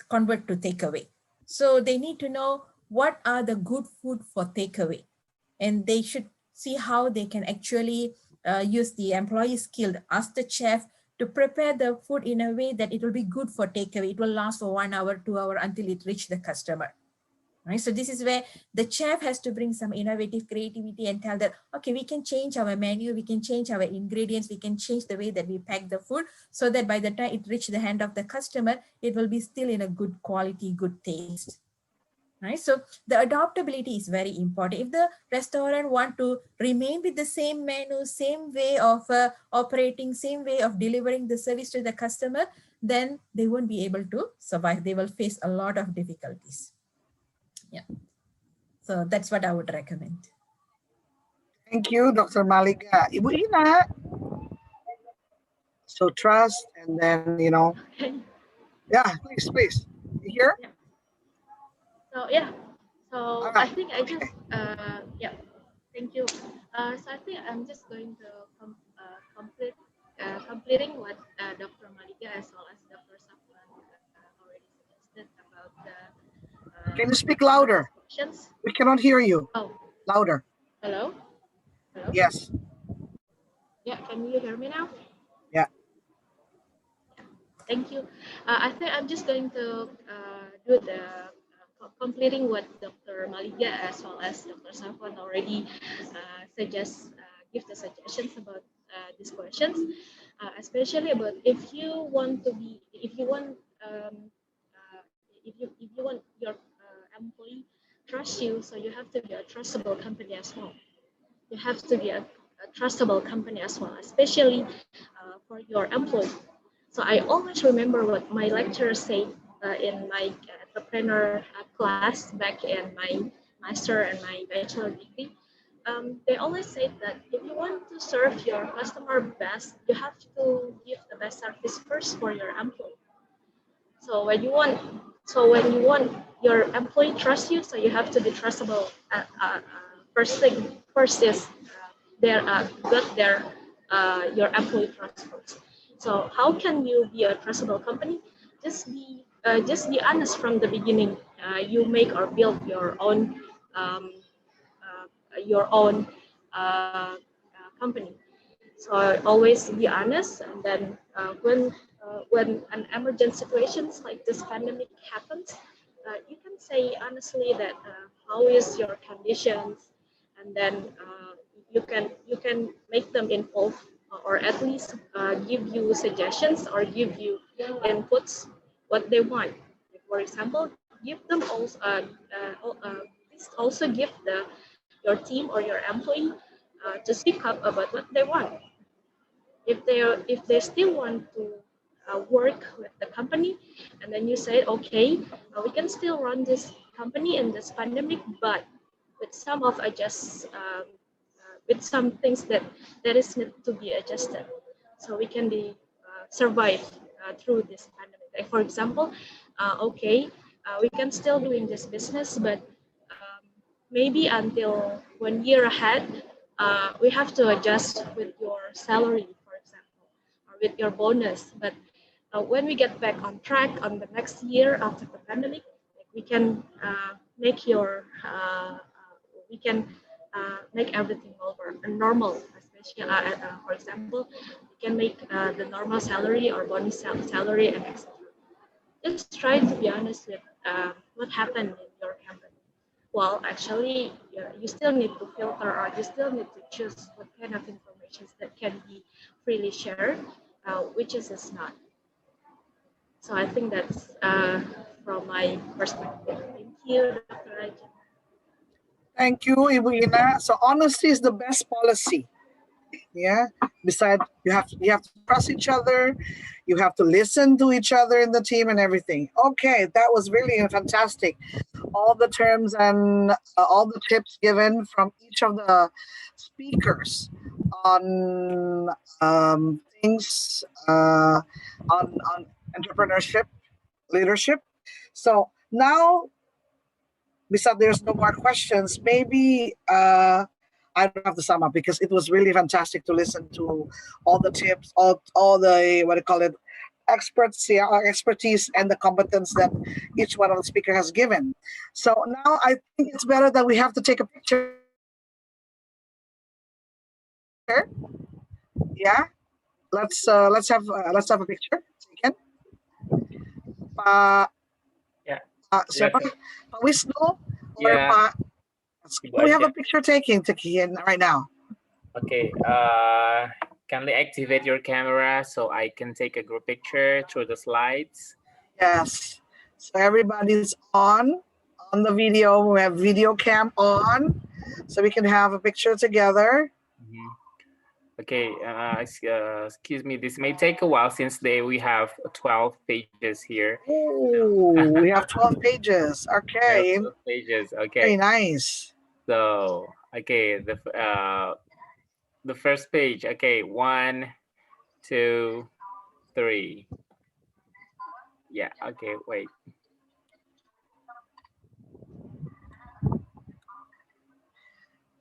converted to takeaway. So they need to know what are the good food for takeaway. And they should see how they can actually use the employee skill, ask the chef to prepare the food in a way that it will be good for takeaway. It will last for 1 hour, 2 hours until it reaches the customer. Right? So this is where the chef has to bring some innovative creativity and tell that, okay, we can change our menu, we can change our ingredients, we can change the way that we pack the food so that by the time it reaches the hand of the customer, it will be still in a good quality, good taste. Right? So the adaptability is very important. If the restaurant want to remain with the same menu, same way of operating, same way of delivering the service to the customer, then they won't be able to survive. They will face a lot of difficulties. Yeah. So that's what I would recommend. Thank you, Dr. Maliga. Ibu Ina. So trust, and then, you know, yeah, please. You hear? Yeah. So yeah, so right. I think I just yeah, thank you. So I think I'm just going to completing what Dr. Maliga as well as Dr. Safuan already suggested about the. Can you speak louder? Questions? We cannot hear you. Oh, louder. Hello. Hello. Yes. Yeah, can you hear me now? Yeah. Thank you. I think I'm just going to do the completing what Dr. Maliga as well as Dr. Safuan already give the suggestions about these questions, especially about if you want your employee trust you, so you have to be a trustable company as well. You have to be a trustable company as well, especially for your employee. So I always remember what my lecturer said in my entrepreneur class back in my master and my bachelor degree. They always say that if you want to serve your customer best, you have to give the best service first for your employee. So when you want your employee trust you, so you have to be trustable. First is your employee trust first. So how can you be a trustable company? Just be honest from the beginning. You make or build your own company. So always be honest, and then when an emergent situations like this pandemic happens, you can say honestly that how is your conditions, and then you can make them involve, or at least give you suggestions or give you inputs what they want. For example, give them also please also give your team or your employee to speak up about what they want. If they still want to work with the company, and then you say, okay, we can still run this company in this pandemic, but with some of with some things that is need to be adjusted, so we can survive through this pandemic. Like for example, okay, we can still doing this business, but maybe until 1 year ahead, we have to adjust with your salary, for example, or with your bonus. But when we get back on track on the next year after the pandemic, like we can make we can make everything over and normal. Especially, for example, we can make the normal salary or bonus salary and etc. Just try to be honest with what happened in your company. Well, actually, you still need to filter, or you still need to choose what kind of information that can be freely shared, which is not. So I think that's from my perspective. Thank you, Dr. Raja. Thank you, Ibu Ina. So honesty is the best policy. Yeah. Besides, you have to trust each other. You have to listen to each other in the team and everything. Okay, that was really fantastic. All the terms and all the tips given from each of the speakers on things on entrepreneurship, leadership. So now, besides there's no more questions, maybe I don't have to sum up because it was really fantastic to listen to all the tips, all the what do you call it, expertise and the competence that each one of the speaker has given. So now I think it's better that we have to take a picture. Yeah, let's have a picture taken. Yeah. Siapa? Pak Wisnu or Yeah. Pak? We have a picture taking right now. Okay. Kindly activate your camera so I can take a group picture through the slides. Yes. So everybody's on the video. We have video cam on, so we can have a picture together. Mm-hmm. Okay. Excuse me. This may take a while since we have 12 pages here. Oh, we have 12 pages. Okay. 12 pages. Okay. Very nice. So okay, the first page. Okay, 1, 2, 3. Yeah. Okay. Wait.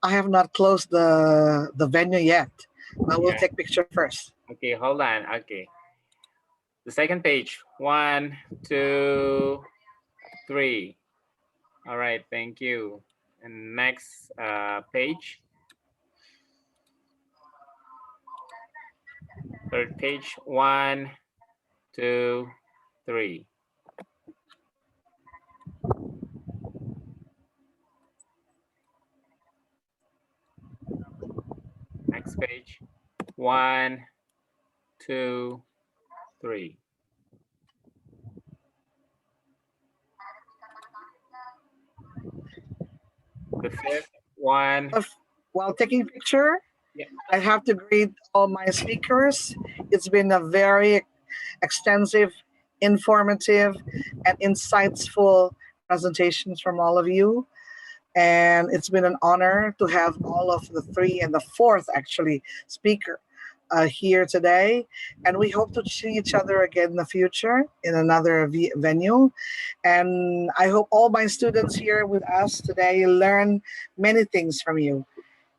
I have not closed the venue yet. I will take picture first. Okay, hold on. Okay. The second page. 1, 2, 3. All right. Thank you. And next page. Third page. 1, 2, 3. Next page. 1, 2, 3. The fifth one. While taking picture, I have to greet all my speakers. It's been a very extensive, informative, and insightful presentations from all of you. And it's been an honor to have all of the three and the fourth actually speaker here today. And we hope to see each other again in the future in another venue. And I hope all my students here with us today learn many things from you.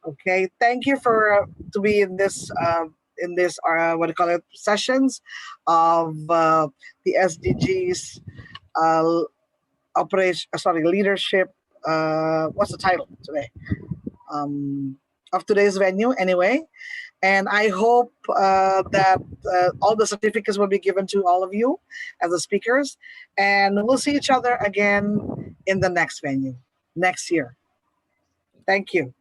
Okay, thank you to be in this what do you call it, sessions of the SDGs leadership. What's the title today of today's venue anyway? And I hope that all the certificates will be given to all of you as the speakers, and we'll see each other again in the next venue. next year. Thank you.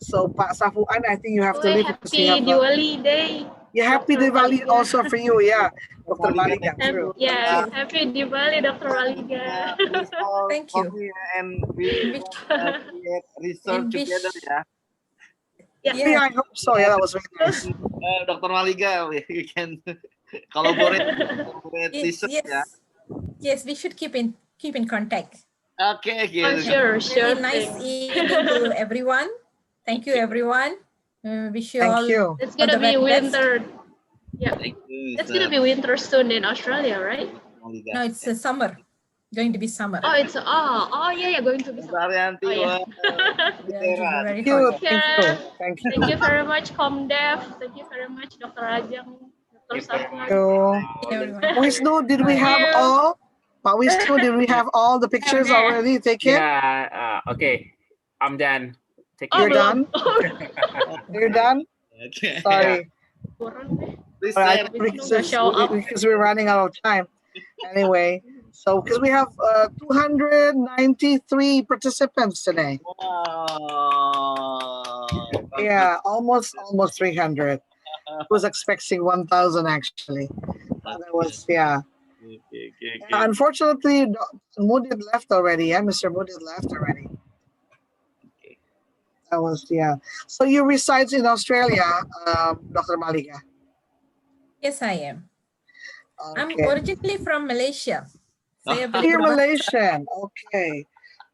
So, Pak Safuan, I think you have to leave because you Happy have Diwali Day. yeah, happy Dr. Diwali Maliga. also for you. Yeah, Dr. Maliga, true. Yeah, happy Diwali, Dr. Maliga. Thank you. And we create research together, yeah. Yeah, I hope so. Yeah, that was very nice. Dr. Maliga, we can collaborate Yes, research, yeah. yes, we should keep in contact. Okay, Oh, sure, Really nice evening to everyone. Thank you, everyone. Wish you all. It's gonna be winter. Yeah, Thank you, it's gonna be winter soon in Australia, right? No, it's summer. Going to be summer. Oh, it's yeah, going to be summer. Arianti, Oh, yeah. Very Thank you, hot. thank you. Thank you very much, Comdev. Thank you very much, Dr. Rajang, Dr. Safuan. Wisnu, did we have all? Wisnu, did we have all the pictures already taken? Yeah. Okay. I'm done. You're done? You're done? Okay. Sorry. Please All right, because we're running out of time. Anyway, so because we have 293 participants today. Yeah, almost 300. I was expecting 1,000 actually. That was, yeah. Unfortunately, Mudid left already. Yeah, Mr. Mudid left already. That was, yeah. So you reside in Australia, Dr. Maliga? Yes, I am. Okay. I'm originally from Malaysia. You're Malaysian. Okay.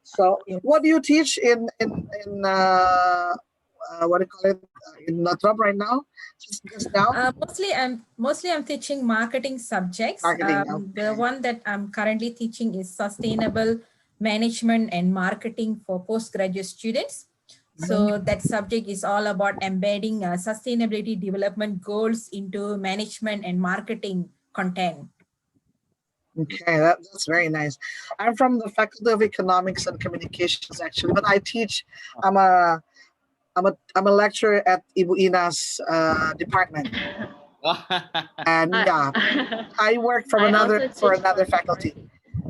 So what do you teach in what do you call it, in Latrobe right now? Just now? Mostly I'm teaching marketing subjects. The one that I'm currently teaching is sustainable management and marketing for postgraduate students. So that subject is all about embedding sustainability development goals into management and marketing content. Okay, that's very nice. I'm from the Faculty of Economics and Communications actually, but I teach. I'm a lecturer at Ibu Ina's department, and yeah, I work from another faculty.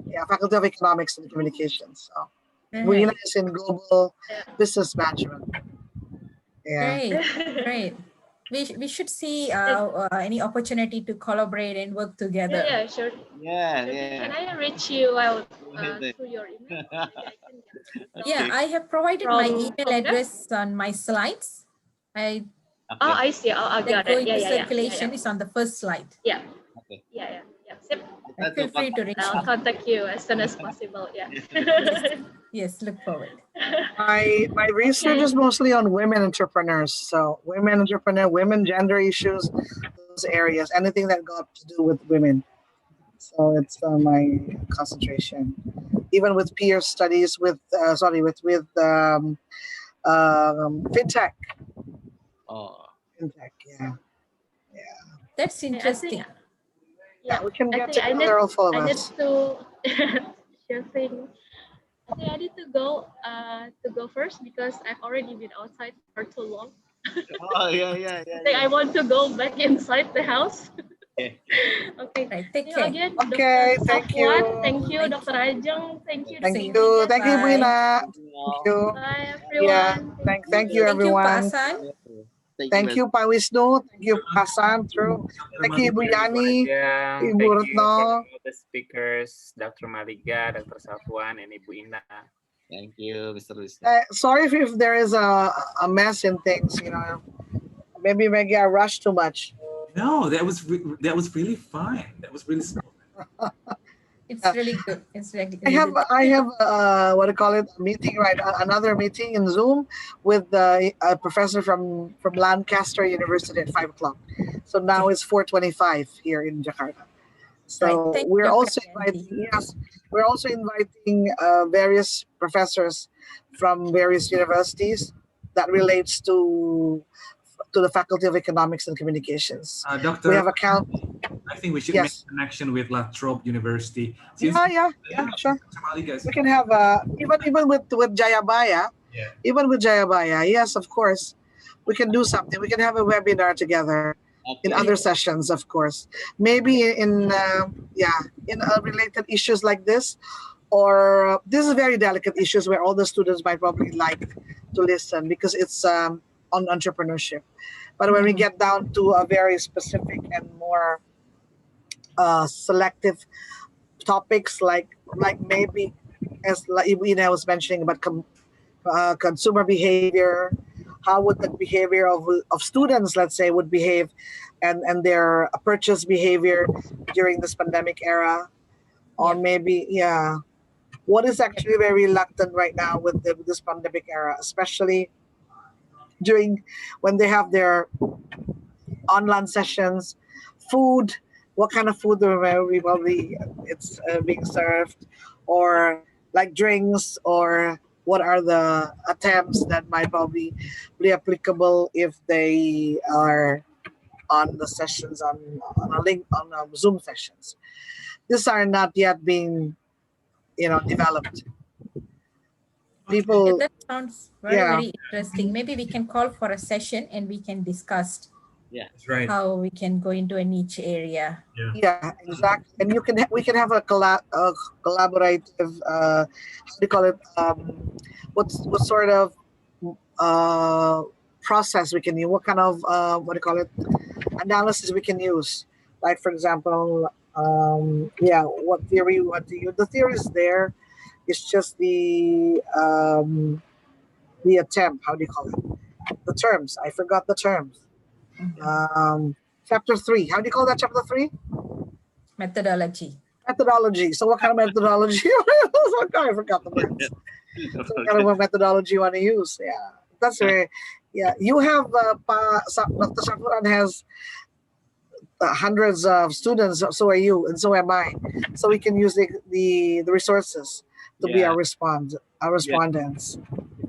Yeah, Faculty of Economics and Communications. So Ibu Ina is in global business management. Yeah. Great. We should see any opportunity to collaborate and work together. Yeah, sure. Yeah. Can I reach you out through your email? Yeah, I have provided my email address on my slides. I see. I got it. Yeah. Circulation is on the first slide. Yeah. Okay. Yeah. Sip. Feel free to reach I'll me. contact you as soon as possible. Yeah. Yes, look forward. My research is mostly on women entrepreneurs. So women entrepreneur, women gender issues, those areas, anything that got to do with women. So it's my concentration. Even with peer studies, with fintech. Fintech, yeah. That's interesting. Yeah, we can get together, all four of us. I need to share thing. I think I need to go first because I've already been outside for too long. Yeah. I think I want to go back inside the house. Okay. Right, take care. Again, Okay, Dr. thank you. Safuan, thank you, Dr. Rajang. Thank you. Thank you, Buina. Thank you. Bye, everyone. Yeah, thank you, everyone. Thank you, Pak Wisnu. Thank you, Hasan. True. Thank you, Ibu Yani, Ibu Retno. The speakers, Dr. Maliga, Dr. Safuan, and Ibu Ina. Thank you, Mr. Wisnu. Sorry if there is a mess in things. Maybe I rushed too much. No, that was really fine. That was really smooth. It's really good. It's really good. I have what do you call it? A meeting, right? Another meeting in Zoom with a professor from Lancaster University at 5:00. So now it's 4:25 here in Jakarta. So we're also inviting. Yes, we're also inviting various professors from various universities that relates to the Faculty of Economics and Communications. Doctor, we have account. I think we should make a connection with Latrobe University. Yeah, sure. We can have even with Jayabaya. Yeah. Even with Jayabaya, yes, of course, we can do something. We can have a webinar together in other sessions, of course. Maybe in related issues like this, or this is very delicate issues where all the students might probably like to listen because it's on entrepreneurship. But when we get down to a very specific and more selective topics, like maybe as Ina was mentioning about consumer behavior, how would the behavior of students, let's say, would behave, and their purchase behavior during this pandemic era, or maybe what is actually very reluctant right now with this pandemic era, especially during when they have their online sessions, food, what kind of food it's being served, or like drinks, or what are the attempts that might probably be applicable if they are on the sessions on a link on Zoom sessions. These are not yet being developed. People, that sounds very interesting. Maybe we can call for a session and we can discuss how we can go into a niche area. Yeah, exactly. And we can have a collaborative how do you call it, what sort of process we can use, what kind of analysis we can use. Like, for example, what theory, the theory is there. It's just the attempt, how do you call it? The terms. I forgot the terms. Chapter 3. How do you call that, chapter 3? Methodology. So what kind of methodology? I forgot the words. So what kind of methodology you want to use? Yeah, that's very. Yeah, you have Dr. Safuan has hundreds of students. So are you, and so am I. So we can use the resources to be our respondents.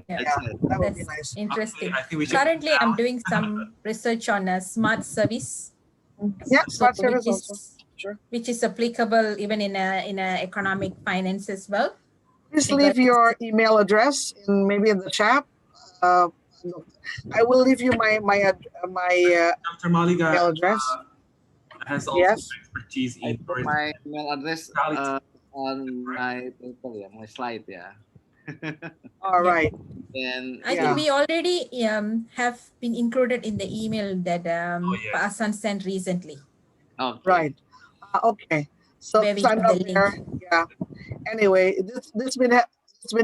That would be nice. Interesting. Currently, I'm doing some research on a smart service. Smart service also. Sure. Which is applicable even in a economic finance as well. Please leave your email address maybe in the chat. I will leave you my Dr. Maliga email address. Has also expertise in my email address on my paper, my slide, All right. And I think we already have been included in the email that Pak Hasan sent recently. Okay. Right. Okay. So sign up there. Yeah. Anyway, it's been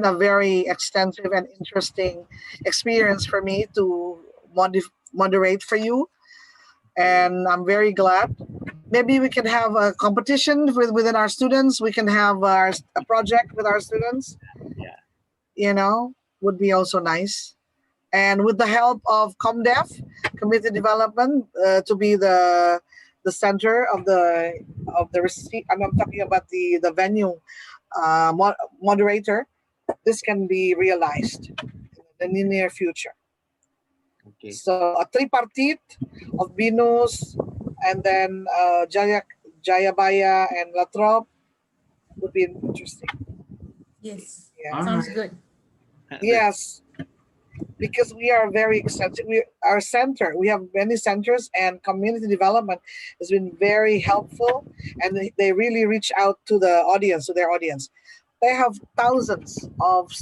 a very extensive and interesting experience for me to moderate for you, and I'm very glad. Maybe we can have a competition within our students. We can have a project with our students. Would be also nice. And with the help of ComDev, Community Development, to be the center of the receipt. I'm talking about the venue moderator. This can be realized in the near future. Okay. So a tripartite of BINUS and then Jayabaya and Latrobe would be interesting. Yes. Yeah. Sounds good. Yes, because we are very extensive. Our center, we have many centers, and community development has been very helpful, and they really reach out to their audience. They have thousands of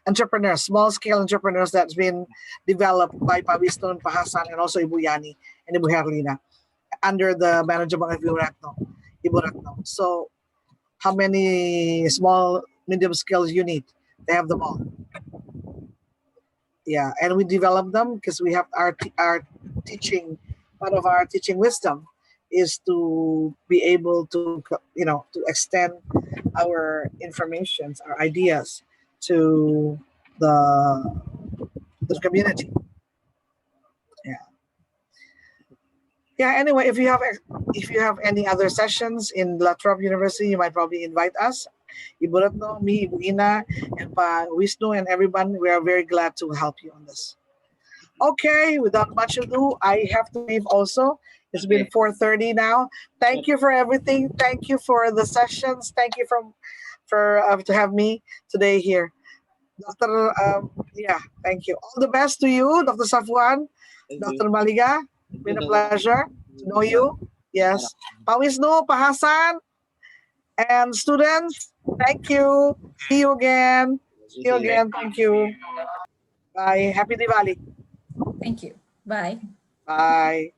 entrepreneurs, small-scale entrepreneurs that's been developed by Pak Wisnu and Pak Hasan, and also Ibu Yani and Ibu Herlina under the management of Ibu Retno. So how many small, medium skills you need? They have them all. Yeah, and we develop them because we have our teaching. Part of our teaching wisdom is to be able to to extend our informations, our ideas to the community. Yeah. Anyway, if you have any other sessions in Latrobe University, you might probably invite us. Ibu Retno, me, Ibu Ina, and Pa Wisnu, and everyone. We are very glad to help you on this. Okay, without much ado, I have to leave also. It's been 4:30 now. Thank you for everything. Thank you for the sessions. Thank you for to have me today here. Dr. Thank you. All the best to you, Dr. Safuan, Dr. Maliga. It's been a pleasure to know you. Yes. Pak Wisnu, Pak Hasan, And students, thank you. See you again. See you again. Thank you. Bye. Happy Diwali. Thank you. Bye. Bye.